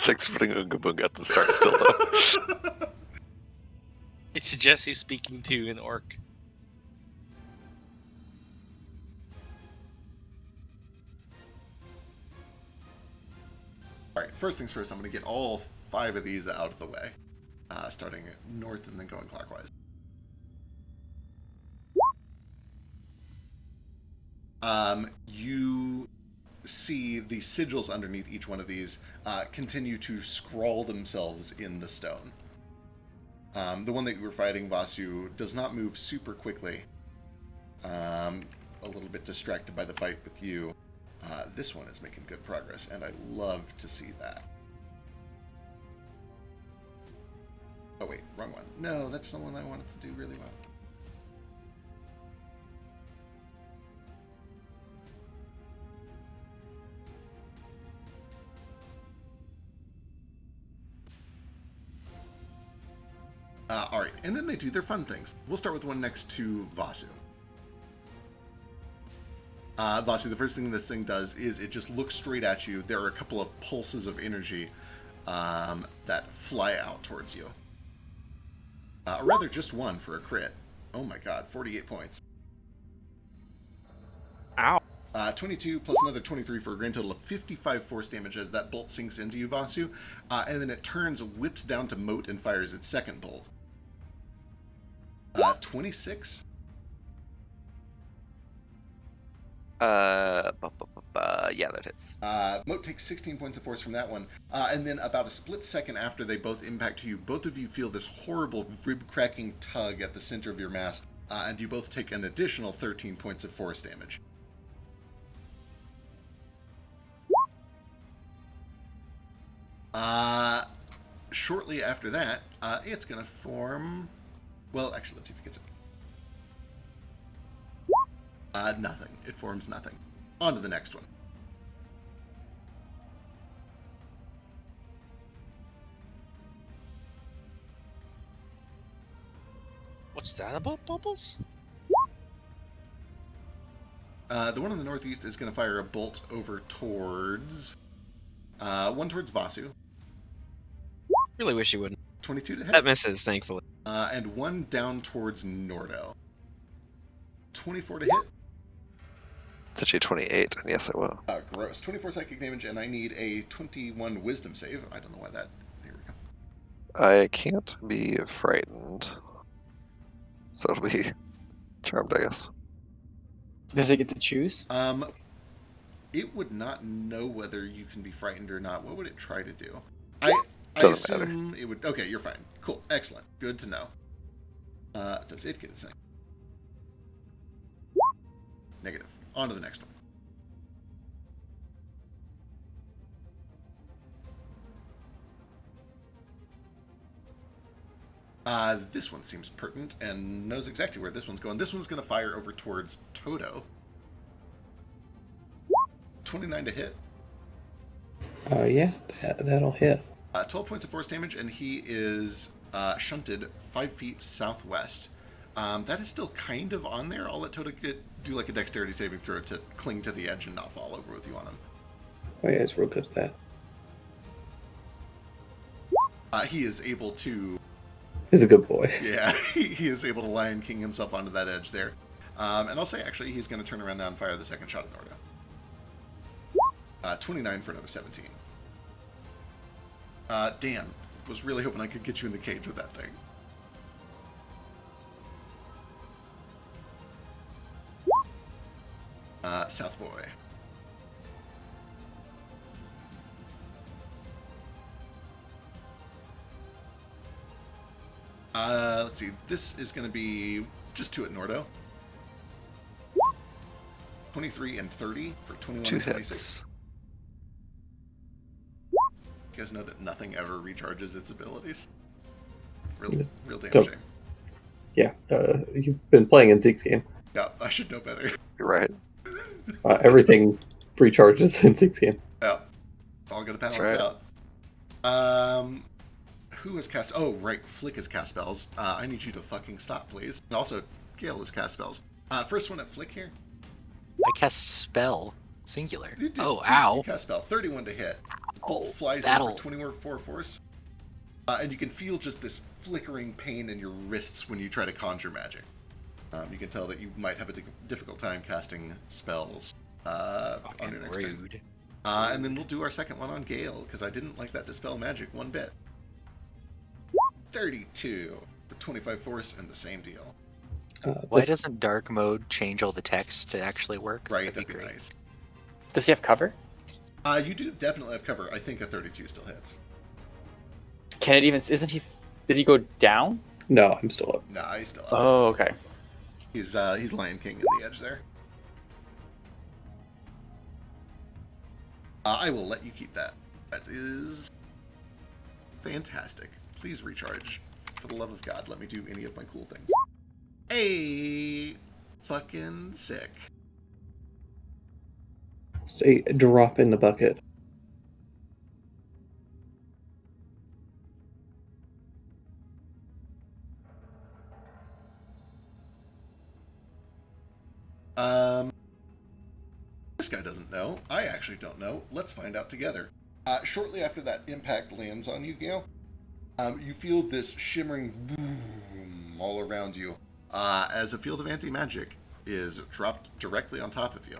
Thanks for putting Oonga Boonga at the start still, though. It suggests he's speaking to an orc. Alright, first things first, I'm going to get all 5 of these out of the way. Starting north and then going clockwise. You see the sigils underneath each one of these continue to scrawl themselves in the stone. The one that you were fighting, Vasu, does not move super quickly. A little bit distracted by the fight with you. This one is making good progress, and I love to see that. Oh wait, wrong one. No, that's the one I wanted to do really well. Alright, and then they do their fun things. We'll start with the one next to Vasu. Vasu, the first thing this thing does is it just looks straight at you. There are a couple of pulses of energy that fly out towards you. Or rather, just one for a crit. Oh my god, 48 points. Ow. 22 plus another 23 for a grand total of 55 force damage as that bolt sinks into you, Vasu. And then it turns, whips down to Moat, and fires its second bolt. 26? Yeah, that hits. Moat takes 16 points of force from that one. And then about a split second after they both impact you, both of you feel this horrible rib-cracking tug at the center of your mass, and you both take an additional 13 points of force damage. Shortly after that, it's going to form... Well, actually, let's see if it gets it. Nothing. It forms nothing. On to the next one. What's that about, Bubbles? The one in the northeast is going to fire a bolt over towards... one towards Vasu. Really wish you wouldn't. 22 to hit. That misses, thankfully. And one down towards Nordo. 24 to hit. It's actually 28, and yes, I will. Gross. 24 psychic damage, and I need a 21 wisdom save. I don't know why that... Here we go. I can't be frightened. So it'll be charmed, I guess. Does it get to choose? It would not know whether you can be frightened or not. What would it try to do? I Doesn't assume it would... Okay, you're fine. Cool. Excellent. Good to know. Does it get a thing? Negative. On to the next one. This one seems pertinent and knows exactly where this one's going. This one's going to fire over towards Toto. 29 to hit. Yeah, that'll hit. 12 points of force damage, and he is shunted 5 feet southwest. That is still kind of on there. I'll let Toto do like a dexterity saving throw to cling to the edge and not fall over with you on him. Oh yeah, it's real good at that. He is able to... He's a good boy. Yeah, he is able to Lion King himself onto that edge there. And I'll say, actually, he's going to turn around now and fire the second shot at Nordo. 29 for another 17. Damn. Was really hoping I could get you in the cage with that thing. South Boy. Let's see. This is going to be just 2 at Nordo. 23 and 30 for 21 2 and 26. hits. You guys know that nothing ever recharges its abilities? Real damn Don't- shame. Yeah, you've been playing in Zeke's game. Yeah, I should know better. You're right. Everything recharges in Zeke's game. Yeah. It's all going to balance That's out. Who has cast... Oh, right. Flick has cast spells. I need you to fucking stop, please. And also, Gale has cast spells. First one at Flick here. I cast spell, singular. You did. Oh, You ow. cast spell. 31 to hit. Bolt flies in that'll- for 24 force. And you can feel just this flickering pain in your wrists when you try to conjure magic. You can tell that you might have a difficult time casting spells on your next turn. Rude. And then we'll do our second one on Gale, because I didn't like that Dispel Magic one bit. 32 for 25 force, and the same deal. Why doesn't dark mode change all the text to actually work? Right, that'd be nice. Does he have cover? You do definitely have cover. I think a 32 still hits. Can it even? Isn't he? Did he go down? No, I'm still up. Nah, he's still up. Oh, okay. He's Lion King in the edge there. I will let you keep that. That is fantastic. Please recharge. For the love of God, let me do any of my cool things. Hey, fucking sick. Stay drop in the bucket. This guy doesn't know. I actually don't know. Let's find out together. Shortly after that impact lands on you, Gale, you feel this shimmering boom all around you as a field of anti-magic is dropped directly on top of you.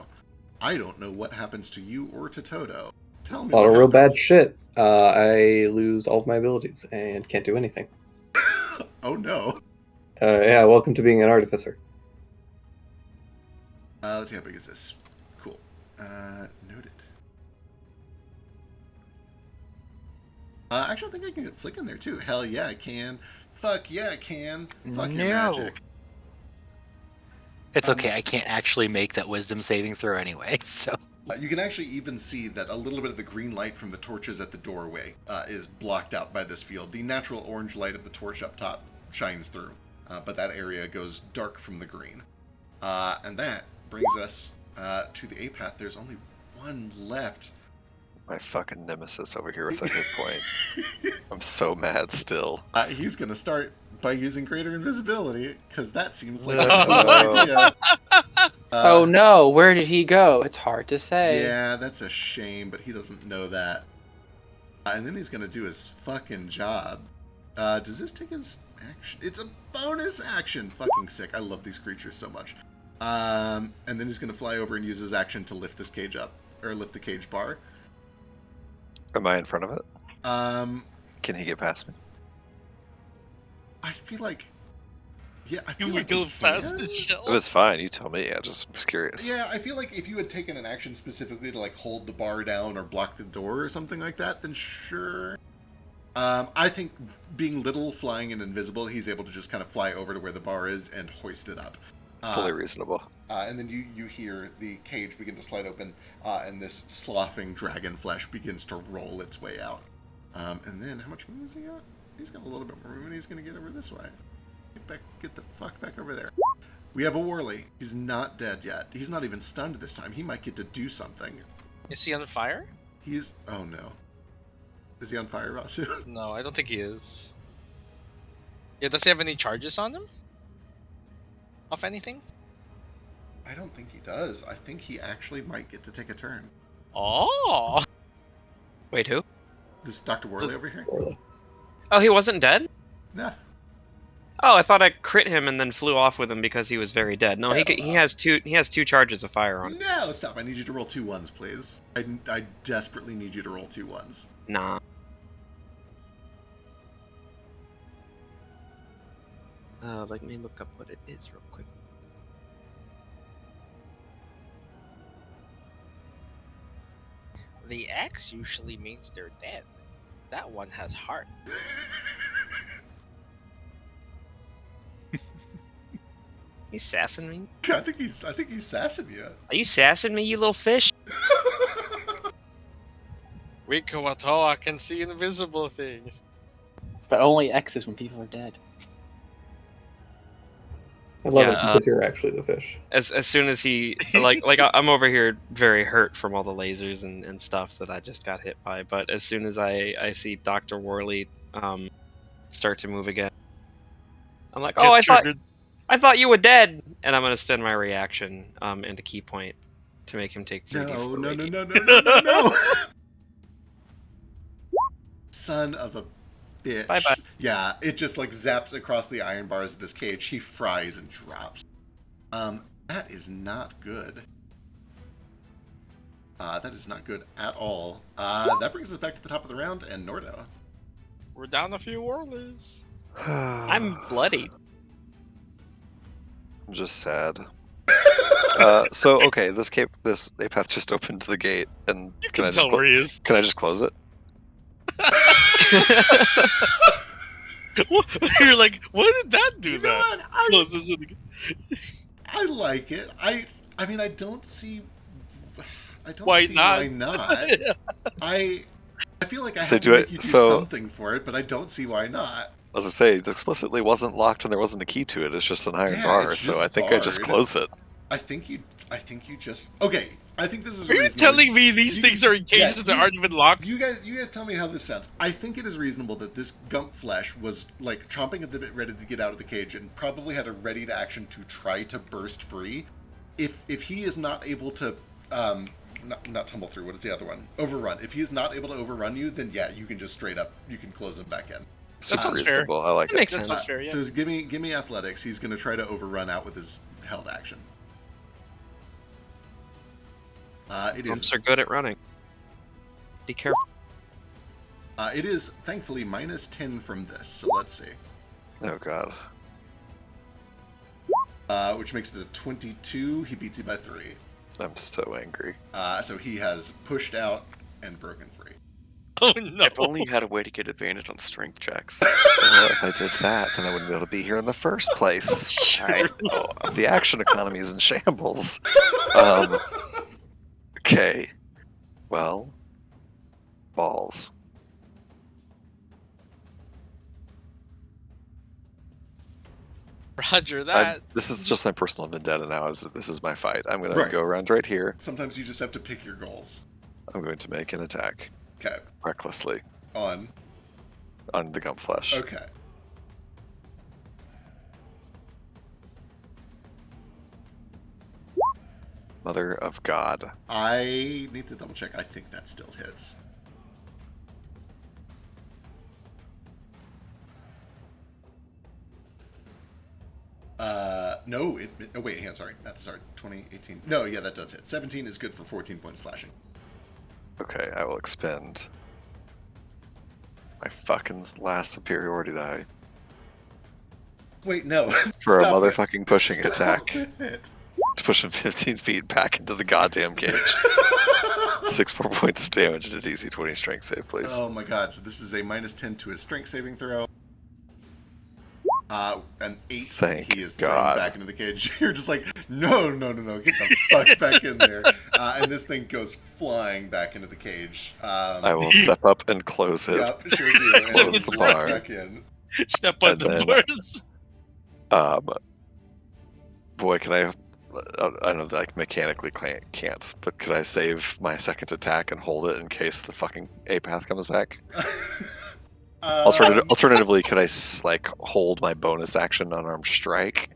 I don't know what happens to you or to Toto. Tell me. A lot of what real bad happens. shit. I lose all of my abilities and can't do anything. Oh no. Yeah, welcome to being an artificer. Let's see, how big is this? Cool. Noted. Actually, I think I can get Flick in there too. Hell yeah, I can. Fuck yeah, I can. Fuck your No. magic. It's okay, I can't actually make that wisdom saving throw anyway, so. You can actually even see that a little bit of the green light from the torches at the doorway is blocked out by this field. The natural orange light of the torch up top shines through, but that area goes dark from the green. And that brings us to the A path. There's only one left. My fucking nemesis over here with a hit point. I'm so mad still. He's going to start by using greater invisibility, because that seems like a cool idea. Oh no, where did he go? It's hard to say. Yeah, that's a shame, but he doesn't know that. And then he's gonna do his fucking job. Does this take his action? It's a bonus action! Fucking sick. I love these creatures so much. And then he's gonna fly over and use his action to lift this cage up. Or lift the cage bar. Am I in front of it? Can he get past me? I feel like... Yeah, I You feel would like go he fast can. as shell. It was fine. You tell me. I just was curious. Yeah, I feel like if you had taken an action specifically to like hold the bar down or block the door or something like that, then sure. I think being little, flying, and invisible, he's able to just kind of fly over to where the bar is and hoist it up. Fully reasonable. And then you hear the cage begin to slide open, and this sloughing dragon flesh begins to roll its way out. And then, how much room has he got? He's got a little bit more room, and he's going to get over this way. Get the fuck back over there. We have a Worley. He's not dead yet. He's not even stunned this time. He might get to do something. Is he on fire? He's... Oh, no. Is he on fire, Vasu? No, I don't think he is. Yeah, does he have any charges on him? Of anything? I don't think he does. I think he actually might get to take a turn. Oh! Wait, who? This is Dr. Worley over here? Oh, he wasn't dead? Nah. Oh, I thought I crit him and then flew off with him because he was very dead. No, he has two charges of fire on him. No, stop. I need you to roll 2 1s, please. I desperately need you to roll 2 1s. Nah. Let me look up what it is real quick. The X usually means they're dead. That one has heart. He's sassing me? I think he's sassing you. Are you sassing me, you little fish? Rico Watoa can see invisible things. But only X's when people are dead. I love Yeah, it because you're actually the fish. As soon as he like I'm over here very hurt from all the lasers and stuff that I just got hit by, but as soon as I see Dr. Worley start to move again, I'm like, oh, I thought you were dead, and I'm gonna spend my reaction into key point to make him take 3d4. No. Son of a bitch. Bye-bye. Yeah, it just like zaps across the iron bars of this cage. He fries and drops. That is not good. That is not good at all. That brings us back to the top of the round, and Nordo. We're down a few Worleys. I'm bloodied. I'm just sad. So okay, this Apath just opened the gate, and You can tell where he is. Can I just close it? You're like, what did that do? You know that what? closes it again. I like it. I mean, I don't see Why see not? why not. I feel like I So have to do make it- you do so- something for it, but I don't see why not. As I say, it explicitly wasn't locked, and there wasn't a key to it. It's just an iron Yeah, bar. it's So just I think I just barred. close it. I think you just okay. I think this is Are you reasonable. telling me these You- things are in cages yeah, that aren't even locked? You guys tell me how this sounds. I think it is reasonable that this gump flesh was like chomping at the bit, ready to get out of the cage, and probably had a ready to action to try to burst free. If he is not able to, not tumble through. What is the other one? Overrun. If he is not able to overrun you, then yeah, you can just straight up close him back in. Super sounds reasonable. I like That it. makes That sense. sounds fair, yeah. So give me athletics. He's going to try to overrun out with his held action. It is. Pumps are good at running. Be careful. It is thankfully -10 from this. So let's see. Oh god. Which makes it a 22. He beats you by 3. I'm so angry. So he has pushed out and broken free. Oh no! If only you had a way to get advantage on strength checks. Well, if I did that, then I wouldn't be able to be here in the first place. The action economy is in shambles. Okay. Well, balls. Roger that. This is just my personal vendetta now. This is my fight. I'm going Right. to go around right here. Sometimes you just have to pick your goals. I'm going to make an attack Okay. recklessly On. on the gump flesh. Okay. Mother of God. I need to double check. I think that still hits. No, oh wait, hang on, sorry. Math, sorry. 2018. No, yeah, that does hit. 17 is good for 14 points slashing. Okay, I will expend my fucking last superiority die Wait, no. for a Stop it. motherfucking pushing Stop attack it. to push him 15 feet back into the goddamn cage. 6 more points of damage and a DC 20 strength save, please. Oh my god, so this is a -10 to his strength saving throw. An 8, Thank he is God. thrown back into the cage. You're just like, no, get the fuck back in there. And this thing goes flying back into the cage. I will step up and close it. Yep, sure do. And Close just the let bar. back in. Step on And the then- doors. Boy, can I know that I mechanically can't, but could I save my second attack and hold it in case the fucking A-path comes back? Alternatively, could I like hold my bonus action unarmed strike?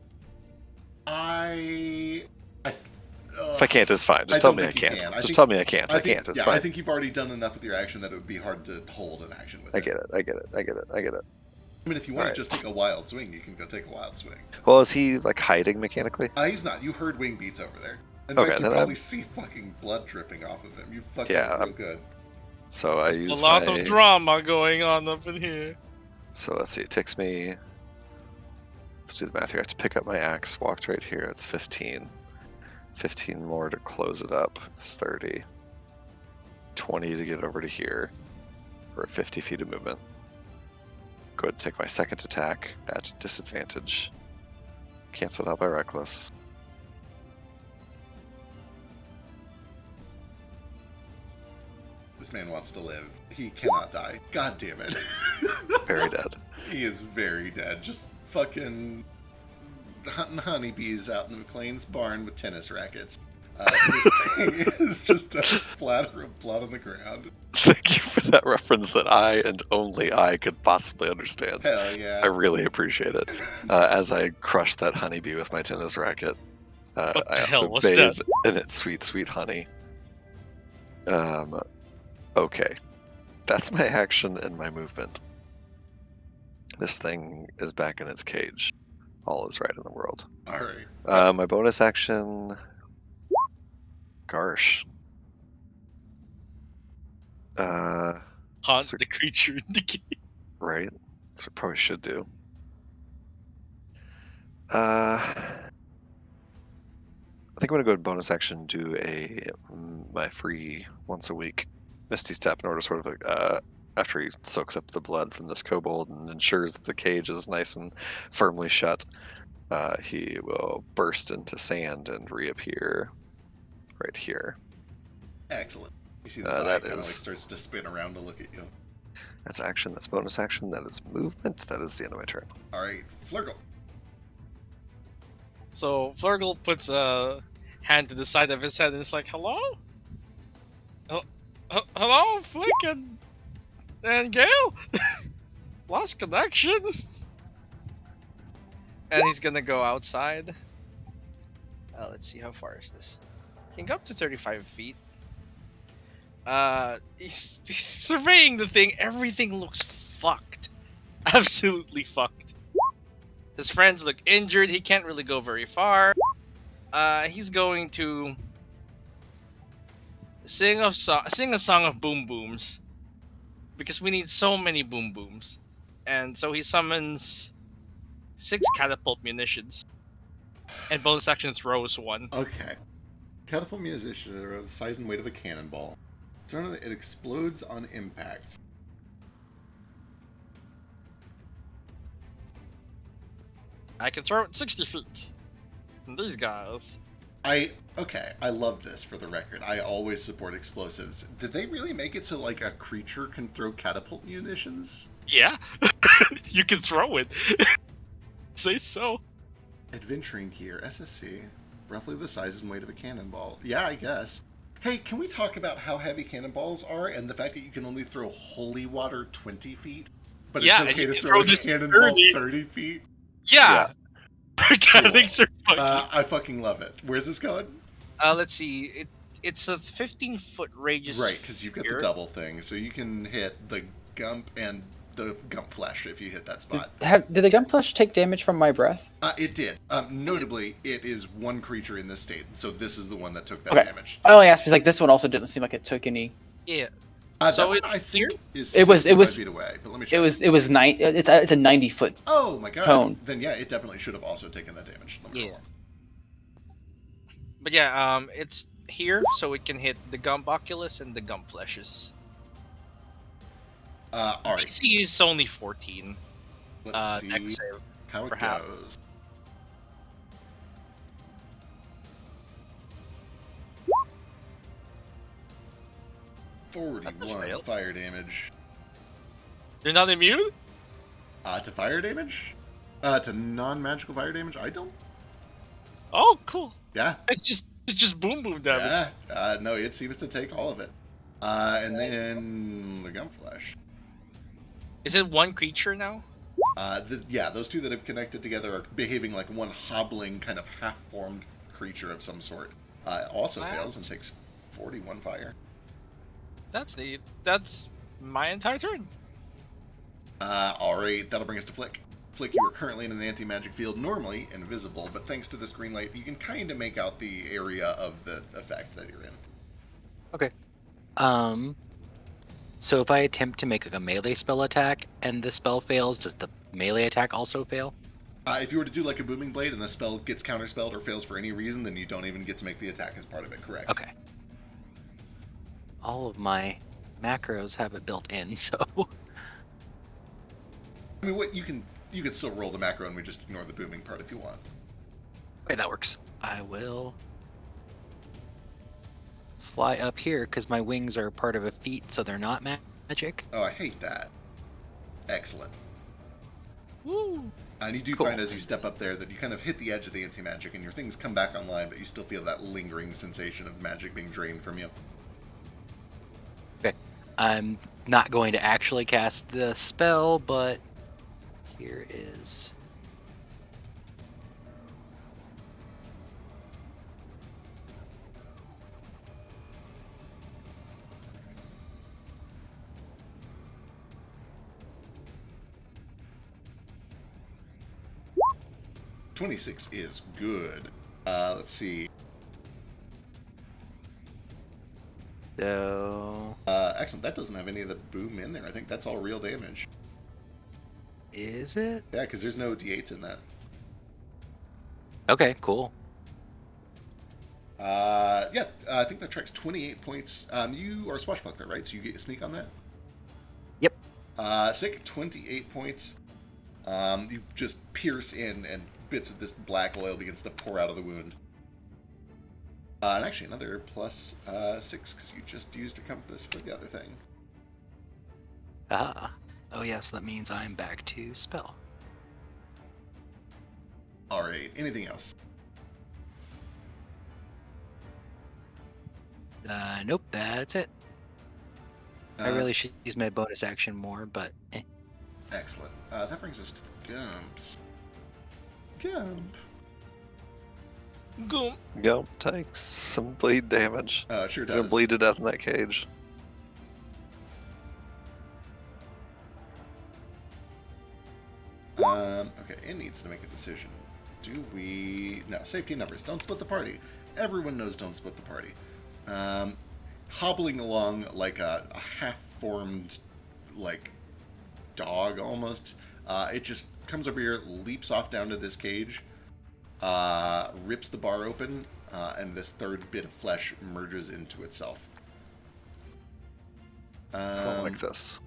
If If I can't, it's fine. Just tell me I can't. Just tell me I can't. I can't. It's fine. I think you've already done enough with your action that it would be hard to hold an action with I get it. I get it. I mean, if you want Alright. to just take a wild swing, you can go take a wild swing. Well, is he like hiding mechanically? He's not. You heard wing beats over there. In Okay, fact, you then probably see fucking blood dripping off of him. You fucking Yeah, real good. So I A use lot my. of drama going on up in here. So let's see. It takes me. Let's do the math here. I have to pick up my axe. Walked right here. It's 15. 15 more to close it up. It's 30. 20 to get over to here. For 50 feet of movement. Go ahead and take my second attack at disadvantage. Cancel it out by reckless. This man wants to live. He cannot die. God damn it. Very dead. He is very dead. Just fucking hunting honeybees out in the McLean's barn with tennis rackets. This thing is just a splatter of blood on the ground. Thank you for that reference that I and only I could possibly understand. Hell yeah. I really appreciate it. As I crush that honeybee with my tennis racket, What I the hell also was bathe that? in its sweet, sweet honey. Okay. That's my action and my movement. This thing is back in its cage. All is right in the world. Alright. My bonus action... Garsh. Hunt So- the creature in the cage. Right? That's what I probably should do. I think I'm gonna go to bonus action, do my free once a week Misty Step in order to sort of like, after he soaks up the blood from this kobold and ensures that the cage is nice and firmly shut, he will burst into sand and reappear right here. Excellent. You see this That eye kind of like is- starts to spin around to look at you. That's action, that's bonus action, that is movement, that is the end of my turn. Alright, Flurgle. So Flurgle puts a hand to the side of his head and it's like, hello? Hello, Flick and Gale? Lost connection? And he's gonna go outside. Let's see, how far is this? He can go up to 35 feet. He's surveying the thing. Everything looks fucked. Absolutely fucked. His friends look injured. He can't really go very far. He's going to sing a song of boom booms, because we need so many boom booms. And so he summons 6 catapult munitions, and bonus action throws 1. Okay. Catapult munition are the size and weight of a cannonball. It explodes on impact. I can throw it 60 feet. And these guys. I love this for the record. I always support explosives. Did they really make it so like a creature can throw catapult munitions? Yeah, you can throw it. Say so. Adventuring gear, SSC, roughly the size and weight of a cannonball. Yeah, I guess. Hey, can we talk about how heavy cannonballs are and the fact that you can only throw holy water 20 feet, but Yeah, it's and okay you to can throw throw a this cannonball 30. 30 feet? Yeah. Mechanics are fucking. I fucking love it. Where's this going? Let's see. It's a 15-foot radius. Right, because you've got the sphere. double thing, so you can hit the Gump and the Gump Flesh if you hit that spot. Did the Gunflesh take damage from my breath? It did. Notably, it is one creature in this state, so this is the one that took that Okay. damage. I only asked because like this one also didn't seem like it took any. Yeah. So So that it- one, I think is it was- 65 feet away, but let me check. It was nine. It's a 90-foot. Oh my god. cone. Then yeah, it definitely should have also taken that damage. Let me Yeah. roll. But yeah, it's here, so it can hit the Gump Oculus and the Gump Fleshes. Alright, DC is only 14. let's see Dex save. how it perhaps. goes. That's a 41 fail. fire damage. You're not immune? To fire damage? To non-magical fire damage? I don't. Oh, cool. Yeah. It's just boom damage. Yeah. No, it seems to take all of it. And then the Gump Flesh. Is it one creature now? Yeah, those two that have connected together are behaving like one hobbling, kind of half-formed creature of some sort. Also fails and takes 41 fire. That's neat. That's my entire turn. Alright, that'll bring us to Flick. Flick, you are currently in an anti-magic field, normally invisible, but thanks to this green light, you can kind of make out the area of the effect that you're in. Okay. So if I attempt to make like a melee spell attack and the spell fails, does the melee attack also fail? If you were to do like a Booming Blade and the spell gets counterspelled or fails for any reason, then you don't even get to make the attack as part of it, correct? Okay. All of my macros have it built in, so I mean, what you can still roll the macro and we just ignore the booming part if you want. okay, that works. I will fly up here because my wings are part of a feat, so they're not magic. Oh, I hate that. Excellent. Woo! And you do Cool. find as you step up there that you kind of hit the edge of the anti-magic and your things come back online, but you still feel that lingering sensation of magic being drained from you. I'm not going to actually cast the spell, but here is. $26 is good. Let's see. So Excellent. That doesn't have any of the boom in there. I think that's all real damage. is it? Yeah, because there's no d8s in that. Okay, cool. Yeah, I think that tracks 28 points. You are a swashbuckler, right? So you get a sneak on that? Yep. Sick, 28 points. You just pierce in, and bits of this black oil begins to pour out of the wound. And actually another plus 6, because you just used a compass for the other thing. Ah. Oh yes, that means I'm back to spell. Alright, anything else? Nope, that's it. I Uh, really should use my bonus action more, but Excellent. That brings us to the Gumps. Gump. Goom. Gump takes some bleed damage. It sure He's gonna does. bleed to death in that cage. Okay, it needs to make a decision. Do we... No, safety numbers. Don't split the party. Everyone knows don't split the party. Hobbling along like a half-formed, like, dog almost. It just comes over here, leaps off down to this cage, rips the bar open, and this third bit of flesh merges into itself. I don't like this.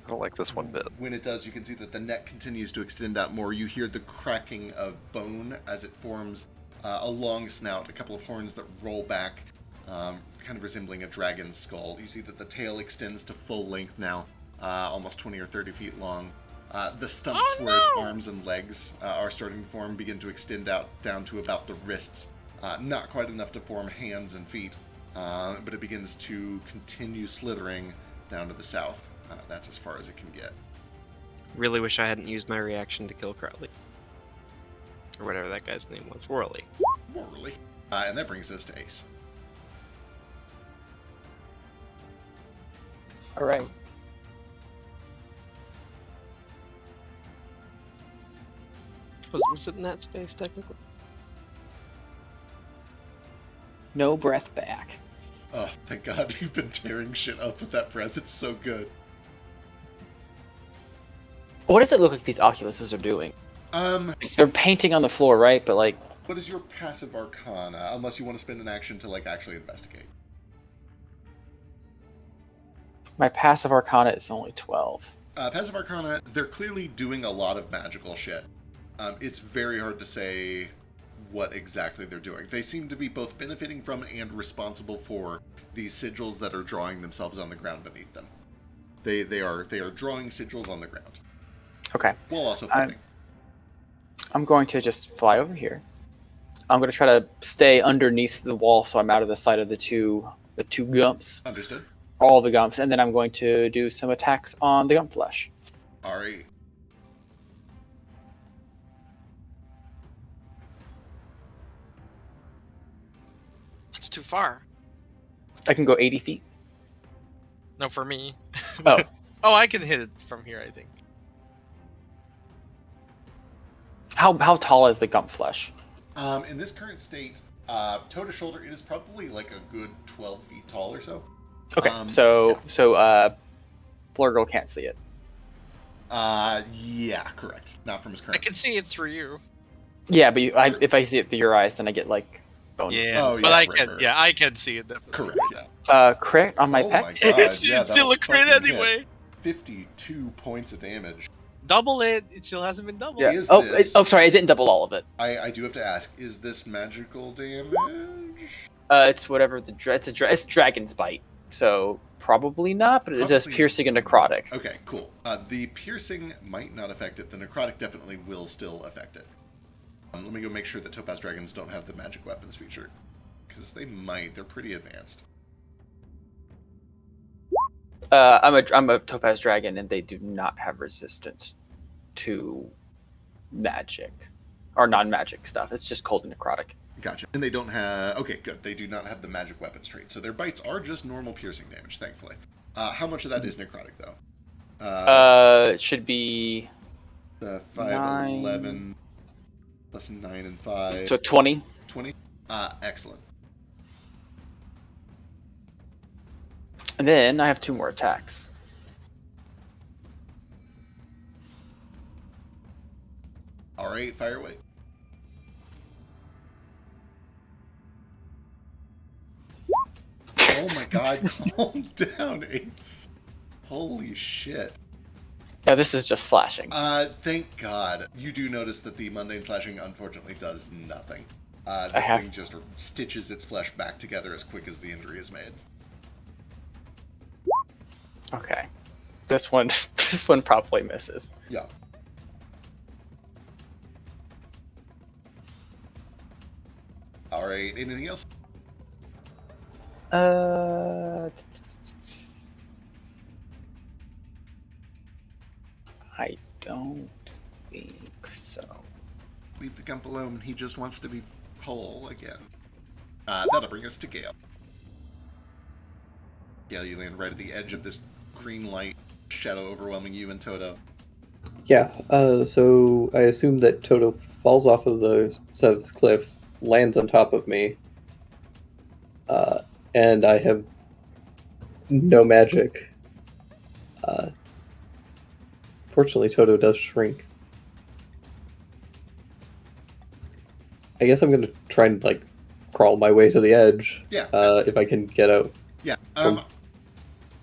I don't like this one bit. When it does, you can see that the neck continues to extend out more. You hear the cracking of bone as it forms a long snout, a couple of horns that roll back, kind of resembling a dragon's skull. You see that the tail extends to full length now, almost 20 or 30 feet long. The stumps where its arms and legs are starting to form begin to extend out down to about the wrists. Not quite enough to form hands and feet, but it begins to continue slithering down to the south. That's as far as it can get. Really wish I hadn't used my reaction to kill Crowley. Or whatever that guy's name was. Worley. Morally. And that brings us to Ace. All right. Was it in that space technically? No breath back. Oh, thank God you've been tearing shit up with that breath. It's so good. What does it look like these Oculuses are doing? They're painting on the floor, right? But like, What is your passive arcana? Unless you want to spend an action to like actually investigate. my passive Arcana is only 12. Passive arcana, they're clearly doing a lot of magical shit. It's very hard to say what exactly they're doing. They seem to be both benefiting from and responsible for these sigils that are drawing themselves on the ground beneath them. They are drawing sigils on the ground. Okay. While also fighting. I'm going to just fly over here. I'm going to try to stay underneath the wall so I'm out of the sight of the two gumps. Understood. All the gumps, and then I'm going to do some attacks on the gump flesh. Alright. That's too far. I can go 80 feet. No, for me. Oh. Oh, I can hit it from here, I think. How tall is the gump flesh? In this current state, toe to shoulder, it is probably like a good 12 feet tall or so. Okay, Yeah. so Flurgle can't see it. Yeah, correct. Not from his current. I can see it through you. Yeah, but if I see it through your eyes, then I get like bonus. Yeah, Oh, but yeah, I right, can. right. Yeah, I can see it definitely. Correct, yeah. Crit on my Oh peck. my God, It's yeah, still that'll a crit fucking hit. anyway. 52 points of damage. Double it. It still hasn't been doubled. Yeah. Is Oh, this- sorry, I didn't double all of it. I do have to ask, is this magical damage? It's whatever it's dragon's bite, so probably not. But it does Probably- piercing and necrotic. Okay, cool. The piercing might not affect it. The necrotic definitely will still affect it. Let me go make sure that Topaz Dragons don't have the magic weapons feature. Because they might. They're pretty advanced. I'm a Topaz Dragon, and they do not have resistance to magic or non-magic stuff. It's just cold and necrotic. Gotcha. And they don't have... Okay, good. They do not have the magic weapons trait. So their bites are just normal piercing damage, thankfully. How much of that is necrotic, though? It should be 5, 9. 11, plus 9 and 5. so 20. 20? Excellent. And then I have 2 more attacks. Alright, fire away. Oh my God, calm down, Ace. Holy shit. Yeah, this is just slashing. Thank God. You do notice that the mundane slashing unfortunately does nothing. This have- thing just stitches its flesh back together as quick as the injury is made. Okay. This one probably misses. Yeah. Alright, anything else? I don't think so. Leave the gump alone. He just wants to be whole again. That'll bring us to Gale. Gale, you land right at the edge of this green light, shadow overwhelming you and Toto. Yeah, so I assume that Toto falls off of the side of this cliff, lands on top of me, and I have no magic. Fortunately, Toto does shrink. I guess I'm going to try and, like, crawl my way to the edge, Yeah. if I can get out. Yeah.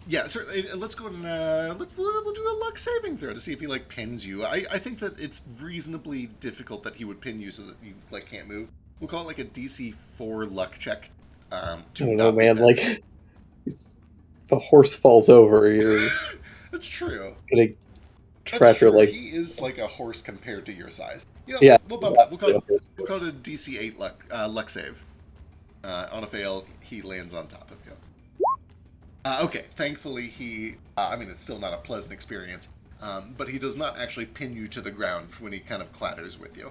Yeah, certainly. Let's go and we'll do a luck saving throw to see if he like pins you. I think that it's reasonably difficult that he would pin you so that you like can't move. We'll call it like a DC 4 luck check. I don't know, man. Like, if a horse falls over, you're That's true. gonna That's trap your true. like. He is like a horse compared to your size. You know, Yeah, we'll bump that. We'll call it a DC 8 luck save. On a fail, he lands on top of you. Okay, thankfully he, I mean, it's still not a pleasant experience, but he does not actually pin you to the ground when he kind of clatters with you.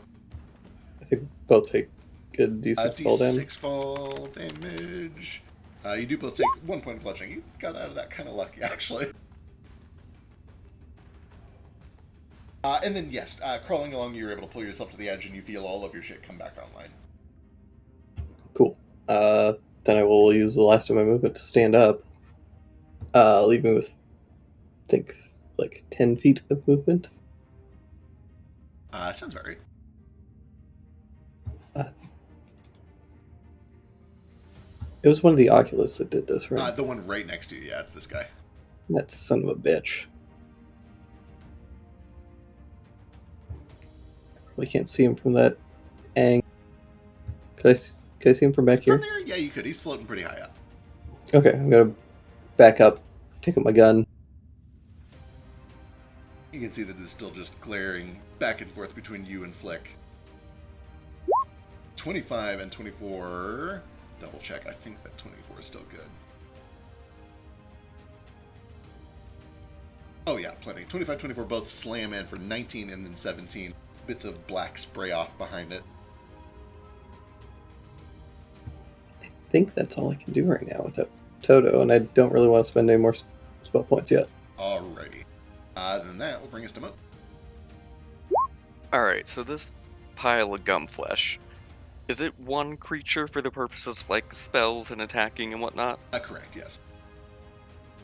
I think both take good D6 fall damage. D6 fall damage. You do both take 1 point of bludgeoning. You got out of that kind of lucky, actually. And then, yes, crawling along, you're able to pull yourself to the edge, and you feel all of your shit come back online. Cool. Then I will use the last of my movement to stand up, leaving with, I think, like 10 feet of movement. Sounds about right. It was one of the Oculus that did this, right? The one right next to you, yeah, it's this guy. That son of a bitch. We can't see him from that angle. Could I see him from back here? From there, yeah, you could. He's floating pretty high up. Okay, I'm gonna back up, take up my gun. You can see that it's still just glaring back and forth between you and Flick. 25 and 24. Double check. I think that 24 is still good. Oh yeah, plenty. 25, 24 both slam in for 19 and then 17. Bits of black spray off behind it. I think that's all I can do right now without Toto, and I don't really want to spend any more spell points yet. Alrighty. Then that will bring us to Mo. Alright, so this pile of gum flesh, is it one creature for the purposes of like spells and attacking and whatnot? Correct, yes.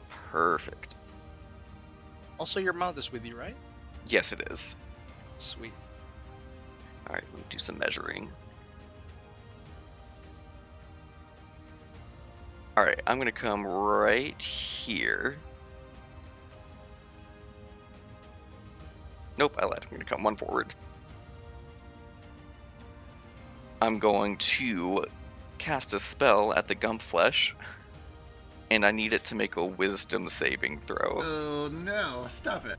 Perfect. Also, your mount is with you, right? Yes, it is. Sweet. Alright, let me do some measuring. Alright, I'm gonna come right here. Nope, I lied. I'm gonna come one forward. I'm going to cast a spell at the Gumpflesh, and I need it to make a wisdom saving throw. Oh no, stop it.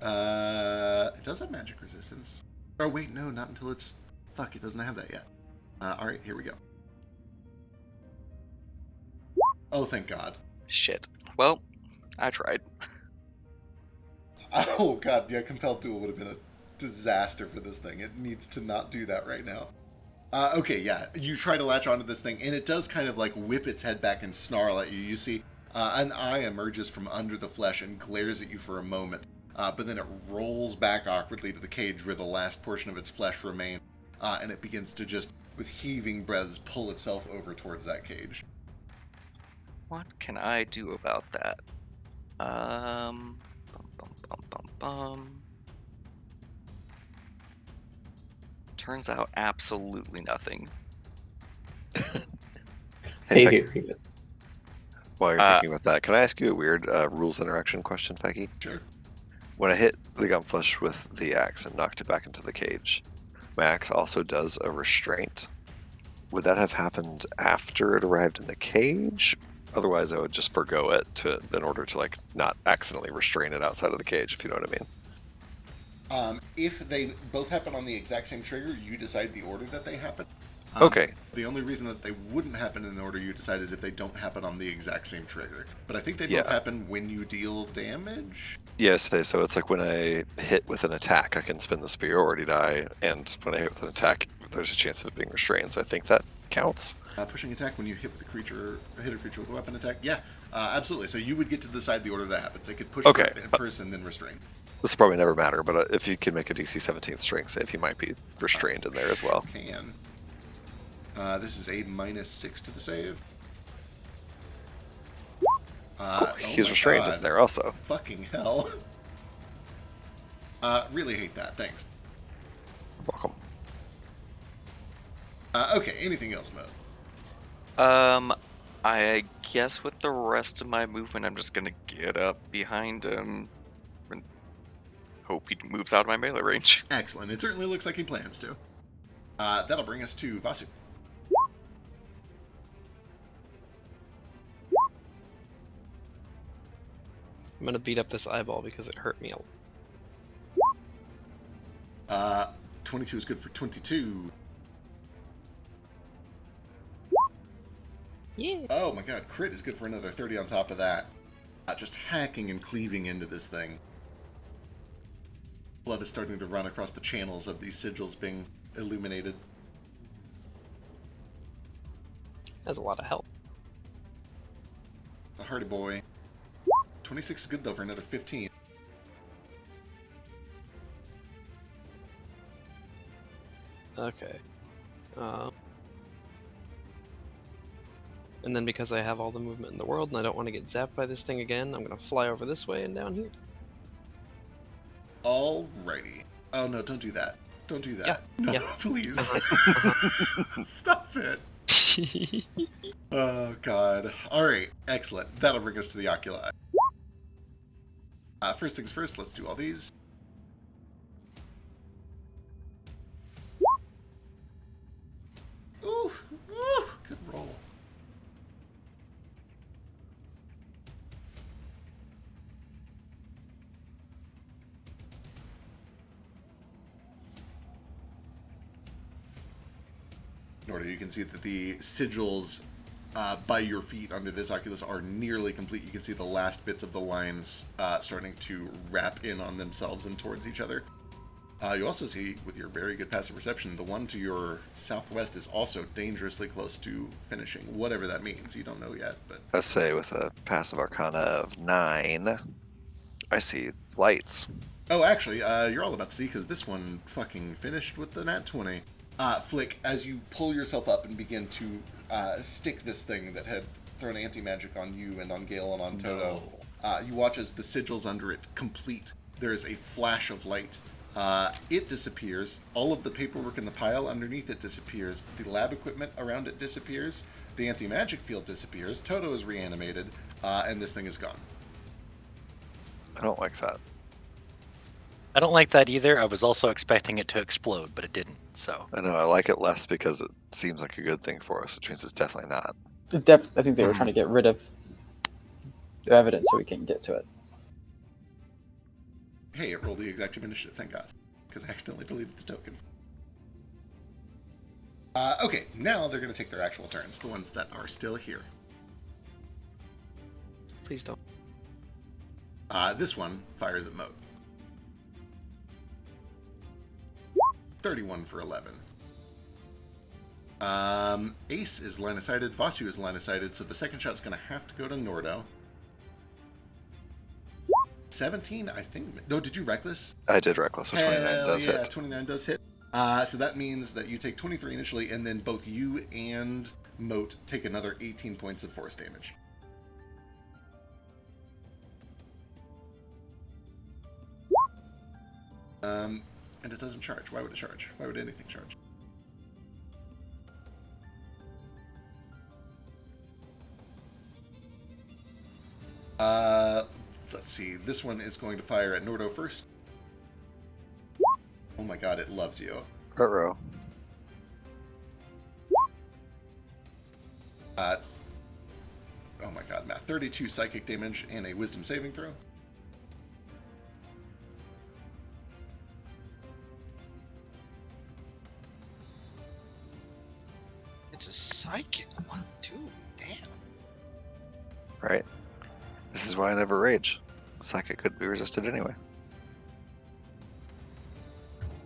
It does have magic resistance. Oh wait, no, not until it's... Fuck, it doesn't have that yet. Alright, here we go. Oh, thank God. Shit. Well, I tried. Oh God, yeah, Compelled Duel would have been a disaster for this thing. It needs to not do that right now. Okay, yeah, you try to latch onto this thing, and it does kind of like whip its head back and snarl at you. You see an eye emerges from under the flesh and glares at you for a moment, but then it rolls back awkwardly to the cage where the last portion of its flesh remains, and it begins to just, with heaving breaths, pull itself over towards that cage. What can I do about that? Bum, bum, bum, bum, bum. Turns out absolutely nothing. Hey, Fecky, here. while you're thinking about that, can I ask you a weird rules interaction question, Fecky? Sure. When I hit the Gunflesh with the axe and knocked it back into the cage, my axe also does a restraint. Would that have happened after it arrived in the cage? Otherwise, I would just forgo it in order to like not accidentally restrain it outside of the cage, if you know what I mean. If they both happen on the exact same trigger, you decide the order that they happen. Okay. The only reason that they wouldn't happen in the order you decide is if they don't happen on the exact same trigger. But I think they both happen when you deal damage. Yes, so it's like when I hit with an attack, I can spin the superiority die, and when I hit with an attack, there's a chance of it being restrained, so I think that counts. Pushing attack when you hit with a creature with a weapon attack. Yeah, absolutely. So you would get to decide the order that happens. They could push first and then restrain. This will probably never matter, but if you can make a DC 17th strength save, you might be restrained in there as well. Can. This is a -6 to the save. He's restrained in there also. Fucking hell. Really hate that. Thanks. Welcome. Okay, anything else, Mo? I guess with the rest of my movement, I'm just gonna get up behind him and hope he moves out of my melee range. Excellent. It certainly looks like he plans to. That'll bring us to Vasu. I'm gonna beat up this eyeball because it hurt me. 22 is good for 22. Yeah. Oh my god, crit is good for another 30 on top of that. Just hacking and cleaving into this thing. Blood is starting to run across the channels of these sigils being illuminated. That's a lot of help. The hardy boy. 26 is good though for another 15. Okay. And then because I have all the movement in the world and I don't want to get zapped by this thing again, I'm going to fly over this way and down here. Alrighty. Oh no, don't do that. Don't do that. Yeah, No, yeah. please. Stop it. Oh god. Alright, excellent. That'll bring us to the oculi. First things first, let's do all these. Ooh, ooh, good roll. In order, you can see that the sigils by your feet under this oculus are nearly complete. You can see the last bits of the lines starting to wrap in on themselves and towards each other. You also see, with your very good passive perception, the one to your southwest is also dangerously close to finishing, whatever that means. You don't know yet, but... I say with a passive arcana of 9, I see lights. Oh, actually, you're all about to see, because this one fucking finished with the nat 20. Flick, as you pull yourself up and begin to stick this thing that had thrown anti-magic on you and on Gale and on Toto, you watch as the sigils under it complete. There is a flash of light. It disappears. All of the paperwork in the pile underneath it disappears. The lab equipment around it disappears. The anti-magic field disappears. Toto is reanimated, and this thing is gone. I don't like that. I don't like that either. I was also expecting it to explode, but it didn't. So I know, I like it less because it seems like a good thing for us, which means it's definitely not. The depths. I think they were trying to get rid of the evidence so we can get to it. Hey, it rolled the exact initiative, thank God. Because I accidentally deleted the token. Okay, now they're going to take their actual turns, the ones that are still here. Please don't. This one fires at Moat. 31 for 11. Ace is line-of-sighted, Vasu is line-of-sighted, so the second shot's going to have to go to Nordo. 17, I think. No, did you reckless? I did reckless, so 29 does yeah, hit. 29 does hit. So that means that you take 23 initially, and then both you and Moat take another 18 points of force damage. And it doesn't charge. Why would it charge? Why would anything charge? Let's see. This one is going to fire at Nordo first. Oh my god, it loves you. Ruh-roh. Oh my god, math. 32 psychic damage and a wisdom saving throw. It's a psychic one, too. Damn. Right. This is why I never rage. Psychic could be resisted anyway.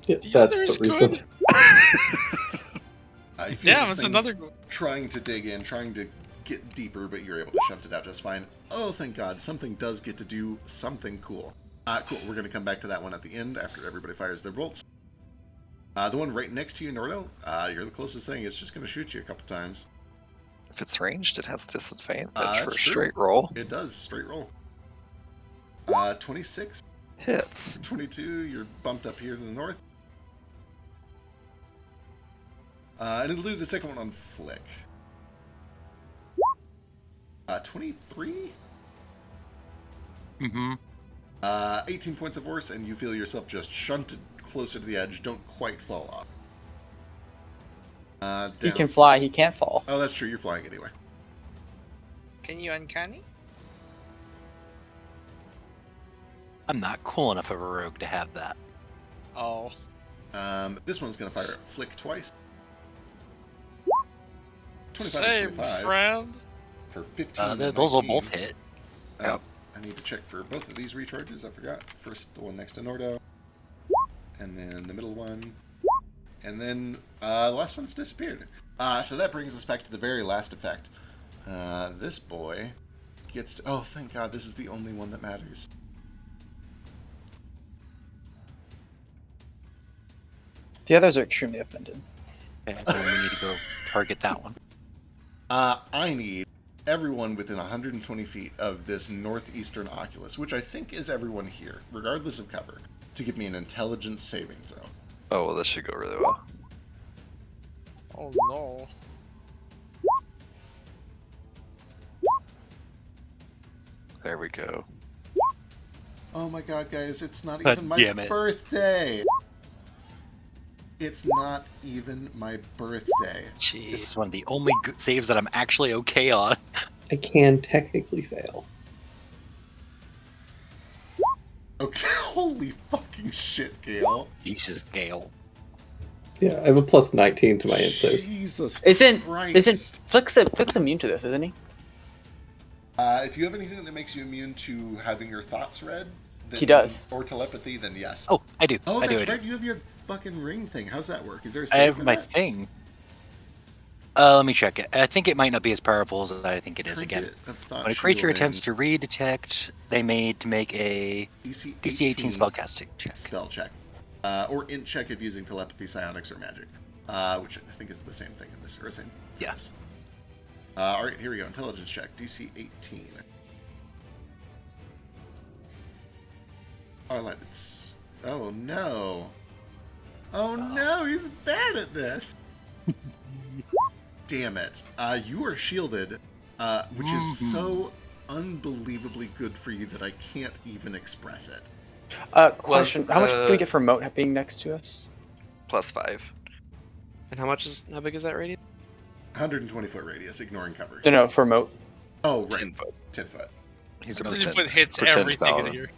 Yeah, The that's others the reason. could. You feel Damn, this it's thing another one. trying to dig in, trying to get deeper, but you're able to shunt it out just fine. Oh, thank God, something does get to do something cool. Cool, we're going to come back to that one at the end after everybody fires their bolts. The one right next to you, Nordo, you're the closest thing. It's just going to shoot you a couple times. If it's ranged, it has disadvantage for a That's true. straight roll. It does, straight roll. 26, Hits. 22, you're bumped up here to the north. And it'll do the second one on Flick. 23? Mm-hmm. 18 points of force, and you feel yourself just shunted closer to the edge. Don't quite fall off. He Down can fly. south. He can't fall. Oh, that's true. You're flying anyway. Can you uncanny? I'm not cool enough of a rogue to have that. Oh. This one's going to fire at Flick twice. 25 Same, and 25 friend. for 15 and Those will 19. both hit. I need to check for both of these recharges. I forgot. First, the one next to Nordo. and then the middle one, and then the last one's disappeared. So that brings us back to the very last effect. This boy gets to... Oh, thank God, this is the only one that matters. The others are extremely offended. Okay, then we need to go target that one. I need everyone within 120 feet of this northeastern oculus, which I think is everyone here, regardless of cover, to give me an intelligence saving throw. Oh, well, this should go really well. Oh no. There we go. Oh my God, guys, it's not God even my damn it. birthday! It's not even my birthday. This Jeez. is one of the only good saves that I'm actually okay on. I can technically fail. Okay, holy fucking shit, Gale. Jesus, Gale. Yeah, I have a plus 19 to my insos. Jesus Isn't Christ. Flick's immune to this, isn't he? If you have anything that makes you immune to having your thoughts read, then, He does. or telepathy, then yes. Oh, I do. Oh, I that's do. right. You have your fucking ring thing. How's that work? Is there a I save have for my that? thing. Let me check it. I think it might not be as powerful as I think it is again. Trinket of Thought When a creature Shielding, attempts to redetect, they made to make a DC DC 18 spellcasting check. spell check. Or int check if using telepathy, psionics, or magic. Which I think is the same thing in this, or same. for Yeah. this. Alright, here we go. Intelligence check. DC 18. Alright, it's... Oh no. Oh no, he's bad at this. Damn it. You are shielded, which is so unbelievably good for you that I can't even express it. Question: how much do we get for Moat being next to us? +5. And how big is that radius? 120-foot radius, ignoring cover. No, for Moat. Oh, right. 10 foot. 10 foot. He's a 10 pretend, foot hits pretend everything in paladin. here.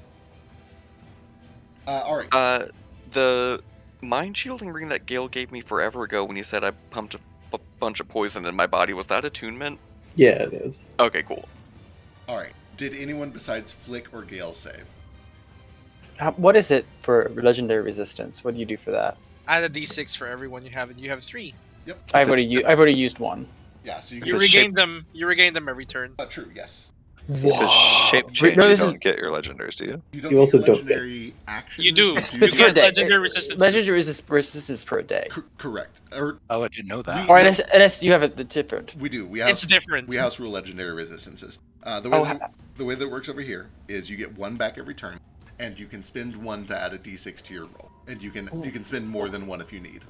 Alright. The mind shielding ring that Gale gave me forever ago when you said I pumped a bunch of poison in my body, was that attunement? Yeah, it is. Okay, cool. Alright. Did anyone besides Flick or Gale save? What is it for legendary resistance? What do you do for that? Add a d6 for everyone you have, and you have 3. Yep. I've already used one. Yeah, so you You can... regain them. You regain them every turn. True, yes. If it's shape change, No, you this don't is- get your legendaries, do you? You don't You get also your don't get- legendary actions. You do. It's You for a get day. legendary resistance. Legendary resistance per day. Correct. Or Oh, I didn't know that. Or unless you have it the different. we do. We It's house, different. we house rule legendary resistances. The way that it works over here is you get 1 back every turn, and you can spend 1 to add a d6 to your roll, and you can spend more than 1 if you need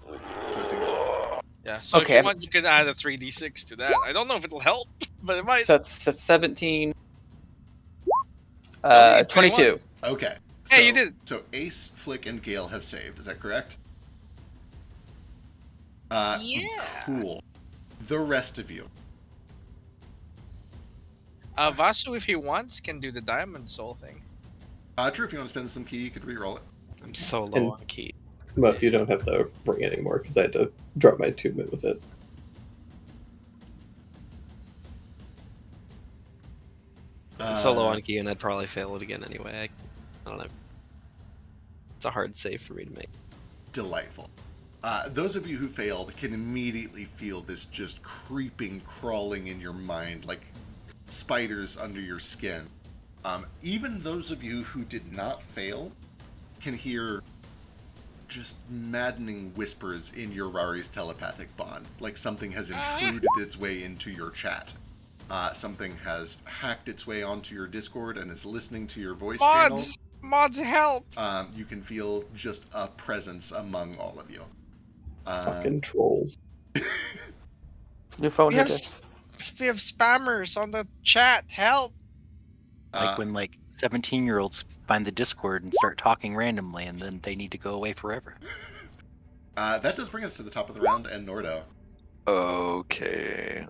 to a single roll. Yeah. So if Okay. you want, you can add a 3d6 to that. I don't know if it'll help, but it might. So that's 17. No, 22. Okay. Hey, you did. So Ace, Flick, and Gale have saved. Is that correct? Yeah. Cool. The rest of you. Vasu, if he wants, can do the diamond soul thing. True, if you want to spend some key, you could re-roll it. I'm so low And- on key. But you don't have the ring anymore because I had to drop my attunement with it. I'm so low on key, and I'd probably fail it again anyway. I don't know. It's a hard save for me to make. Delightful. Those of you who failed can immediately feel this just creeping, crawling in your mind like spiders under your skin. Even those of you who did not fail can hear just maddening whispers in your Rari's telepathic bond, like something has intruded its way into your chat. Something has hacked its way onto your Discord and is listening to your voice channel. Mods, help! You can feel just a presence among all of you. Fucking trolls. New phone We have, hit. we have spammers on the chat. Help! Like when 17-year-olds find the Discord and start talking randomly, and then they need to go away forever. That does bring us to the top of the round and Nordo. Okay.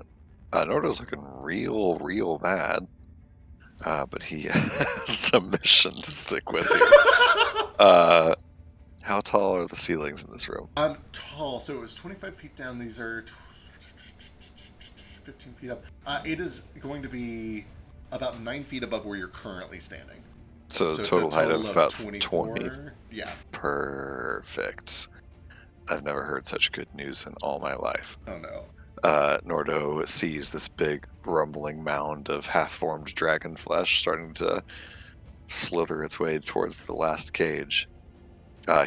Nordo's looking real bad. But he has a mission to stick with here. How tall are the ceilings in this room? Tall. So it was 25 feet down. These are 15 feet up. It is going to be about 9 feet above where you're currently standing. So it's a total height of about 24. 20. Yeah. Perfect. I've never heard such good news in all my life. Oh no. Nordo sees this big rumbling mound of half-formed dragon flesh starting to slither its way towards the last cage.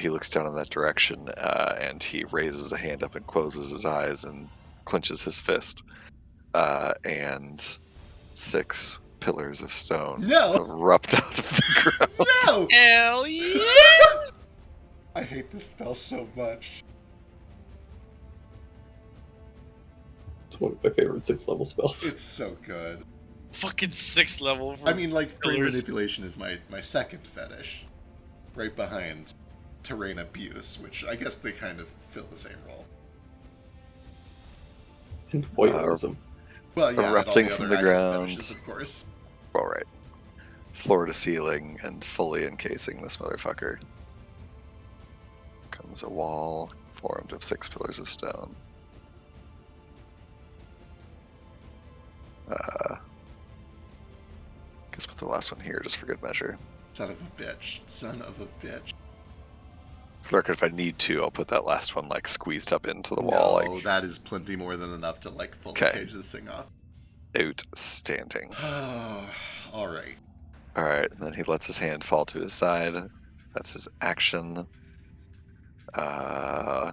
He looks down in that direction, and he raises a hand up and closes his eyes and clenches his fist. And 6 pillars of stone No! erupt out of the ground. No! Hell yeah! I hate this spell so much. It's one of my favorite 6th level spells. It's so good. Fucking 6th level. For I mean, like, brain pillars. manipulation is my second fetish. Right behind terrain abuse, which I guess they kind of fill the same role. And voyeurism. Well, yeah, Erupting and all from the the other active ground. fetishes, of course. All right. Floor to ceiling and fully encasing this motherfucker comes a wall formed of 6 pillars of stone. Guess put the last one here just for good measure. Son of a bitch. Son of a bitch. For the record, if I need to, I'll put that last one like squeezed up into the wall. No, Like, that is plenty more than enough to, like, fully Okay. cage this thing off. outstanding. Alright. All right, and then he lets his hand fall to his side. That's his action. I'm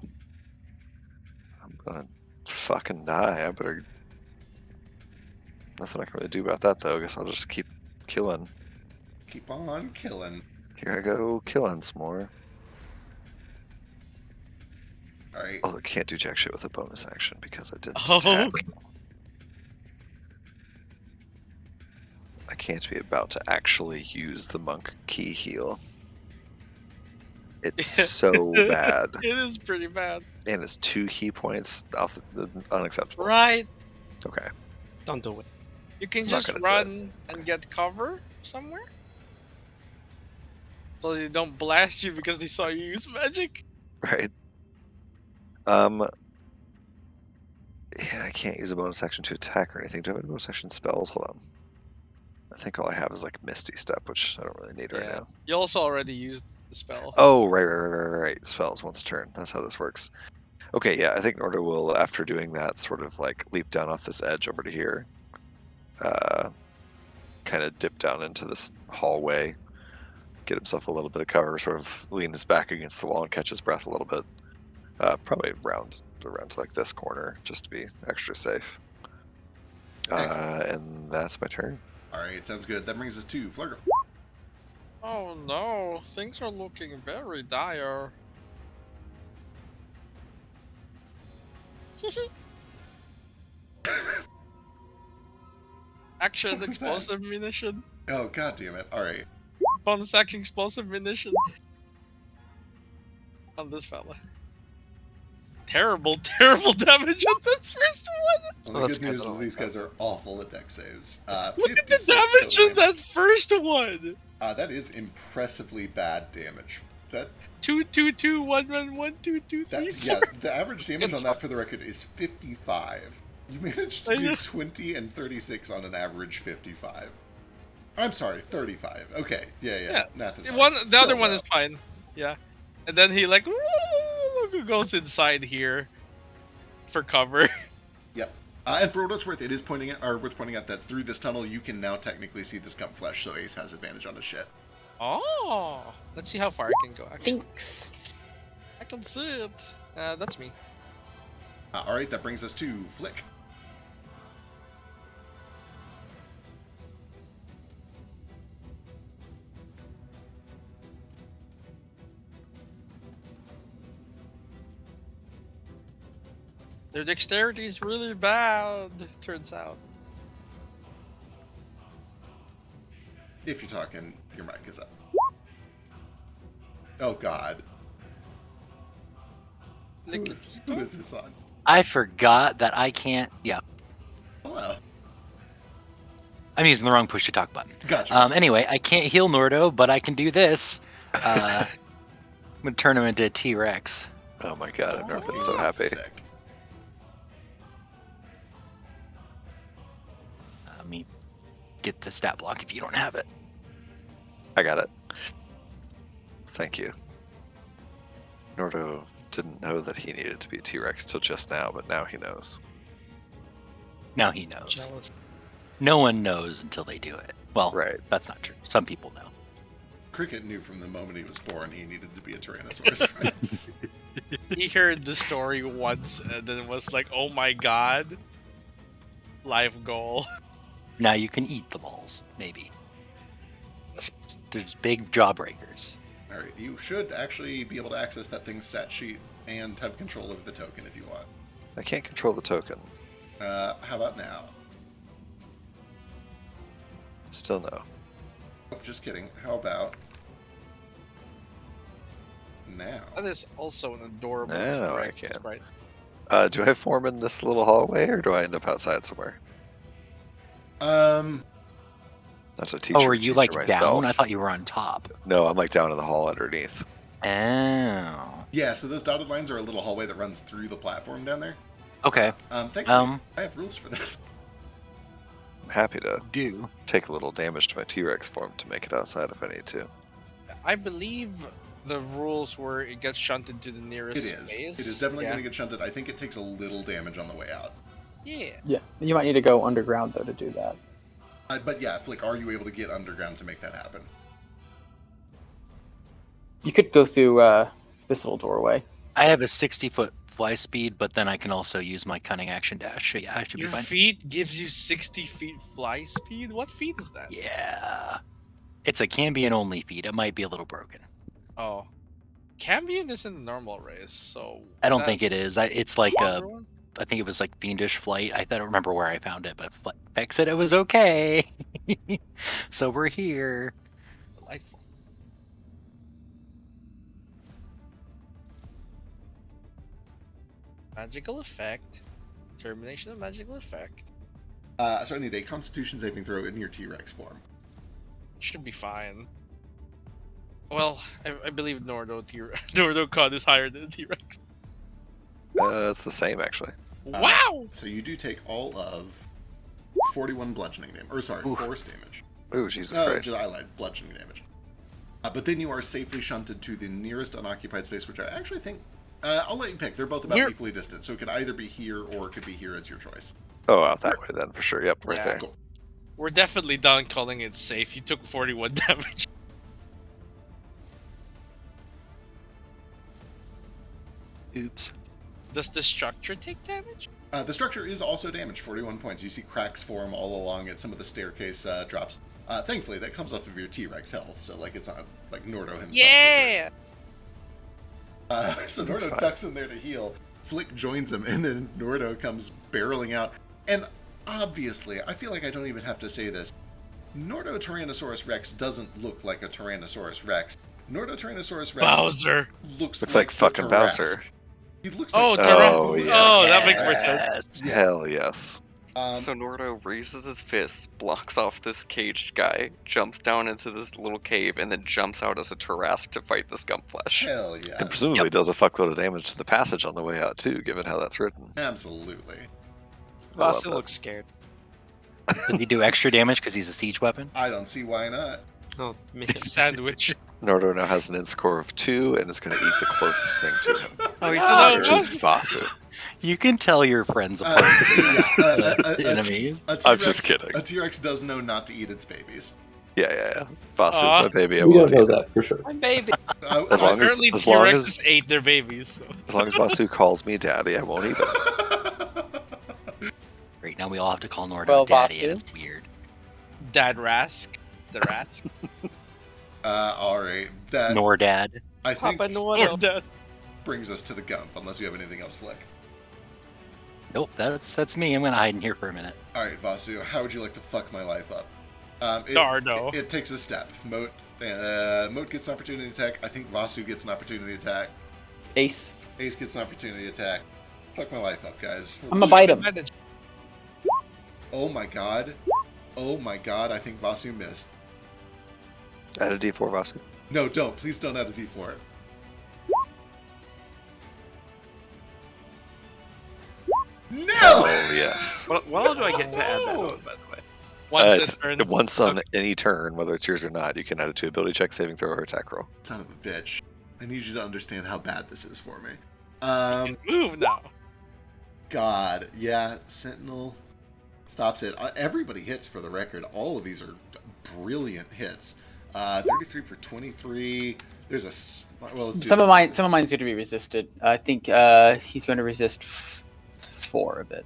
gonna fucking die. I better. Nothing I can really do about that, though. I guess I'll just keep killing. Keep on killing. Here I go, killing some more. Alright. Oh, I can't do jack shit with a bonus action because I didn't Oh. attack. I can't be about to actually use the monk key heal. It's so bad. It is pretty bad. And it's 2 key points off unacceptable. Right? Okay. Don't do it. You can I'm not just gonna do run and get cover somewhere. So they don't blast you because they saw you use magic. Right. Yeah, I can't use a bonus action to attack or anything. Do I have any bonus action spells? Hold on. I think all I have is like Misty Step, which I don't really need right Yeah. now. You also already used the spell. Oh, right. Spells once a turn. That's how this works. Okay, yeah, I think Nordo will, after doing that, sort of like leap down off this edge over to here. Kind of dip down into this hallway, get himself a little bit of cover, sort of lean his back against the wall and catch his breath a little bit. Probably around to like this corner, just to be extra safe. And that's my turn. Alright, sounds good. That brings us to Flurgle. Oh no, things are looking very dire. Action What was that? explosive munition. Oh, god damn it. Alright. Bonus action explosive munition. On this fella. Terrible, terrible damage on the first one! Well, Oh, the that's good good. news I is don't these like guys are awful at deck saves. Look at the 56 damage total on that first one! That is impressively bad damage. That 2, 2, 2, 1, 1, 1, 2, 2, 3, 4. yeah, the average damage on that, for the record, is 55. You managed to I do know. 20 and 36 on an average 55. I'm sorry, 35. Okay, yeah. Math is hard. The Still, other one though. is fine. Yeah. And then he like goes inside here for cover. Yep. And for what it's worth, it is worth pointing out that through this tunnel, you can now technically see the scum flesh, so Ace has advantage on his shit. Oh, let's see how far I can go. Actually, Thanks. I can see it. That's me. Alright, that brings us to Flick. Their dexterity is really bad. Turns out. If you're talking, your mic is up. Oh god. Who Lickety-doo. is this on? I forgot that I can't. Yeah, Hello. I'm using the wrong push to talk button. Gotcha. Anyway, I can't heal Nordo, but I can do this. I'm gonna turn him into a T-Rex. Oh my god, I've never been so Oh, happy. Sick. Let me get the stat block if you don't have it. I got it. Thank you. Nordo didn't know that he needed to be a T-Rex till just now, but now he knows. Now he knows. Jealous. No one knows until they do it. Well, Right. that's not true. Some people know. Cricket knew from the moment he was born he needed to be a Tyrannosaurus Rex. He heard the story once and then was like, "Oh my god, life goal." Now you can eat the balls, maybe. There's big jawbreakers. All right, you should actually be able to access that thing's stat sheet and have control over the token if you want. I can't control the token. How about now? Still no. Oh, just kidding. How about now? That is also an adorable Now I T-Rex, can. right? Do I form in this little hallway, or do I end up outside somewhere? Not a teacher. Oh, are you like myself. down? I thought you were on top. No, I'm like down in the hall underneath. Oh. Yeah, so those dotted lines are a little hallway that runs through the platform down there. Okay. Thankfully, I have rules for this. I'm happy to Do. take a little damage to my T-Rex form to make it outside if I need to. I believe the rules were it gets shunted to the It nearest is. space. It is definitely Yeah. going to get shunted. I think it takes a little damage on the way out. Yeah. Yeah, you might need to go underground though to do that. But yeah, Flick, are you able to get underground to make that happen? You could go through this little doorway. I have a 60-foot fly speed, but then I can also use my cunning action dash. So yeah, I should Your be fine. feet gives you 60 feet fly speed? What feet is that? Yeah. It's a Cambion only feat. It might be a little broken. Oh. Cambion isn't a normal race, so... I don't think it is. It's like a. Everyone? I think it was like Fiendish Flight. I don't remember where I found it, but Beck said it was okay. So we're here. Delightful. Magical effect. Termination of magical effect. So I need a Constitution saving throw in your T-Rex form. Should be fine. Well, I believe Nordo Con is higher than T-Rex. It's the same actually. Wow! So you do take all of 41 bludgeoning damage. Or sorry, force damage. Ooh, Jesus Oh, Christ. just I lied. Bludgeoning damage. But then you are safely shunted to the nearest unoccupied space, which I actually think... I'll let you pick. They're both about We're- equally distant, so it could either be here or it could be here. It's your choice. Oh, out that way then, for sure. Yep, right Yeah. there. Cool. We're definitely done calling it safe. You took 41 damage. Oops. Does the structure take damage? The structure is also damaged, 41 points. You see cracks form all along it. Some of the staircase drops. Thankfully, that comes off of your T-Rex health, so like it's not like Nordo himself. Yeah! So That's Nordo fine. ducks in there to heal. Flick joins him, and then Nordo comes barreling out. And obviously, I feel like I don't even have to say this. Nordo Tyrannosaurus Rex doesn't look like a Tyrannosaurus Rex. Nordo Tyrannosaurus Rex Bowser! looks like the fucking Tarrasque. Bowser. He looks Oh, like... Tyrannosaurus! Oh, yeah. Oh, that makes more sense. Yes. Hell yes. So Nordo raises his fist, blocks off this caged guy, jumps down into this little cave, and then jumps out as a Tarrasque to fight the Scumpflesh. Hell yeah. And presumably does a fuckload of damage to the passage on the way out too, given how that's written. Absolutely. I love Vasu that. looks scared. Did he do extra damage because he's a siege weapon? I don't see why not. Oh man. Sandwich. Nordo now has an int score of 2 and is going to eat the closest thing to him, Oh, he's Oh, which so is Vasu. You can tell your friends apart. Enemies. I'm just kidding. A T-Rex does know not to eat its babies. Yeah. Vasu's Aw. my baby. I We won't don't know eat it. that for sure. My baby. As long as- Apparently as long T-Rexes as- ate their babies. So. As long as Vasu calls me daddy, I won't eat it. Great, now we all have to call Nordo Well, Daddy, Vasu? and it's weird. Dad Rask. The Rask. All right. That Nordad. I think Papa Or Nordo. Dad. brings us to the Gump, unless you have anything else, Flick. Nope, that's me. I'm gonna hide in here for a minute. All right, Vasu, how would you like to fuck my life up? Dardo. It takes a step. Moat gets an opportunity attack. I think Vasu gets an opportunity attack. Ace. Ace gets an opportunity attack. Fuck my life up, guys. I'm gonna bite him. Advantage. Oh my god. Oh my god, I think Vasu missed. Add a d4, Vasu. No, don't. Please don't add a D4. No! Oh, yes. What all do I get to add that on, by the way? Once It's a turn. once on any turn, whether it's yours or not, you can add it to ability check, saving throw, or attack roll. Son of a bitch. I need you to understand how bad this is for me. Move now. God, yeah, Sentinel stops it. Everybody hits for the record. All of these are brilliant hits. 33 for 23. There's a well. Let's do Some of this. mine's going to be resisted. I think he's going to resist 4 of it.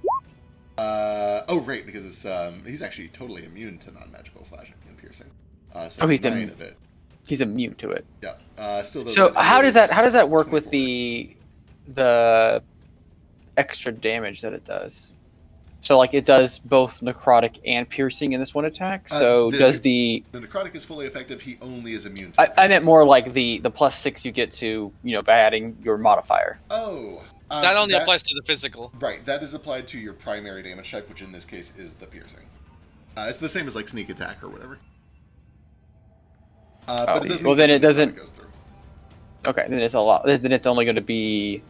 Oh, right, because it's he's actually totally immune to non-magical slashing and piercing. So Oh, he's 9 of it. He's immune to it. Yeah. Still. Though, So that how does is that work with 24. the extra damage that it does? So like it does both necrotic and piercing in this one attack. So does the necrotic is fully effective? He only is immune to. I meant more like the +6 you get to by adding your modifier. Oh. That only applies to the physical. Right, that is applied to your primary damage type, which in this case is the piercing. It's the same as like sneak attack or whatever. But it doesn't. Well, then it doesn't. Goes through. Okay, then it's a lot. Then it's only going to be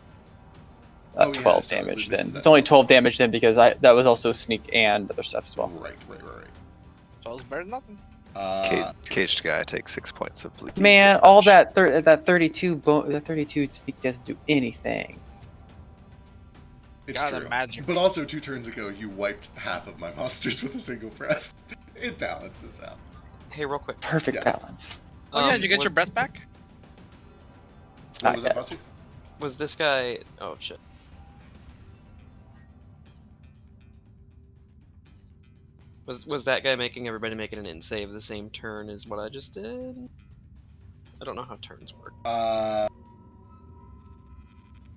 12 so damage. this Then is it's that only 12 12 damage then because that was also sneak and other stuff as well. Right. So it's better than nothing. Caged guy takes 6 points of bleeding. Man, damage. all that 32 sneak doesn't do anything. It's God, true. the magic. But also 2 turns ago, you wiped half of my monsters with a single breath. It balances out. Hey, real quick. Perfect Yeah. balance. Oh yeah, did you get was- your breath back? What was that, yet. Vasu? Was this guy? Oh shit. Was that guy making everybody make an int save the same turn as what I just did? I don't know how turns work.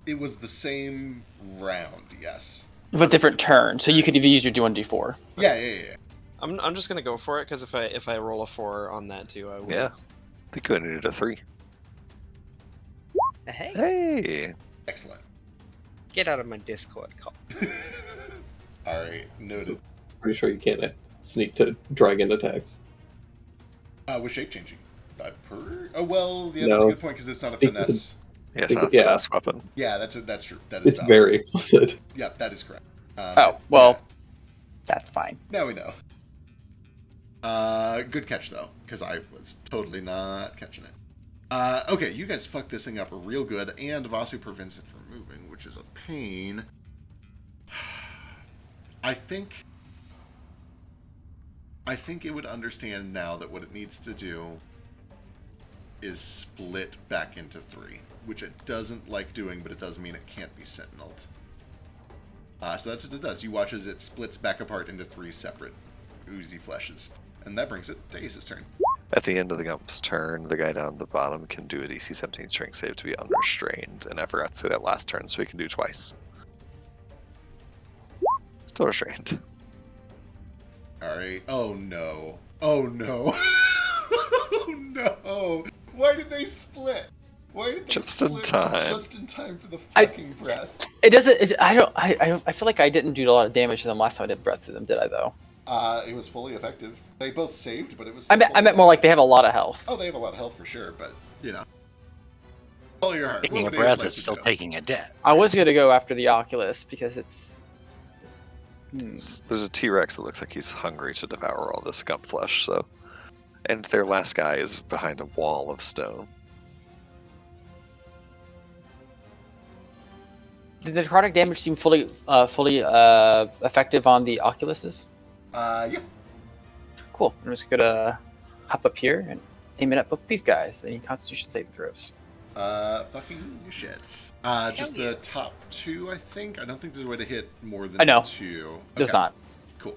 It was the same round, yes. But different turn, so you could have used your D1D4. Yeah. I'm just gonna go for it because if I roll a 4 on that too, I will. Yeah. I think I needed a 3. Hey, Hey! Excellent. get out of my Discord call. Alright, noted. Pretty sure you can't sneak to dragon attacks. With shape changing. Oh, well, yeah, No, that's a good point because it's not a sneak is finesse. Yeah, it's not a Yeah. finesse weapon. Yeah, that's true. That is It's valid. very explicit. Yeah, that is correct. Oh, well, that's fine. Now we know. Good catch, though, because I was totally not catching it. Okay, you guys fucked this thing up real good, and Vasu prevents it from moving, which is a pain. I think it would understand now that what it needs to do is split back into 3, which it doesn't like doing, but it does mean it can't be sentineled. So that's what it does. You watch as it splits back apart into 3 separate oozy fleshes. And that brings it to Ace's turn. At the end of the Gump's turn, the guy down the bottom can do a DC 17 strength save to be unrestrained. And I forgot to say that last turn, so he can do twice. Still restrained. Alright. Oh no. Oh no. Oh no. Why did they split? Why did they Just in split time. just in time for the fucking breath? It doesn't. I feel like I didn't do a lot of damage to them last time I did breath to them, did I? Though. It was fully effective. They both saved, but it was. I meant more like they have a lot of health. Oh, they have a lot of health for sure, but you know. Follow your heart. Taking a What would breath Ace like is to still do? taking a death. I was gonna go after the Oculus because it's. There's a T-Rex that looks like he's hungry to devour all this Gump flesh, so... And their last guy is behind a wall of stone. Did the necrotic damage seem fully effective on the Oculuses? Yeah. Cool. I'm just gonna hop up here and aim it at both of these guys. They need Constitution saving throws. Fucking shit. Just the top 2, I think. I don't think there's a way to hit more than I know. 2. Does Okay, not. Cool.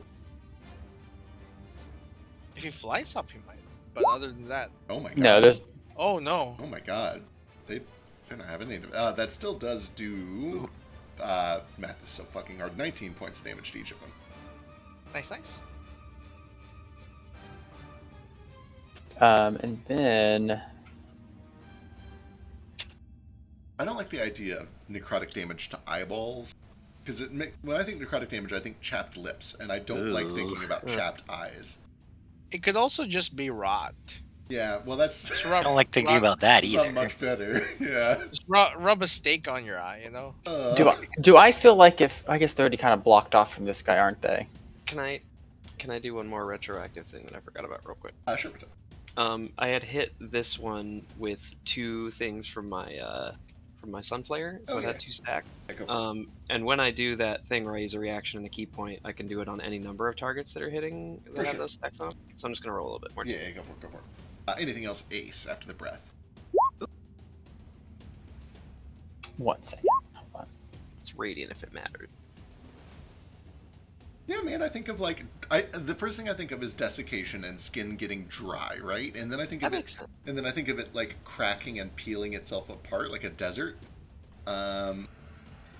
If he flies up, he might. But other than that, Oh my god. No, there's. oh no. Oh my god. They don't have any. That still does do. Math is so fucking hard. 19 points of damage to each of them. Nice. And then. I don't like the idea of necrotic damage to eyeballs. Because when I think necrotic damage, I think chapped lips, and I don't like thinking about chapped eyes. It could also just be rot. Yeah, well, that's Just I rub, don't like thinking rub, about that that's either. not much better. Yeah. just rub a steak on your eye, you know? Do I feel like if I guess they're already kind of blocked off from this guy, aren't they? Can I Can I do one more retroactive thing that I forgot about real quick? Sure. What's up? I had hit this one with 2 things from my Sunflare, so Oh, it yeah. had 2 stacked. Yeah, go for it. And when I do that thing where I use a reaction and a key point, I can do it on any number of targets that are hitting that For have sure. those stacks on. So I'm just gonna roll a little bit more. Yeah, go for it. Go for it. Anything else, Ace, after the breath? 1 second. Hold on. It's radiant if it matters. Yeah, man, I think of like the first thing I think of is desiccation and skin getting dry, right? And then I think That of makes it, sense. and then I think of it like cracking and peeling itself apart like a desert. And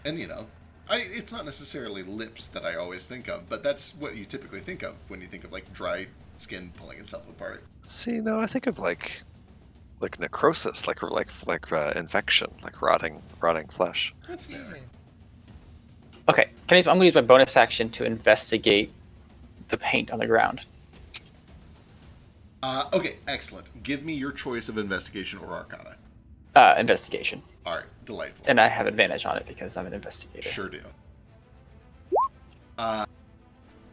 you know, it's not necessarily lips that I always think of, but that's what you typically think of when you think of like dry skin pulling itself apart. See, no, I think of like necrosis, like infection, like rotting flesh. That's fair. Okay, I'm going to use my bonus action to investigate the paint on the ground. Okay, excellent. Give me your choice of investigation or arcana. Investigation. All right, delightful. And I have advantage on it because I'm an investigator. Sure do.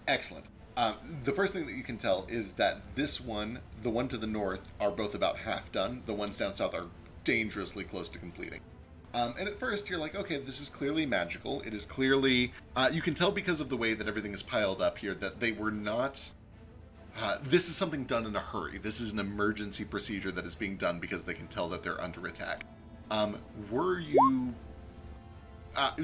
Excellent. The first thing that you can tell is that this one, the one to the north, are both about half done. The ones down south are dangerously close to completing. And at first, you're like, okay, this is clearly magical. It is clearly... you can tell because of the way that everything is piled up here that they were not... this is something done in a hurry. This is an emergency procedure that is being done because they can tell that they're under attack. Were you...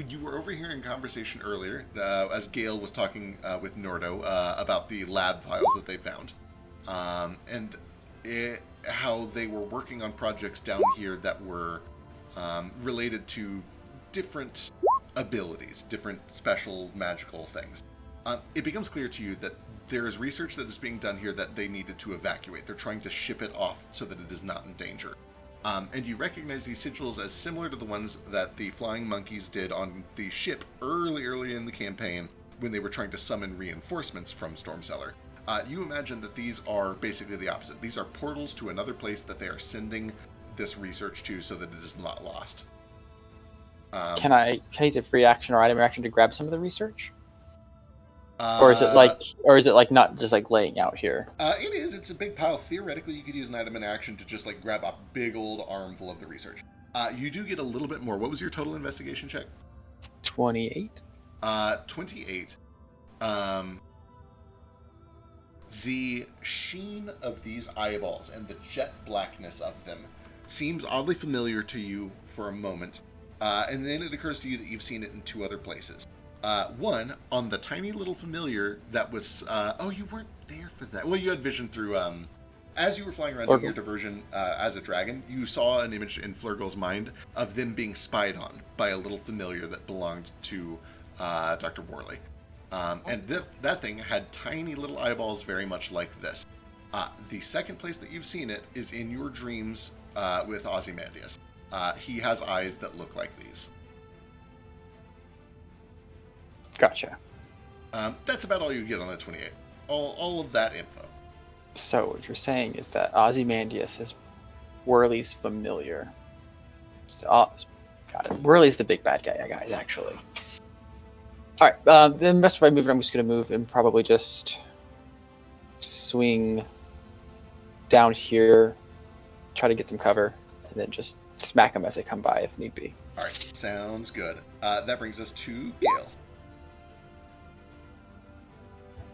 you were overhearing conversation earlier as Gale was talking with Nordo about the lab files that they found. And how they were working on projects down here that were... related to different abilities, different special magical things. It becomes clear to you that there is research that is being done here that they needed to evacuate. They're trying to ship it off so that it is not in danger. And you recognize these sigils as similar to the ones that the flying monkeys did on the ship early in the campaign when they were trying to summon reinforcements from Stormcellar. You imagine that these are basically the opposite. These are portals to another place that they are sending this research to so that it is not lost. Can I use a free action or item action to grab some of the research? Or is it like not just like laying out here? It is. It's a big pile. Theoretically, you could use an item in action to just like grab a big old armful of the research. You do get a little bit more. What was your total investigation check? 28. 28. The sheen of these eyeballs and the jet blackness of them seems oddly familiar to you for a moment, and then it occurs to you that you've seen it in 2 other places. One, on the tiny little familiar that was... you weren't there for that. Well, you had vision through... as you were flying around doing your diversion as a dragon, you saw an image in Flurgle's mind of them being spied on by a little familiar that belonged to Dr. Worley. And that thing had tiny little eyeballs very much like this. The second place that you've seen it is in your dreams with Ozymandias. He has eyes that look like these. Gotcha. That's about all you get on the 28. All of that info. So what you're saying is that Ozymandias is Whirly's familiar. So, got it. Whirly's the big bad guy, guys, actually. Alright, the rest of my movement, I'm just going to move and probably just swing down here, try to get some cover, and then just smack them as they come by if need be. Alright, sounds good. That brings us to Gale.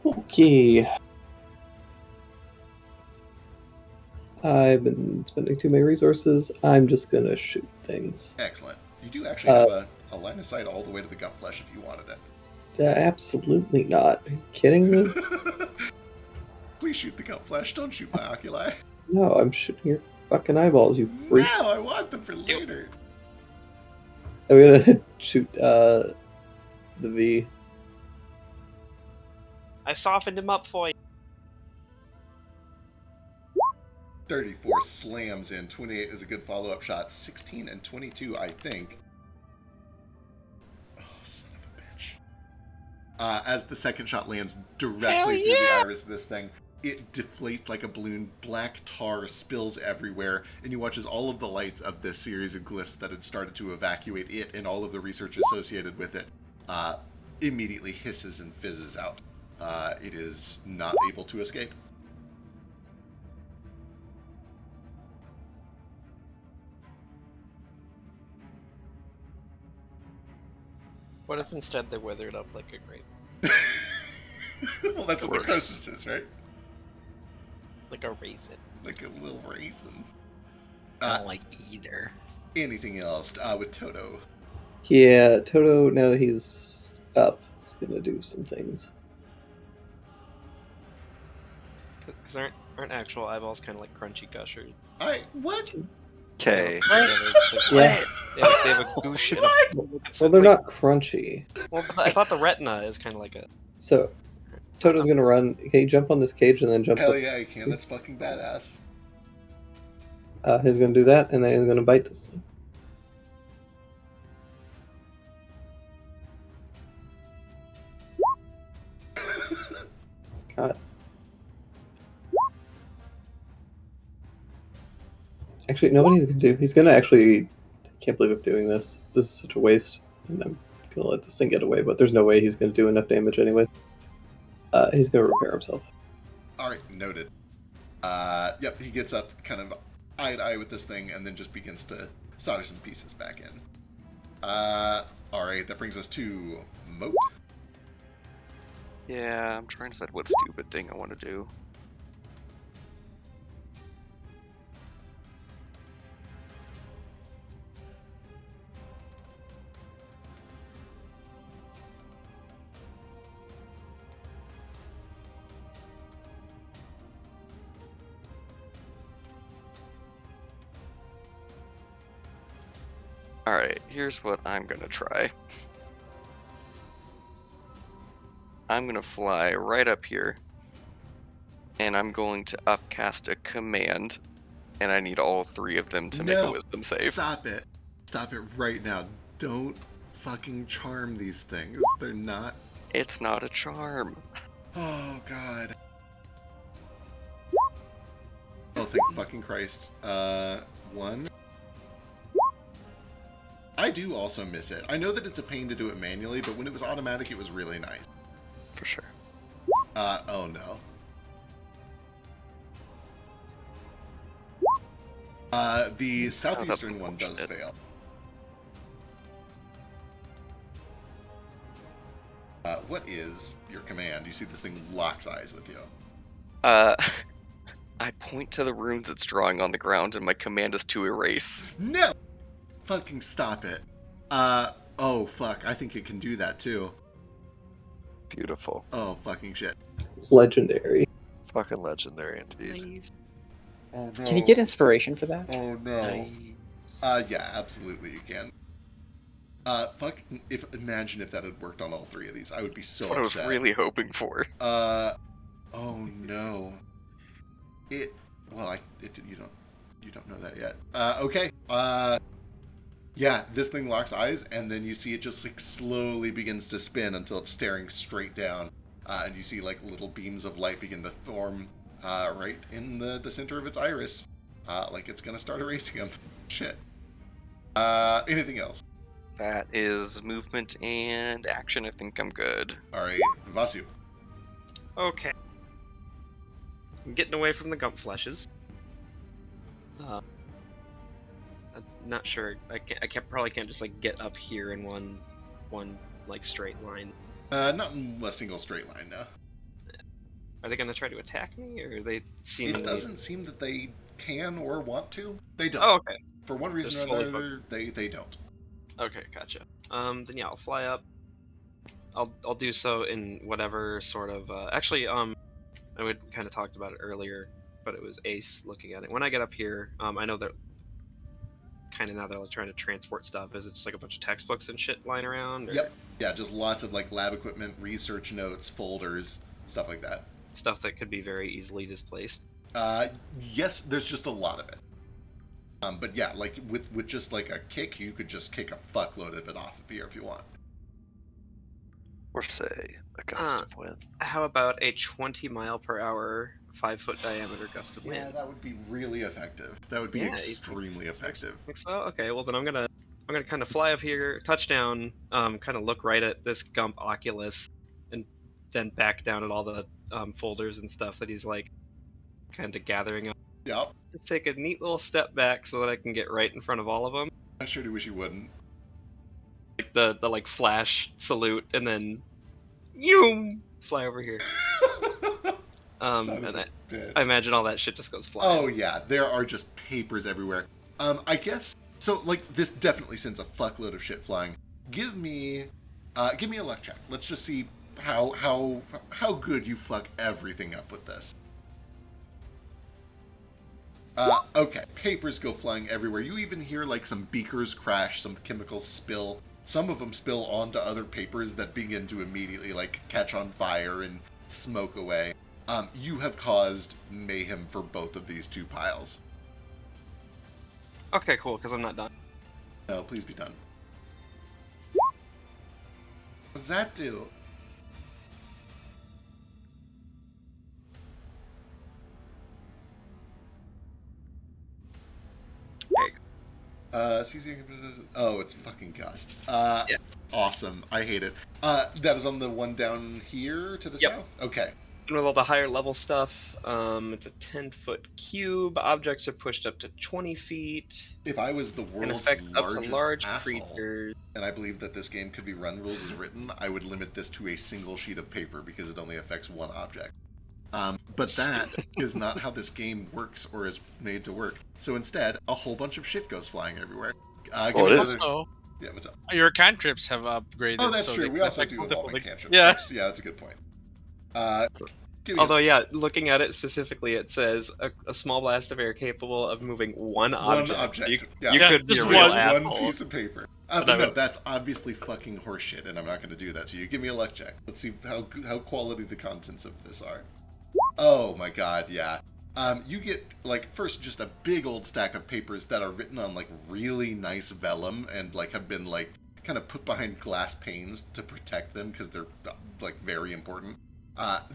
Okay. I've been spending too many resources. I'm just gonna shoot things. Excellent. You do actually have a line of sight all the way to the Gumflesh if you wanted it. Absolutely not. Are you kidding me? Please shoot the Gumflesh. Don't shoot my oculi. No, I'm shooting your fucking eyeballs, you freak. No, I want them for later. I'm gonna shoot the V. I softened him up for you. 34 slams in. 28 is a good follow-up shot. 16 and 22, I think. Oh, son of a bitch. As the second shot lands directly through the iris of this thing, it deflates like a balloon. Black tar spills everywhere, and you watch as all of the lights of this series of glyphs that had started to evacuate it and all of the research associated with it immediately hisses and fizzes out. it is not able to escape. What if instead they withered up like a grape? Well, that's what the Gross. Crosswinds is, right? Like a raisin. Like a little raisin. I don't like either. Anything else with Toto? Yeah, Toto, now that he's up, is gonna do some things. Because aren't actual eyeballs kind of like crunchy gushers? What? Okay. Yeah. They have a goosh and a. Well, they're not crunchy. Well, but I thought the retina is kind of like a. So, Toto's gonna run. Can you jump on this cage and then jump Hell up? yeah, I can. That's fucking badass. He's gonna do that, and then he's gonna bite this thing. God. Actually, nobody's gonna do. He's gonna actually. I can't believe I'm doing this. This is such a waste, and I'm gonna let this thing get away. But there's no way he's gonna do enough damage anyway. He's gonna repair himself. All right, noted. Yep, he gets up, kind of eye to eye with this thing, and then just begins to solder some pieces back in. All right, that brings us to Moat. Yeah, I'm trying to decide what stupid thing I want to do. Alright, here's what I'm gonna try. I'm gonna fly right up here, and I'm going to upcast a command, and I need all three of them to make a wisdom save. Stop it. Stop it right now. Don't fucking charm these things. They're not... It's not a charm. Oh, God. Oh, thank fucking Christ. One. I do also miss it. I know that it's a pain to do it manually, but when it was automatic, it was really nice. For sure. Oh no. The southeastern one does fail. What is your command? You see this thing locks eyes with you. I point to the runes it's drawing on the ground, and my command is to erase. No! Fucking stop it. Oh fuck, I think it can do that too. Beautiful. Oh fucking shit. Legendary. Fucking legendary indeed. Oh no. Can you get inspiration for that? Oh no. Yeah, absolutely you can. Imagine if that had worked on all three of these. I would be so That's what upset. I was really hoping for. Oh no. You don't know that yet. Okay. Yeah, this thing locks eyes, and then you see it just like slowly begins to spin until it's staring straight down, and you see like little beams of light begin to form right in the center of its iris, like it's gonna start erasing them. Shit. Anything else? That is movement and action. I think I'm good. All right, Vasu. Okay. I'm getting away from the gump fleshes. I'm not sure. I probably can't just like get up here in one like straight line. Not in a single straight line, no. Are they gonna try to attack me, or are they seemingly... It doesn't seem that they can or want to. They don't. Oh, okay. For one reason Just or slowly another, they don't. Okay, gotcha. Then yeah, I'll fly up. I'll do so in whatever sort of actually I would kind of talked about it earlier, but it was Ace looking at it. When I get up here, I know that kind of now they're trying to transport stuff. Is it just like a bunch of textbooks and shit lying around? Or Yep. Yeah, just lots of like lab equipment, research notes, folders, stuff like that. Stuff that could be very easily displaced. Yes, there's just a lot of it. But yeah, like with just like a kick, you could just kick a fuckload of it off of here if you want. Or say a gust of wind. How about a 20-mile-per-hour, 5-foot diameter gust of wind? Yeah, that would be really effective. That would be extremely effective. Think so? Okay, well then I'm gonna kind of fly up here, touchdown, kind of look right at this Gump Oculus, and then back down at all the folders and stuff that he's like kind of gathering up. Yep. Let's take a neat little step back so that I can get right in front of all of them. I sure do wish you wouldn't. Like the like flash salute, and then you fly over here. Son of And a bitch. I imagine all that shit just goes flying. Oh yeah, there are just papers everywhere. I guess so. Like this definitely sends a fuckload of shit flying. Give me a luck check. Let's just see how good you fuck everything up with this. Okay, papers go flying everywhere. You even hear like some beakers crash, some chemicals spill. Some of them spill onto other papers that begin to immediately like catch on fire and smoke away. You have caused mayhem for both of these two piles. Okay, cool, because I'm not done. No, please be done. What does that do? There you go. Oh, it's fucking Gust. Yeah. Awesome. I hate it. That is on the one down here to the Yep. south? Okay. And with all the higher level stuff, it's a 10-foot cube. Objects are pushed up to 20 feet. If I was the Can world's affect up largest to large asshole, creatures. and I believe that this game could be run rules as written, I would limit this to a single sheet of paper because it only affects one object. But that is not how this game works or is made to work. So instead, a whole bunch of shit goes flying everywhere. Give Well, me it another- is- Also, Yeah, what's up? your cantrips have upgraded. Oh, that's so true. they We can also affect do multiple evolving things. cantrips. Yeah. Yeah, that's a good point. Give me Although, yeah, looking at it specifically, it says a small blast of air capable of moving one object. one object. You, Yeah. you Yeah, could be just a real one asshole. One piece of paper. But But I no, would- that's obviously fucking horseshit, and I'm not going to do that to you. Give me a luck check. Let's see how quality the contents of this are. Oh my god, yeah. You get, like, first just a big old stack of papers that are written on, like, really nice vellum and, like, have been, like, kind of put behind glass panes to protect them because they're, like, very important.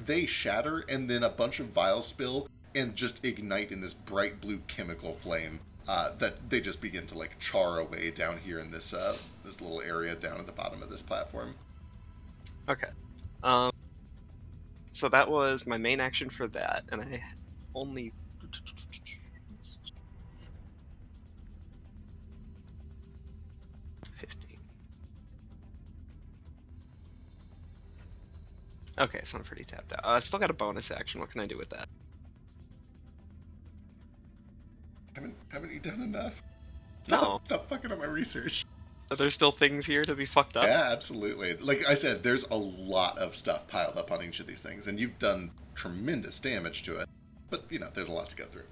They shatter, and then a bunch of vials spill and just ignite in this bright blue chemical flame that they just begin to, like, char away down here in this this little area down at the bottom of this platform. Okay. So that was my main action for that, and I only... Okay, so I'm pretty tapped out. I've still got a bonus action. What can I do with that? Haven't you done enough? No. Stop fucking up my research. Are there still things here to be fucked up? Yeah, absolutely. Like I said, there's a lot of stuff piled up on each of these things, and you've done tremendous damage to it. But, you know, there's a lot to go through.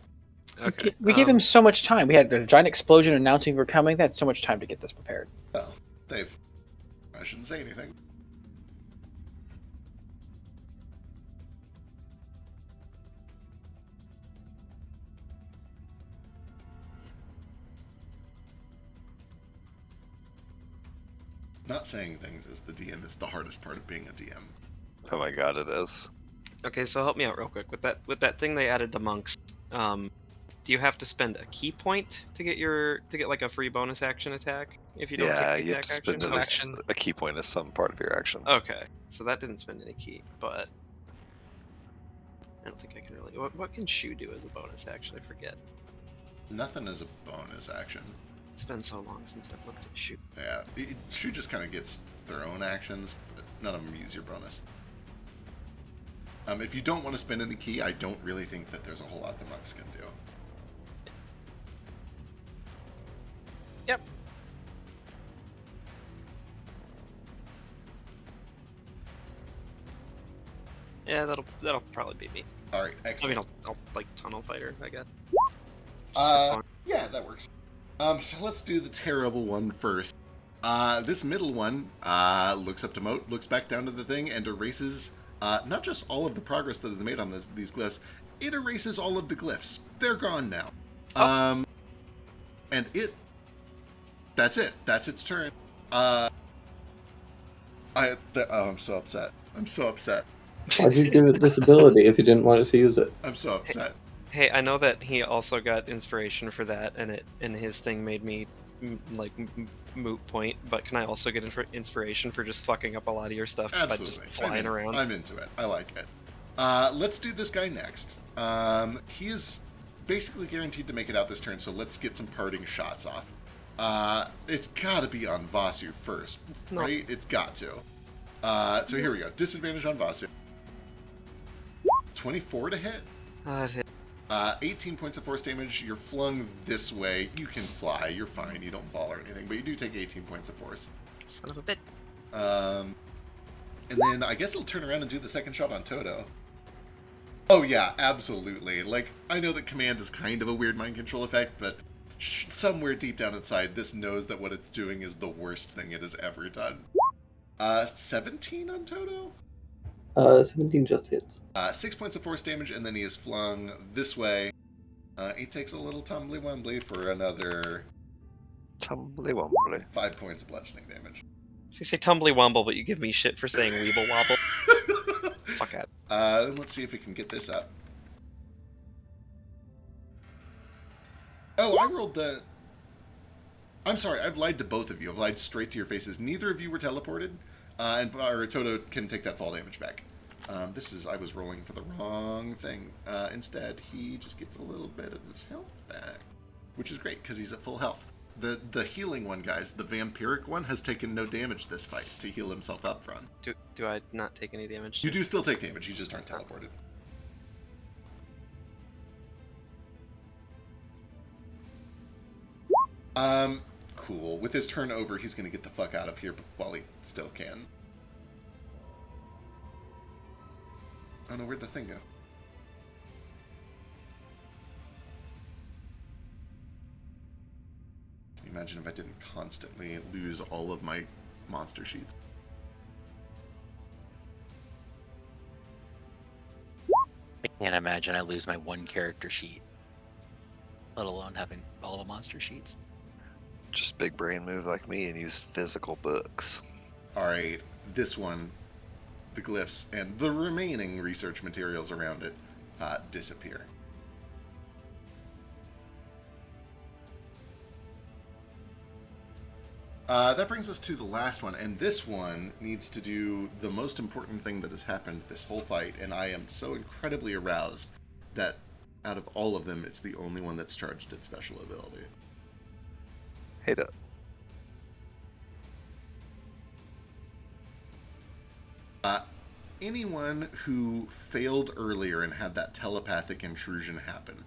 Okay. We gave him so much time. We had a giant explosion announcing we're coming. They had so much time to get this prepared. Well, Dave, I shouldn't say anything. Not saying things as the DM is the hardest part of being a DM. Oh my god, it is. Okay, so help me out real quick with that thing they added to monks. Do you have to spend a key point to get like a free bonus action attack if you don't Yeah, take the you have to attack spend action? a key point as some part of your action. Okay, so that didn't spend any key, but I don't think I can really. What can Shu do as a bonus action? I forget. Nothing is a bonus action. It's been so long since I've looked at Shu. Yeah, Shu just kind of gets their own actions, but none of them use your bonus. If you don't want to spend any key, I don't really think that there's a whole lot the monks can do. Yep. Yeah, that'll probably be me. All right, I excellent. mean, I'll like tunnel fighter, I guess. Yeah, that works. So let's do the terrible one first. This middle one looks up to Moat, looks back down to the thing, and erases not just all of the progress that is made on these glyphs, it erases all of the glyphs. They're gone now. And that's it. That's its turn. I'm so upset. I'm so upset. Why'd you give it this ability if you didn't want it to use it? I'm so upset. Hey, I know that he also got inspiration for that, and his thing made me moot point, but can I also get inspiration for just fucking up a lot of your stuff by just Absolutely. flying around? I'm into it. I like it. Let's do this guy next. He is basically guaranteed to make it out this turn, so let's get some parting shots off. It's got to be on Vasu first, right? It's got to. So here we go. Disadvantage on Vasu. 24 to hit. It hit. 18 points of force damage. You're flung this way. You can fly. You're fine. You don't fall or anything, but you do take 18 points of force. Son of a bit. And then I guess it'll turn around and do the second shot on Toto. Oh yeah, absolutely. Like, I know that command is kind of a weird mind control effect, but somewhere deep down inside, this knows that what it's doing is the worst thing it has ever done. 17 on Toto? 17 just hits. 6 points of force damage, and then he is flung this way. He takes a little tumbly-wumbly for another... Tumbly-wumbly. 5 points of bludgeoning damage. So you say tumbly wumble, but you give me shit for saying weeble wobble. Fuck that. Then let's see if we can get this up. Oh, I rolled the... I'm sorry, I've lied to both of you. I've lied straight to your faces. Neither of you were teleported, and Toto can take that fall damage back. I was rolling for the wrong thing. Instead, he just gets a little bit of his health back, which is great, because he's at full health. The healing one, guys, the vampiric one, has taken no damage this fight to heal himself up from. Do I not take any damage? You do still take damage, you just aren't teleported. Cool. With his turn over, he's going to get the fuck out of here while he still can. Oh no, where'd the thing go? Can you imagine if I didn't constantly lose all of my monster sheets? I can't imagine I lose my one character sheet, let alone having all the monster sheets. Just big brain move like me and use physical books. Alright, this one, the glyphs, and the remaining research materials around it disappear. That brings us to the last one, and this one needs to do the most important thing that has happened this whole fight, and I am so incredibly aroused that out of all of them, it's the only one that's charged its special ability. Hate it. Anyone who failed earlier and had that telepathic intrusion happen,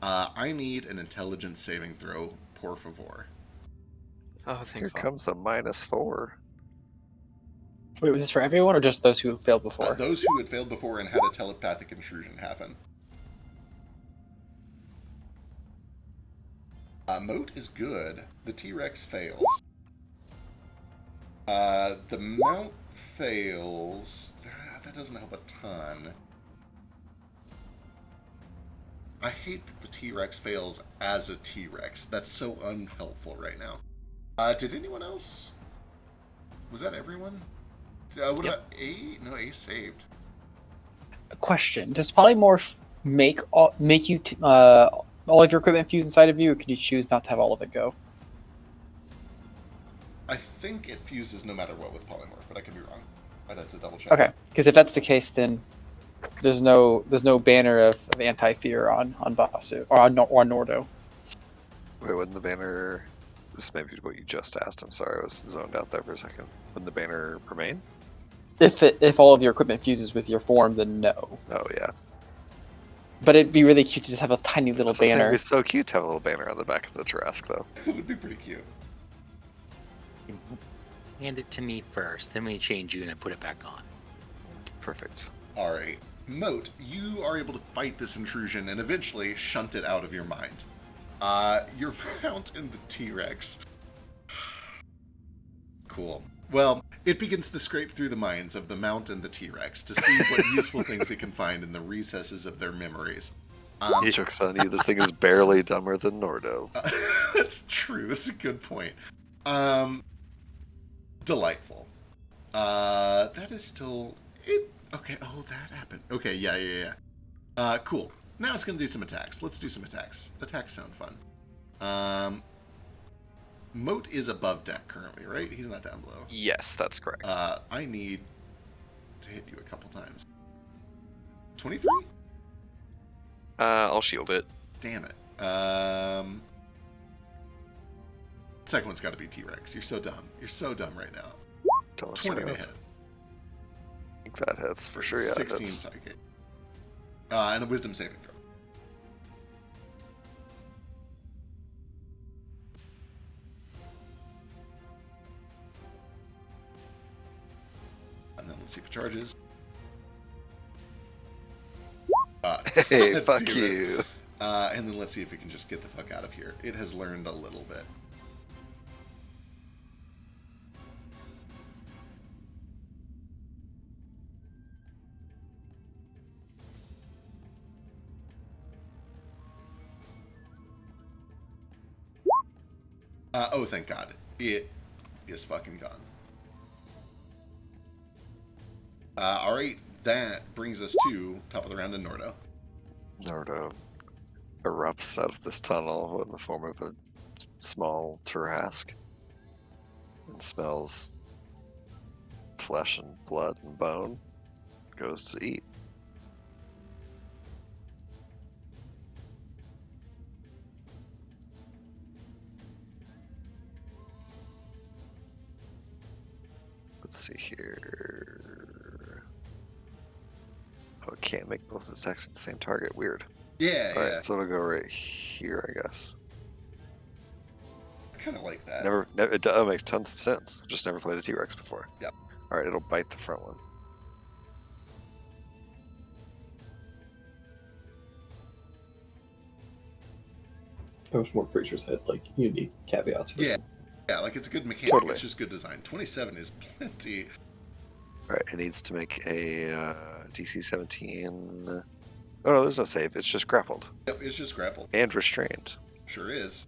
I need an intelligence saving throw, por favor. Oh, thank Here fuck. comes a -4. Wait, was this for everyone or just those who failed before? Those who had failed before and had a telepathic intrusion happen. Moat is good. The T-Rex fails. The Mount fails. That doesn't help a ton. I hate that the T-Rex fails as a T-Rex. That's so unhelpful right now. Did anyone else? Was that everyone? What about A? No, A saved. A question: does polymorph make you all of your equipment fuse inside of you, or can you choose not to have all of it go? I think it fuses no matter what with polymorph, but I could be wrong. I'd have to double check. Okay, because if that's the case, then there's no banner of anti-fear on Vasu or on Nordo. Wait, wouldn't the banner... This may be what you just asked. I'm sorry, I was zoned out there for a second. Wouldn't the banner remain? If all of your equipment fuses with your form, then no. Oh, yeah. But it'd be really cute to just have a tiny little banner. It'd be so cute to have a little banner on the back of the Tarrasque, though. It would be pretty cute. Hand it to me first, then we change you and I put it back on. Perfect. Alright. Moat, you are able to fight this intrusion and eventually shunt it out of your mind. Your mount and the T-Rex. Cool. Well, it begins to scrape through the minds of the Mount and the T-Rex to see what useful things it can find in the recesses of their memories. Joke's on you, this thing is barely dumber than Nordo. That's true, that's a good point. Delightful. That is still... Okay, oh, that happened. Okay, yeah. Cool. Now it's going to do some attacks. Let's do some attacks. Attacks sound fun. Moat is above deck currently, right? He's not down below. Yes, that's correct. I need to hit you a couple times. 23? I'll shield it. Damn it. Second one's got to be T-Rex. You're so dumb. You're so dumb right now. Tell us 20 to around. hit. I think that hits for sure. Yeah, 16 that's... psychic. And a wisdom saving throw. And then let's see if it charges. Hey, God fuck damn it. you. And then let's see if it can just get the fuck out of here. It has learned a little bit. Oh, thank God. It is fucking gone. Alright, that brings us to top of the round in Nordo. Nardo erupts out of this tunnel in the form of a small Turask and smells flesh and blood and bone. Goes to eat. Let's see here. Oh, it can't make both its attacks at the same target. Weird. Yeah, Alright, yeah. so it'll go right here, I guess. I kind of like that. It makes tons of sense. Just never played a T-Rex before. Yep. Alright, it'll bite the front one. I wish more creatures had like unique caveats. For Yeah. some. Yeah, like it's a good mechanic. Totally. It's just good design. 27 is plenty. Alright, it needs to make a DC 17. Oh no, there's no save. It's just grappled. Yep, it's just grappled. And restrained. Sure is.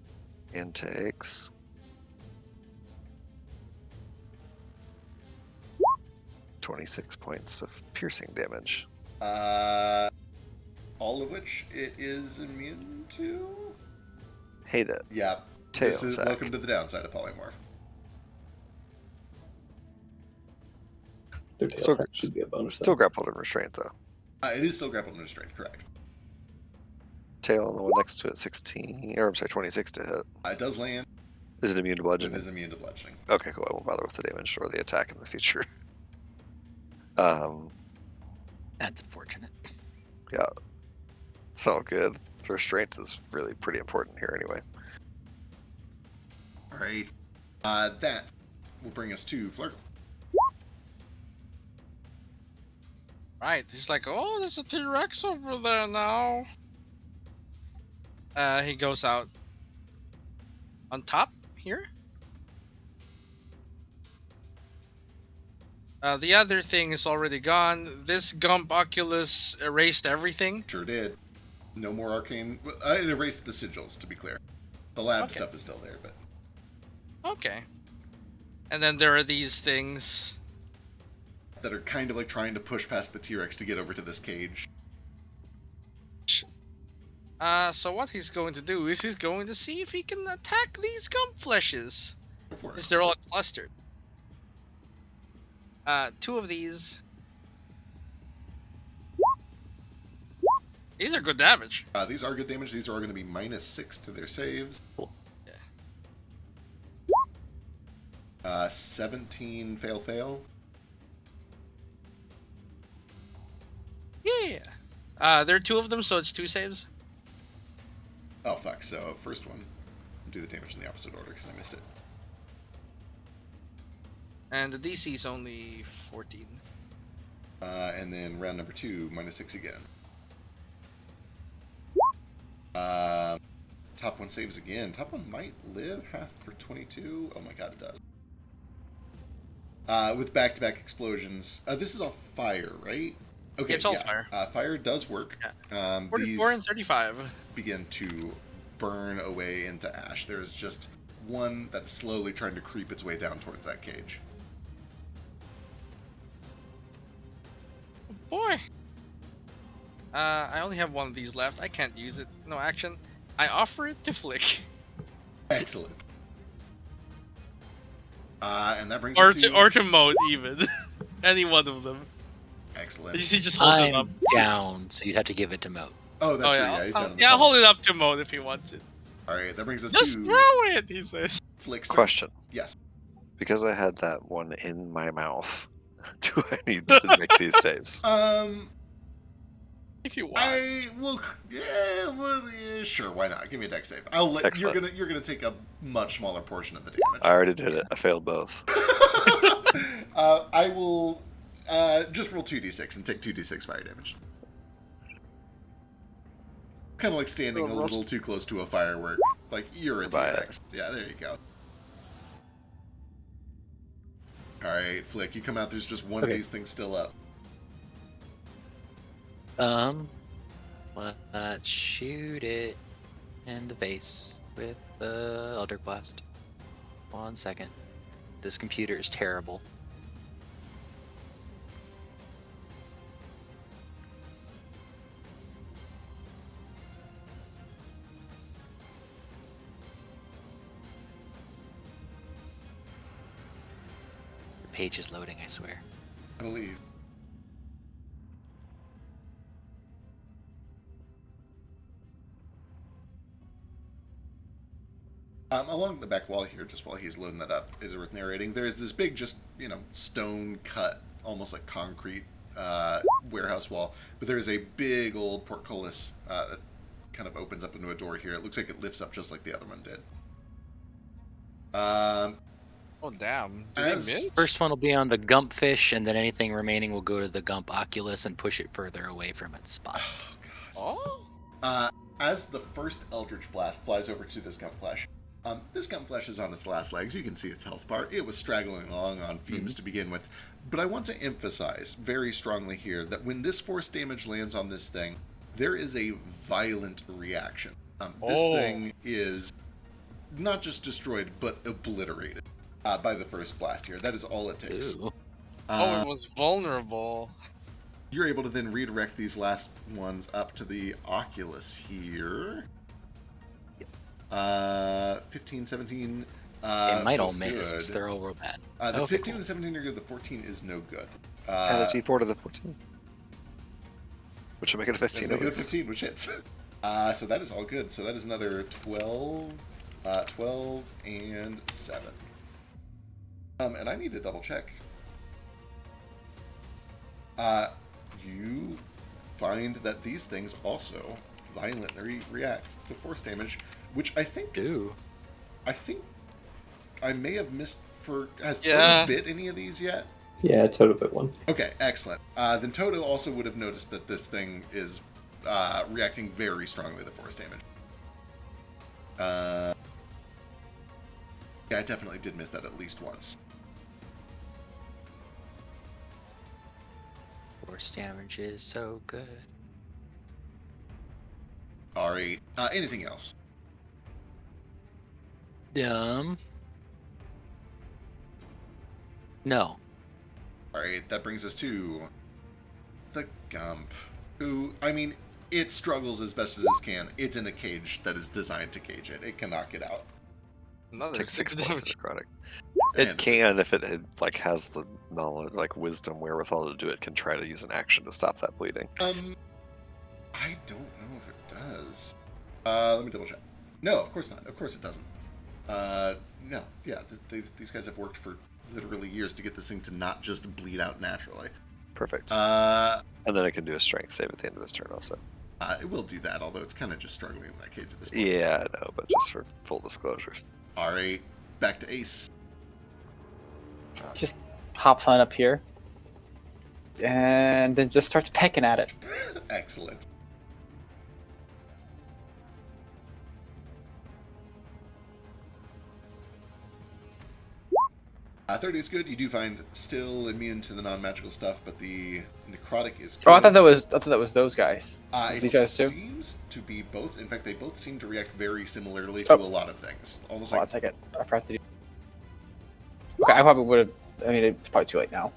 And takes 26 points of piercing damage. All of which it is immune to? Hate it. Yeah. Tail This is attack. welcome to the downside of polymorph. Their tail Still, attack should be a bonus. still grappled and restrained though. It is still grappled and restrained, correct. Tail on the one next to it, 16, or I'm sorry, 26 to hit. It does land. Is it immune to It bludgeoning? is immune to bludgeoning. Okay, cool. I won't bother with the damage or the attack in the future. That's unfortunate. Yeah. It's all good. The restraint is really pretty important here anyway. Alright. That will bring us to Flurgle. Right, he's like, oh, there's a T-Rex over there now. He goes out on top here. The other thing is already gone. This Gump Oculus erased everything. Sure did. No more arcane. It erased the sigils, to be clear. The lab Okay. stuff is still there, but Okay. And then there are these things. that are kind of like trying to push past the T-Rex to get over to this cage. So what he's going to do is he's going to see if he can attack these Gump fleshes. Go for it. Because they're all clustered. Two of these. These are good damage. These are good damage. These are going to be -6 to their saves. Cool. 17 fail. Yeah. There are two of them, so it's 2 saves. Oh fuck! So first one, do the damage in the opposite order because I missed it. And the DC is only 14. And then round number 2, -6 again. Top one saves again. Top one might live half for 22. Oh my god, it does. With back-to-back explosions. This is all fire, right? Okay, It's all yeah. fire. Fire does work. 44 These and 35. begin to burn away into ash. There is just one that's slowly trying to creep its way down towards that cage. Boy. I only have one of these left. I can't use it. No action. I offer it to Flick. Excellent. And that brings Or it to or to Moat even. Any one of them. Excellent. He just holds it up. I'm down, so you'd have to give it to Moat. Oh, that's Oh true. yeah, Yeah, he's I'll, down in the yeah, tunnel. hold it up to Moat if he wants it. All right, that brings us Just to throw it, he says. Flickster. Question. Yes. Because I had that one in my mouth, do I need to make these saves? If you want. I will. Yeah, well, yeah, sure. Why not? Give me a dex save. I'll let Excellent. you're gonna take a much smaller portion of the damage. I already did it. I failed both. I will just roll 2d6 and take 2d6 fire damage. Kind of like standing a little too close to a firework. Like you're a T-Rex. Yeah, there you go. All right, Flick, you come out. There's just one of these things still up. Let's shoot it in the base with the Eldritch Blast. 1 second. This computer is terrible. The page is loading, I swear. I believe. Along the back wall here, just while he's loading that up, is worth narrating. There is this big, just stone cut, almost like concrete warehouse wall, but there is a big old portcullis that kind of opens up into a door here. It looks like it lifts up just like the other one did. Oh damn! Did they miss? First one will be on the Gump Fish, and then anything remaining will go to the Gump Oculus and push it further away from its spot. Oh. As the first Eldritch Blast flies over to this Gunflesh, this Gunflesh is on its last legs. You can see its health bar. It was straggling along on fumes to begin with. But I want to emphasize very strongly here that when this force damage lands on this thing, there is a violent reaction. This thing is not just destroyed, but obliterated by the first blast here. That is all it takes. Ooh. It was vulnerable. You're able to then redirect these last ones up to the Oculus here. 15, 17. They might all both miss. good. They're all real bad. The Okay, 15 cool. and 17 are good. The 14 is no good. Add a d4 to the 14. Which will make it a 15. Make it a 15, which hits. So that is all good. So that is another 12, 12, and 7. And I need to double check. You find that these things also violently react to force damage, which I think I may have missed for... Has Toto bit any of these yet? Yeah, Toto bit one. Okay, excellent. Then Toto also would have noticed that this thing is reacting very strongly to force damage. Yeah, I definitely did miss that at least once. Force damage is so good. Alright, anything else? No. Alright, that brings us to the Gump, who, I mean, it struggles as best as it can. It's in a cage that is designed to cage it. It cannot get out. Another Take 6 6 points of damage. necrotic. And It can, if it has the knowledge, wisdom, wherewithal to do it, can try to use an action to stop that bleeding. I don't know if it does. Let me double check. No, of course not. Of course it doesn't. No, yeah, these guys have worked for literally years to get this thing to not just bleed out naturally. Perfect. And And then it can do a strength save at the end of its turn also. it will do that, although it's kind of just struggling in that cage at this point. Yeah, I know, but just for full disclosures. Alright, back to Ace. Just hops on up here, and then just starts pecking at it. Excellent. 30 is good. You do find still immune to the non-magical stuff, but the necrotic is good. Oh, I thought that was those guys. It These guys too? seems to be both. In fact, they both seem to react very similarly to a lot of things. Almost Hold on like a second. I forgot to do. Okay, I probably would have. I mean, it's probably too late now.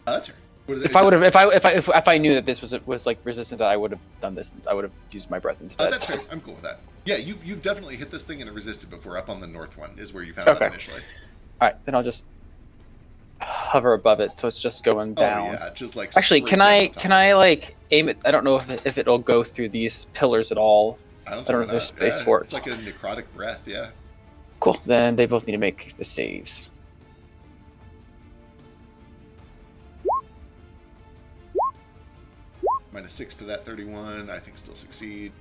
that's right. What is If that? I would have, if I knew that this was like resistant, that I would have done this. I would have used my breath instead. That's fair. I'm cool with that. Yeah, you've definitely hit this thing and it resisted before. Up on the north one is where you found it Okay. initially. Alright, then I'll just hover above it, so it's just going down. Oh yeah, just like Actually, straight can down I on top can of I this. like aim it? I don't know if it'll go through these pillars at all. I don't I don't know see if why there's not. space Yeah, for it. it's like a necrotic breath. Yeah. Cool. Then they both need to make the saves. -6 to that 31. I think still succeed.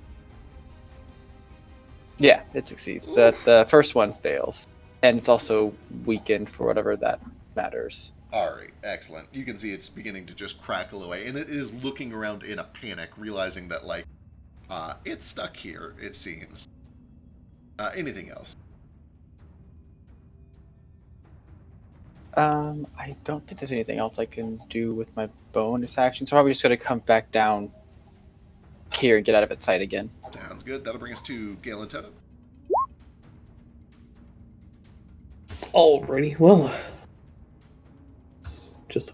Yeah, it succeeds. The first one fails, and it's also weakened for whatever that matters. All right, excellent. You can see it's beginning to just crackle away, and it is looking around in a panic, realizing that like it's stuck here. It seems. Anything else? I don't think there's anything else I can do with my bonus action, so I'm probably just gonna come back down here and get out of its sight again. Sounds good. That'll bring us to Gale and Toto. Alrighty, well, it's just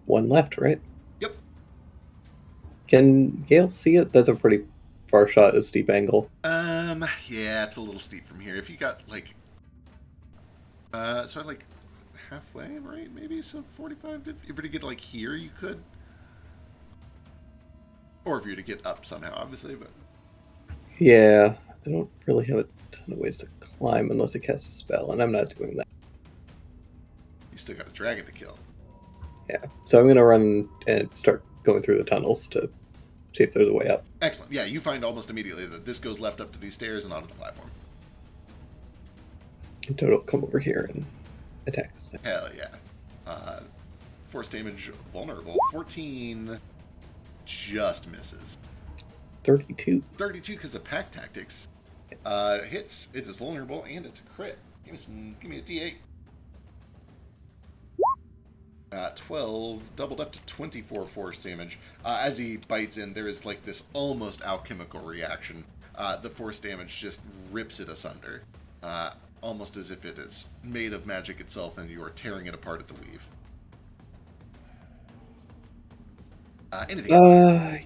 one left, right? Yep. Can Gale see it? That's a pretty far shot, a steep angle. Yeah, it's a little steep from here. If you got like, so like halfway, right? Maybe so 45. If you were to get like here, you could, or if you were to get up somehow, obviously. But Yeah, I don't really have a ton of ways to climb unless I cast a spell, and I'm not doing that. you still got a dragon to kill. Yeah, so I'm gonna run and start going through the tunnels to see if there's a way up. Excellent. Yeah, you find almost immediately that this goes left up to these stairs and onto the platform. And Toto will come over here and attack this thing. Hell yeah. Force damage vulnerable. 14 just misses. 32. 32 because of pack tactics. Hits. It is vulnerable and it's a crit. Give me a D8. 12 doubled up to 24 force damage. As he bites in, there is like this almost alchemical reaction. The force damage just rips it asunder. Almost as if it is made of magic itself and you are tearing it apart at the weave. Anything else?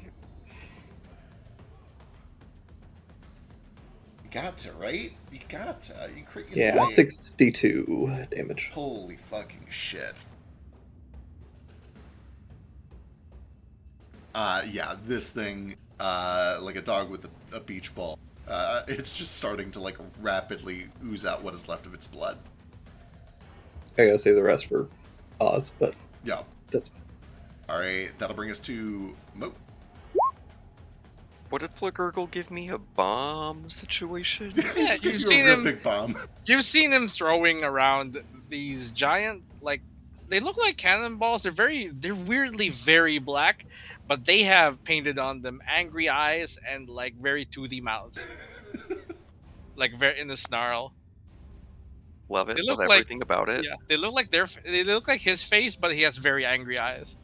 You got to, right? You got to. You crit your Yeah, spite. 62 damage. Holy fucking shit. Yeah, this thing, like a dog with a beach ball, it's just starting to, like, rapidly ooze out what is left of its blood. I gotta save the rest for Oz, but Yeah. that's fine. Alright, that'll bring us to Moat. What did Flagurgle give me? A bomb situation? Yeah, Just give you've you seen a real him- big bomb. You've seen him throwing around these giant, like, they look like cannonballs. They're weirdly very black, but they have painted on them angry eyes and like very toothy mouths, like very in the snarl. Love it. They Love look like- everything about it. Yeah, they look like his face, but he has very angry eyes.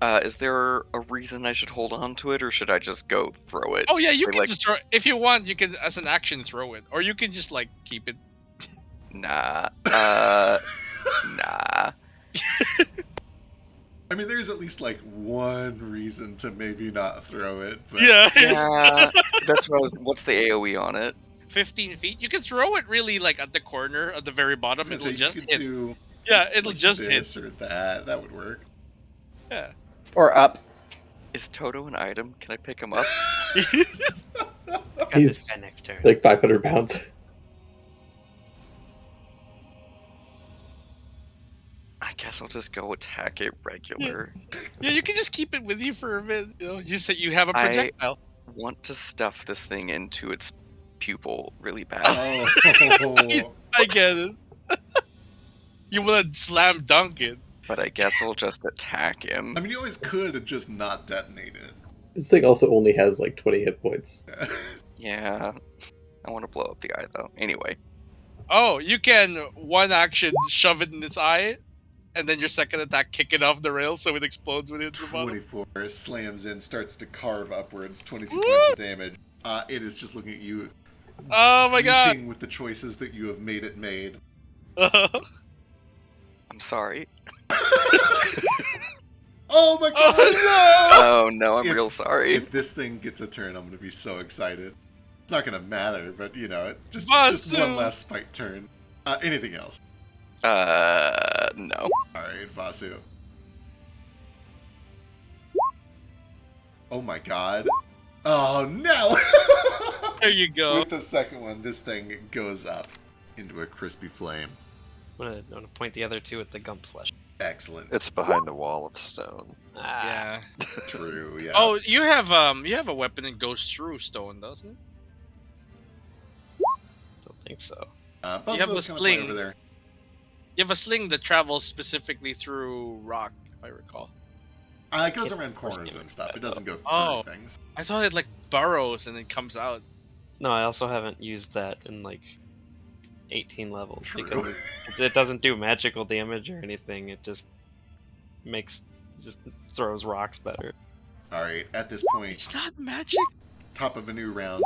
Is there a reason I should hold on to it, or should I just go throw it? Oh yeah, you Or, can like- just throw if you want. You can as an action throw it, or you can just like keep it. Nah. Nah. I mean, there's at least, like, one reason to maybe not throw it, but... Yeah, Yeah. That's what I was. What's the AOE on it? 15 feet. You can throw it really like at the corner at the very bottom. So It'll you just could hit. do Yeah, it'll like just hit. this or that. That would work. Yeah. Or up. Is Toto an item? Can I pick him up? Got He's this guy next turn. like 500 pounds. I guess I'll just go attack it regular. Yeah, you can just keep it with you for a bit. You know, you said you have a I- projectile. Want to stuff this thing into its pupil really bad. Oh, I get it. You want to slam dunk it. But I guess I'll just attack him. I mean, you always could and just not detonate it. This thing also only has like 20 hit points. Yeah. I want to blow up the eye though. Anyway. Oh, you can one action shove it in its eye, and then your second attack kick it off the rail so it explodes when it hits the bottom. 24 slams in, starts to carve upwards, 22 Woo! points of damage. It is just looking at you, Oh my god! weeping with the choices that you have made it made. I'm sorry. Oh my god! Oh Oh no, I'm If- real sorry. If this thing gets a turn, I'm gonna be so excited. It's not gonna matter, but you know, just Basu! one last spite turn. Anything else? No. All right, Vasu. Oh my god. Oh no! There you go. With the second one, this thing goes up into a crispy flame. I'm gonna point the other two at the gump flesh. Excellent. It's behind a wall of stone. Yeah. True, yeah. Oh, you have a weapon that goes through stone, doesn't it? Don't think so. Both you have of those a kind of play sling. over there. You have a sling that travels specifically through rock, if I recall. It goes around corners and stuff. It doesn't go through Oh. things. I thought it like burrows and then comes out. No, I also haven't used that in like 18 levels True. because it doesn't do magical damage or anything. It just throws rocks better. All right, at this point, It's not magic. top of a new round.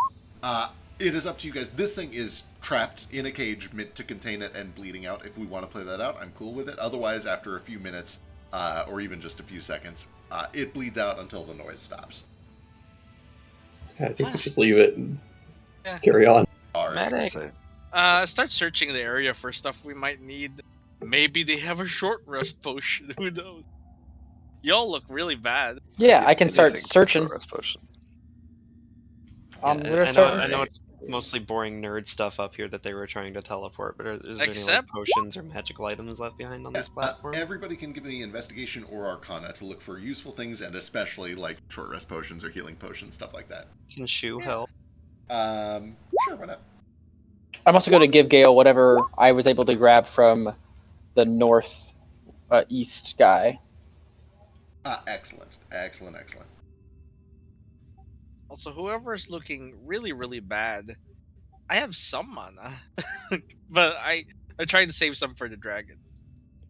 It is up to you guys. This thing is trapped in a cage meant to contain it and bleeding out. If we want to play that out, I'm cool with it. Otherwise, after a few minutes, or even just a few seconds, it bleeds out until the noise stops. I think we just leave it and Yeah. carry on. All right. Medic. So, Start searching the area for stuff we might need. Maybe they have a short rest potion. Who knows? Y'all look really bad. Yeah, I can start anything for searching. rest potion. I'm Yeah, gonna I start. know it's mostly boring nerd stuff up here that they were trying to teleport, but is there any like, Except- potions or magical items left behind on this platform? Everybody can give me investigation or arcana to look for useful things, and especially like short rest potions or healing potions, stuff like that. Can Shu help? Sure, why not? I'm also going to give Gale whatever I was able to grab from the north east guy. Excellent. Also, whoever's looking really, really bad, I have some mana, but I tried to save some for the dragon.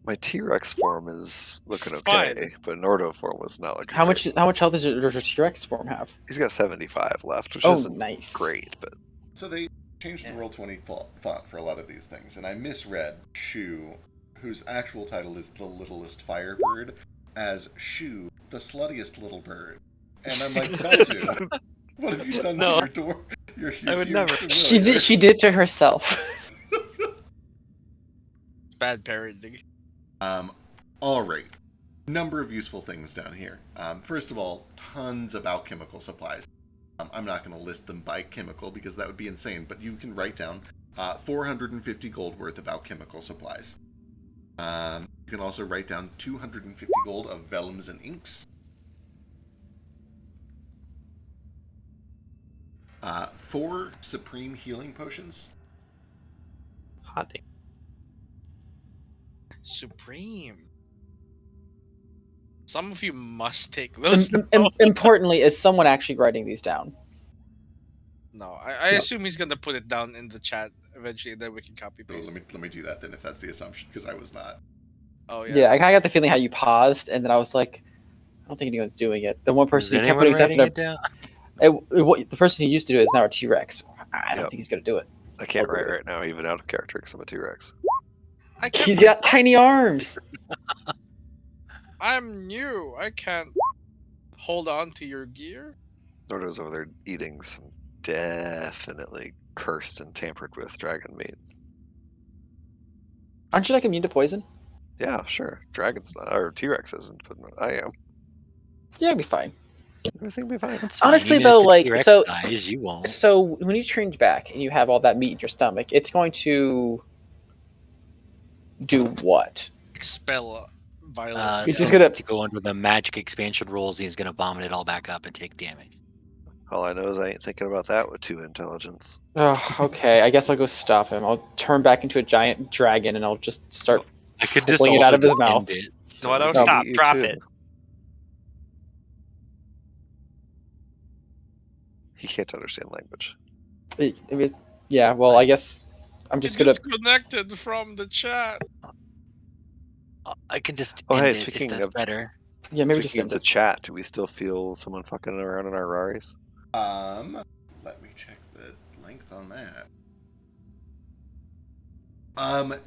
My T-Rex form is looking It's okay, fine. but Nordo form was not looking How great. much health does your T-Rex form have? He's got 75 left, which Oh, isn't nice. great, but So they changed the Roll20 font for a lot of these things, and I misread Shu, whose actual title is the littlest firebird, as Shu, the sluttiest little bird. And I'm like, Vasu, what have you done No. to your door? Your I would dear never. familiar? She did to herself. It's bad parenting. All right. Number of useful things down here. First of all, tons of alchemical supplies. I'm not going to list them by chemical because that would be insane, but you can write down 450 gold worth of alchemical supplies. You can also write down 250 gold of vellums and inks. 4 supreme healing potions. Hot damn. Supreme. Some of you must take those. Importantly, is someone actually writing these down? No, I assume he's gonna put it down in the chat eventually, then we can copy Oh, paste. let me do that then if that's the assumption, because I was not. Oh Yeah, I kind of got the feeling how you paused, and then I was like, I don't think anyone's doing it. The one Is person he kept anyone putting stuff writing in it down? the person he used to do it is now a T-Rex. I don't Yep. think he's gonna do it. I can't write right now, even out of character, because I'm a T-Rex. I can't He's got tiny arms. I'm new. I can't hold on to your gear. Nordo's over there eating some definitely cursed and tampered with dragon meat. Aren't you like immune to poison? Yeah, sure. Dragon's not, or T-Rex isn't, but I am. Yeah, it'd be fine. Everything will be fine. That's fine. Honestly, Even though, if the like, T-Rex so- dies, you won't. So when you change back and you have all that meat in your stomach, it's going to do what? Expel violent. It's So just gonna- to go under the magic expansion rules. He's gonna vomit it all back up and take damage. All I know is I ain't thinking about that with 2 intelligence. Oh, okay. I guess I'll go stop him. I'll turn back into a giant dragon and I'll just start. I could just Pulling it also out of his just mouth. end it. No, don't I'll stop. eat you Drop too. it. He can't understand language. Yeah, well, I guess I'm just gonna. disconnected from the chat. I can just Oh, end hey, it speaking if that's of- better. Yeah, maybe just Speaking end of the it. chat, do we still feel someone fucking around in our Raris? Let me check the length on that.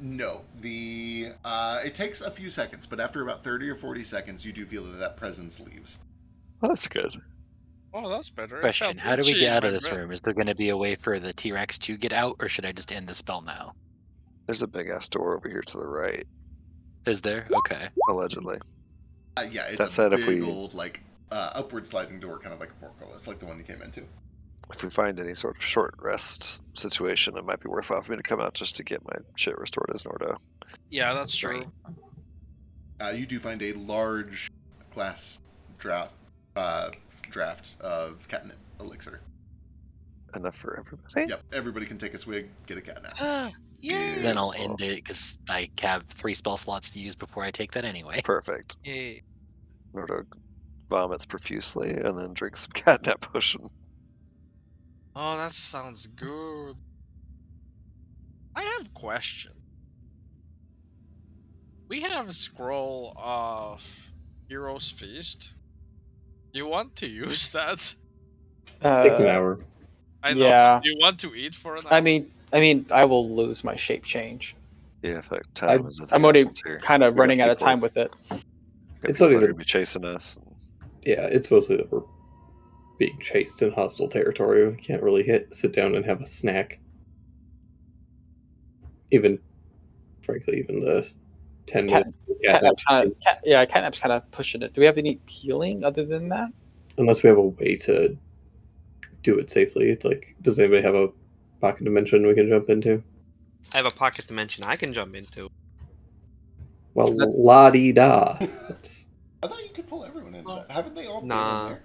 No. It takes a few seconds, but after about 30 or 40 seconds, you do feel that presence leaves. Oh, that's good. Oh, that's better. It Question: felt How do we itchy get in out of my this breath. room? Is there going to be a way for the T-Rex to get out, or should I just end the spell now? There's a big ass door over here to the right, Is there? Okay. allegedly. Yeah, it's That a said, big if we old, like, upward sliding door, kind of like a portal. It's like the one you came into. if we find any sort of short rest situation, it might be worthwhile for me to come out just to get my shit restored as Nordo. Yeah, that's true. You do find a large glass draft of catnip elixir. Enough for everybody. Yep, everybody can take a swig, get a catnap. Yay! Then I'll end it because I have 3 spell slots to use before I take that anyway. Perfect. Yay. Nordo vomits profusely and then drinks some catnap potion. Oh, that sounds good. I have a question. We have a scroll of Hero's Feast. You want to use that? Takes an hour. I know. Yeah. You want to eat for an hour? I mean, I will lose my shape change. Yeah, I feel like time is of the I'm already essence here. kind of We got running out of people- time with it. got It's people not that are even- gonna be chasing us. Yeah, it's mostly that we're being chased in hostile territory. We can't really sit down and have a snack. Frankly, even the 10 Cat- minutes. Catnap's kind of pushing it. Do we have any healing other than that? Unless we have a way to do it safely. Like, does anybody have a pocket dimension we can jump into? I have a pocket dimension I can jump into. Well, la-di-da. I thought you could pull everyone into that. Haven't they all Nah. been in there?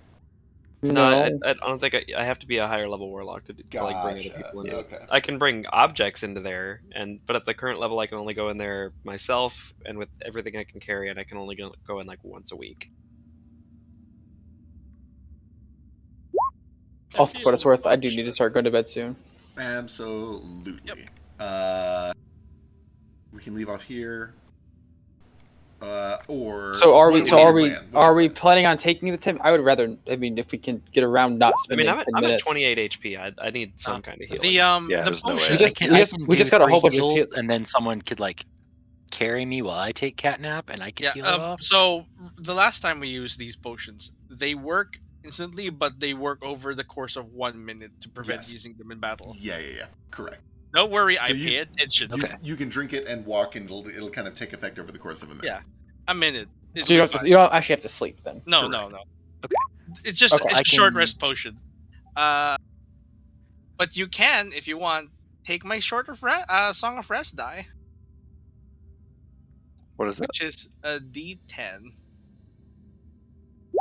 No, I don't think I have to be a higher level warlock to like bring other Gotcha. people into it. Okay. I can bring objects into there, but at the current level, I can only go in there myself, and with everything I can carry, and I can only go in like once a week. Also, for what it's worth, I do need to start going to bed soon. Absolutely. We can leave off here. Or So are we? what's So your are we? plan? What's Are your we plan? planning on taking the 10? I would rather. I mean, if we can get around not I spending mean, 10 I'm at minutes. 28 HP. I need some kind of healing. Yeah, The there's no way. potion. We just got a whole bunch of heals, heal- and then someone could like carry me while I take catnap, and I could heal it off. So the last time we used these potions, they work instantly, but they work over the course of 1 minute to prevent Yes. using them in battle. Yeah. Correct. Don't worry, I So pay attention. You can drink it and walk, and it'll kind of take effect over the course of a minute. Yeah. A minute. So you don't actually have to sleep then. No. Okay. It's just Okay. it's I a short can- rest potion. But you can, if you want, take my Song of Rest die, What is that? which is a D10.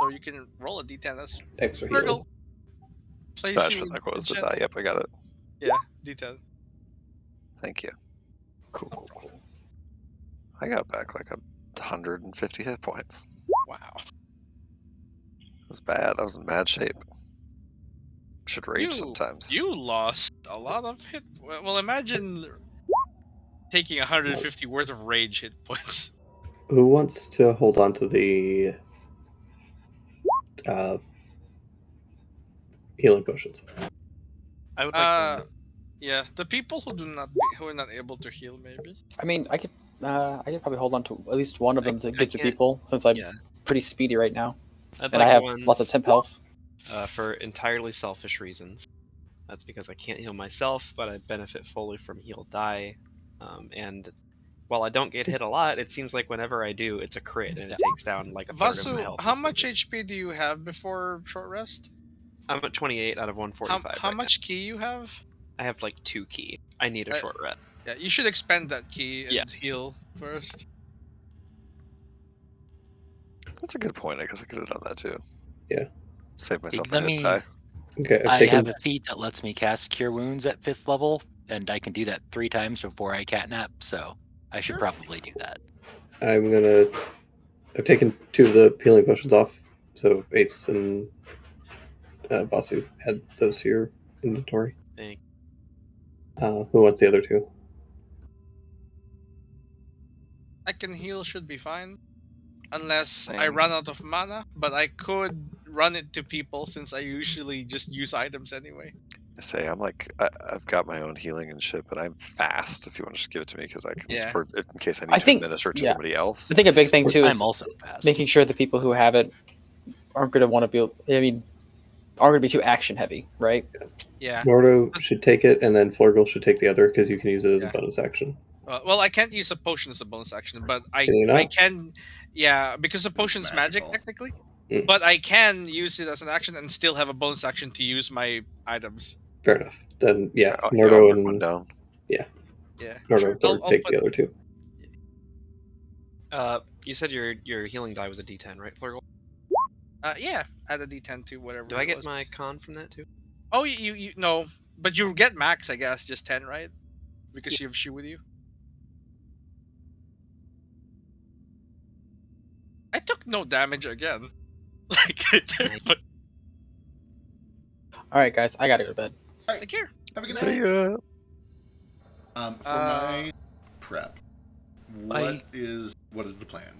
So you can roll a D10. That's Extra healing. Virgil. Place That's you what in that was the position. die. Yep, I got it. Yeah, D10. Thank you. Cool. I got back like 150 hit points. Wow. It was bad. I was in bad shape. Should rage You- sometimes. You lost a lot of hit. Well, imagine taking 150 worth of rage hit points. Who wants to hold on to the healing potions? I would like to. Yeah, the people who are not able to heal, maybe. I mean, I could probably hold on to at least one of them to I give to can't- people since I'm Yeah. pretty speedy right now, I'd and like I have one lots of temp health. for entirely selfish reasons. That's because I can't heal myself, but I benefit fully from heal die. And while I don't get hit a lot, it seems like whenever I do, it's a crit and it takes down like a third of my Vasu, health. how instantly. much HP do you have before short rest? I'm at 28 out of 145. How right much key you have? now. I have like 2 key. I need a short rest. Yeah, you should expend that key and Yeah. heal first. That's a good point. I guess I could have done that too. Yeah. Save myself Let a hit me- die. Okay, I've I taken have a feat that lets me cast Cure Wounds at 5th level, and I can do that 3 times before I catnap, so I should Sure. probably do that. I've taken 2 of the healing potions off, so Ace and Vasu add those to your inventory. Thank- Who wants the other 2? I can heal, should be fine. Unless I Same. run out of mana, but I could run it to people since I usually just use items anyway. I say I'm like I've got my own healing and shit, but I'm fast. If you want to just give it to me, because I can Yeah. in case I need I to think- administer it to yeah. somebody else. I think a big thing too is I'm also fast. making sure the people who have it aren't going to want to be. I mean, aren't going to be too action heavy, right? Yeah. Nordo should take it, and then Flurgle should take the other because you can use it as Yeah. a bonus action. Well, I can't use a potion as a bonus action, but Can you not? I can, yeah, because a potion's magic magical. technically. Mm. But I can use it as an action and still have a bonus action to use my items. Fair enough. Then yeah, I'll Nordo mark one and down. Yeah, Nordo sure. and Thor I'll take put. the other two. You said your healing die was a D10, right, Flurgle? Yeah, add a D10 to whatever. Do I it get was. my con from that too? Oh, you no, but you get max, I guess, just 10, right? Because you have shoe with you. I took no damage again. Like, but All right, guys, I gotta go to bed. take care. Have a good See night. ya. For my prep, Bye. what is the plan?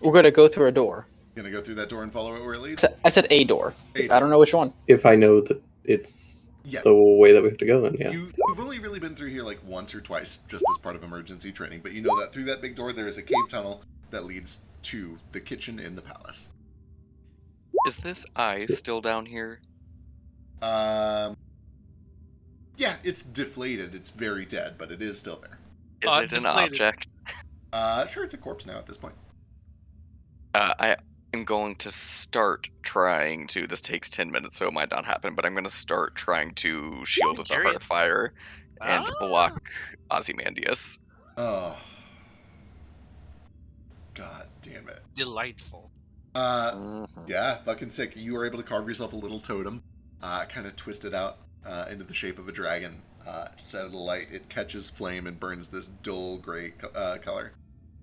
We're gonna go through a door. Gonna go through that door and follow it where it leads? I said a door. A I door. don't know which one. If I know that it's Yeah. the way that we have to go, then yeah. You've only really been through here like once or twice, just as part of emergency training. But you know that through that big door there is a cave tunnel that leads to the kitchen in the palace. Is this eye still down here? Yeah, it's deflated. It's very dead, but it is still there. Is it an deflated. object? Sure, it's a corpse now at this point. I am going to start trying to. This takes 10 minutes, so it might not happen. But I'm going to start trying to shield with the carry it. hearth fire and Ah. block Ozymandias. Oh. God damn it. Delightful. Yeah, fucking sick. You are able to carve yourself a little totem, kind of twist it out into the shape of a dragon. Set it alight. It catches flame and burns this dull gray color.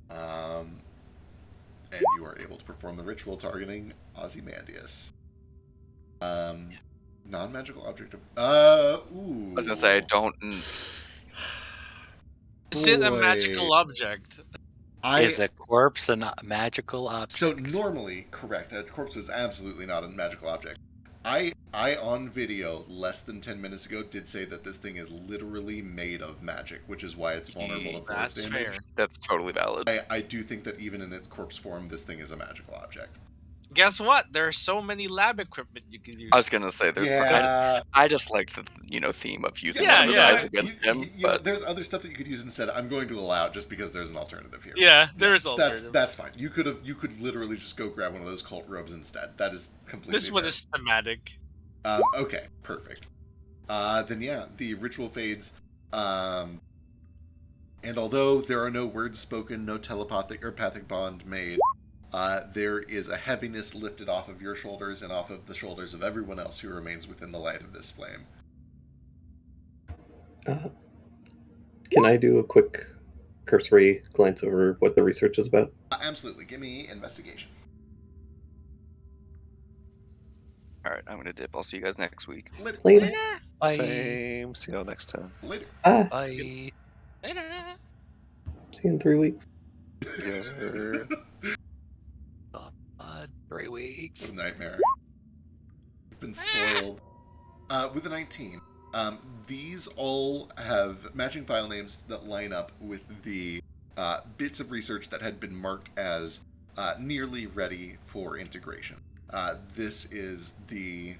And you are able to perform the ritual targeting Ozymandias. Non-magical object of... ooh. I was gonna say I don't. Is it a magical object? Is a corpse a magical object? So normally, correct. A corpse is absolutely not a magical object. I on video less than 10 minutes ago did say that this thing is literally made of magic, which is why it's vulnerable to force That's damage. fair. That's totally valid. I do think that even in its corpse form, this thing is a magical object. Guess what? There's so many lab equipment you can use. I was gonna say there's. Yeah, I just liked the theme of using Yeah, one of his yeah. eyes against him. you know, But there's other stuff that you could use instead. I'm going to allow it just because there's an alternative here. Yeah, there is alternative. That's fine. You could literally just go grab one of those cult robes instead. That is completely. This one fair. is thematic. Okay, perfect. Then yeah, the ritual fades. And although there are no words spoken, no telepathic or pathic bond made, there is a heaviness lifted off of your shoulders and off of the shoulders of everyone else who remains within the light of this flame. Can I do a quick cursory glance over what the research is about? Absolutely. Give me investigation. all right, I'm gonna dip. I'll see you guys next week. Later. Later. Bye. Same. See y'all next time. Later. Bye. See you in 3 weeks. Yes, sir. 3 weeks. What a nightmare. You've been spoiled. With a 19, these all have matching file names that line up with the bits of research that had been marked as nearly ready for integration. This is the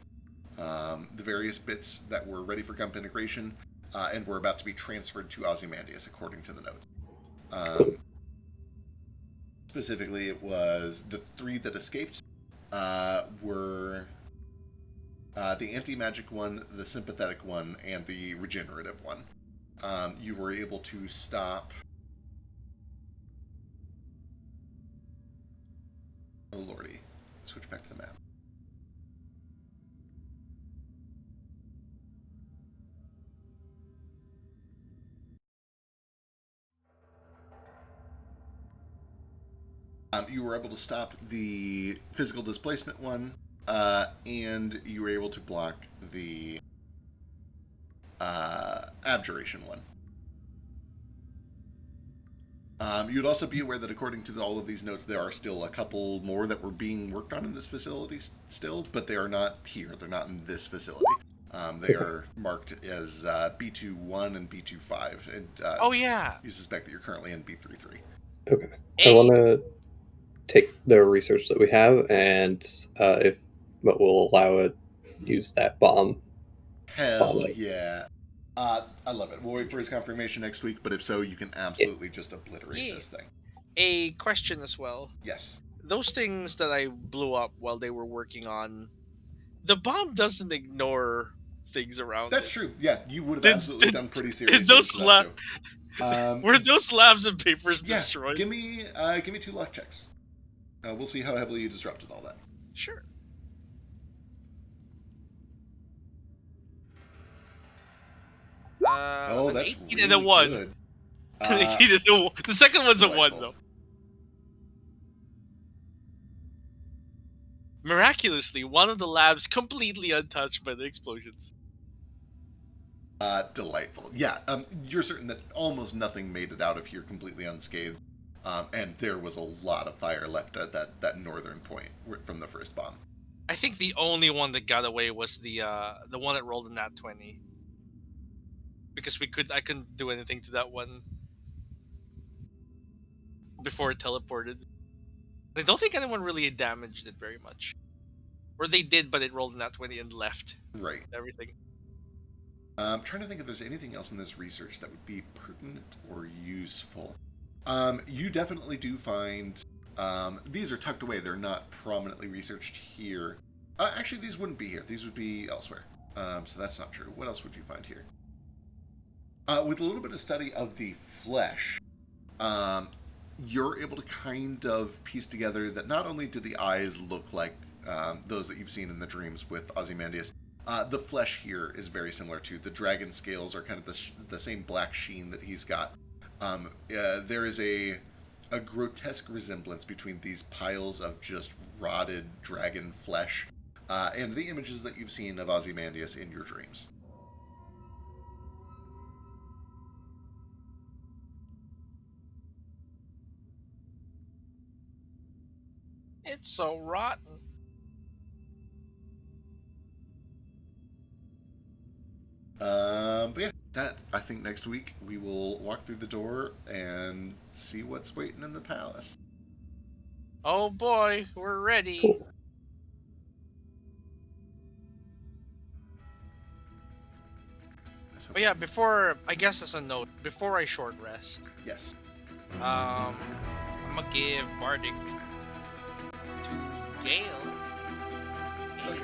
various bits that were ready for gump integration and were about to be transferred to Ozymandias, according to the notes. Specifically, it was the 3 that escaped were the anti-magic one, the sympathetic one, and the regenerative one. You were able to stop... Oh lordy. Switch back to the map. You were able to stop the physical displacement one, and you were able to block the abjuration one. You'd also be aware that according to all of these notes, there are still a couple more that were being worked on in this facility still, but they are not here. They're not in this facility. They are marked as B21 and B25, and Oh yeah. you suspect that you're currently in B33. Okay. I want to take the research that we have, and but we'll allow it use that bomb. Hell yeah. I love it. We'll wait for his confirmation next week, but if so, you can absolutely just obliterate this thing. A question as well. Yes. Those things that I blew up while they were working on, the bomb doesn't ignore things around That's it. true. Yeah, you would have Did- absolutely did- done pretty serious those things to that too. Were those labs and papers Yeah, destroyed? give me 2 luck checks. We'll see how heavily you disrupted all that. Sure. Oh, An that's 18 really and a 1. good. An 18 and a 1. The second one's a 1 delightful. though. Miraculously, one of the labs completely untouched by the explosions. Delightful. Yeah, you're certain that almost nothing made it out of here completely unscathed, and there was a lot of fire left at that northern point from the first bomb. I think the only one that got away was the one that rolled in that 20. Because I couldn't do anything to that one before it teleported. I don't think anyone really damaged it very much. Or they did, but it rolled in that 20 and left Right. everything. I'm trying to think if there's anything else in this research that would be pertinent or useful. You definitely do find these are tucked away. They're not prominently researched here. Actually, these wouldn't be here. These would be elsewhere. So that's not true. What else would you find here? With a little bit of study of the flesh, you're able to kind of piece together that not only do the eyes look like those that you've seen in the dreams with Ozymandias, the flesh here is very similar to the dragon scales are kind of the same black sheen that he's got. There is a grotesque resemblance between these piles of just rotted dragon flesh and the images that you've seen of Ozymandias in your dreams. It's so rotten. But yeah, that I think next week we will walk through the door and see what's waiting in the palace. Oh boy, we're ready. Cool. But yeah, I guess as a note, before I short rest, Yes. I'm gonna give Bardic to Gale. Okay.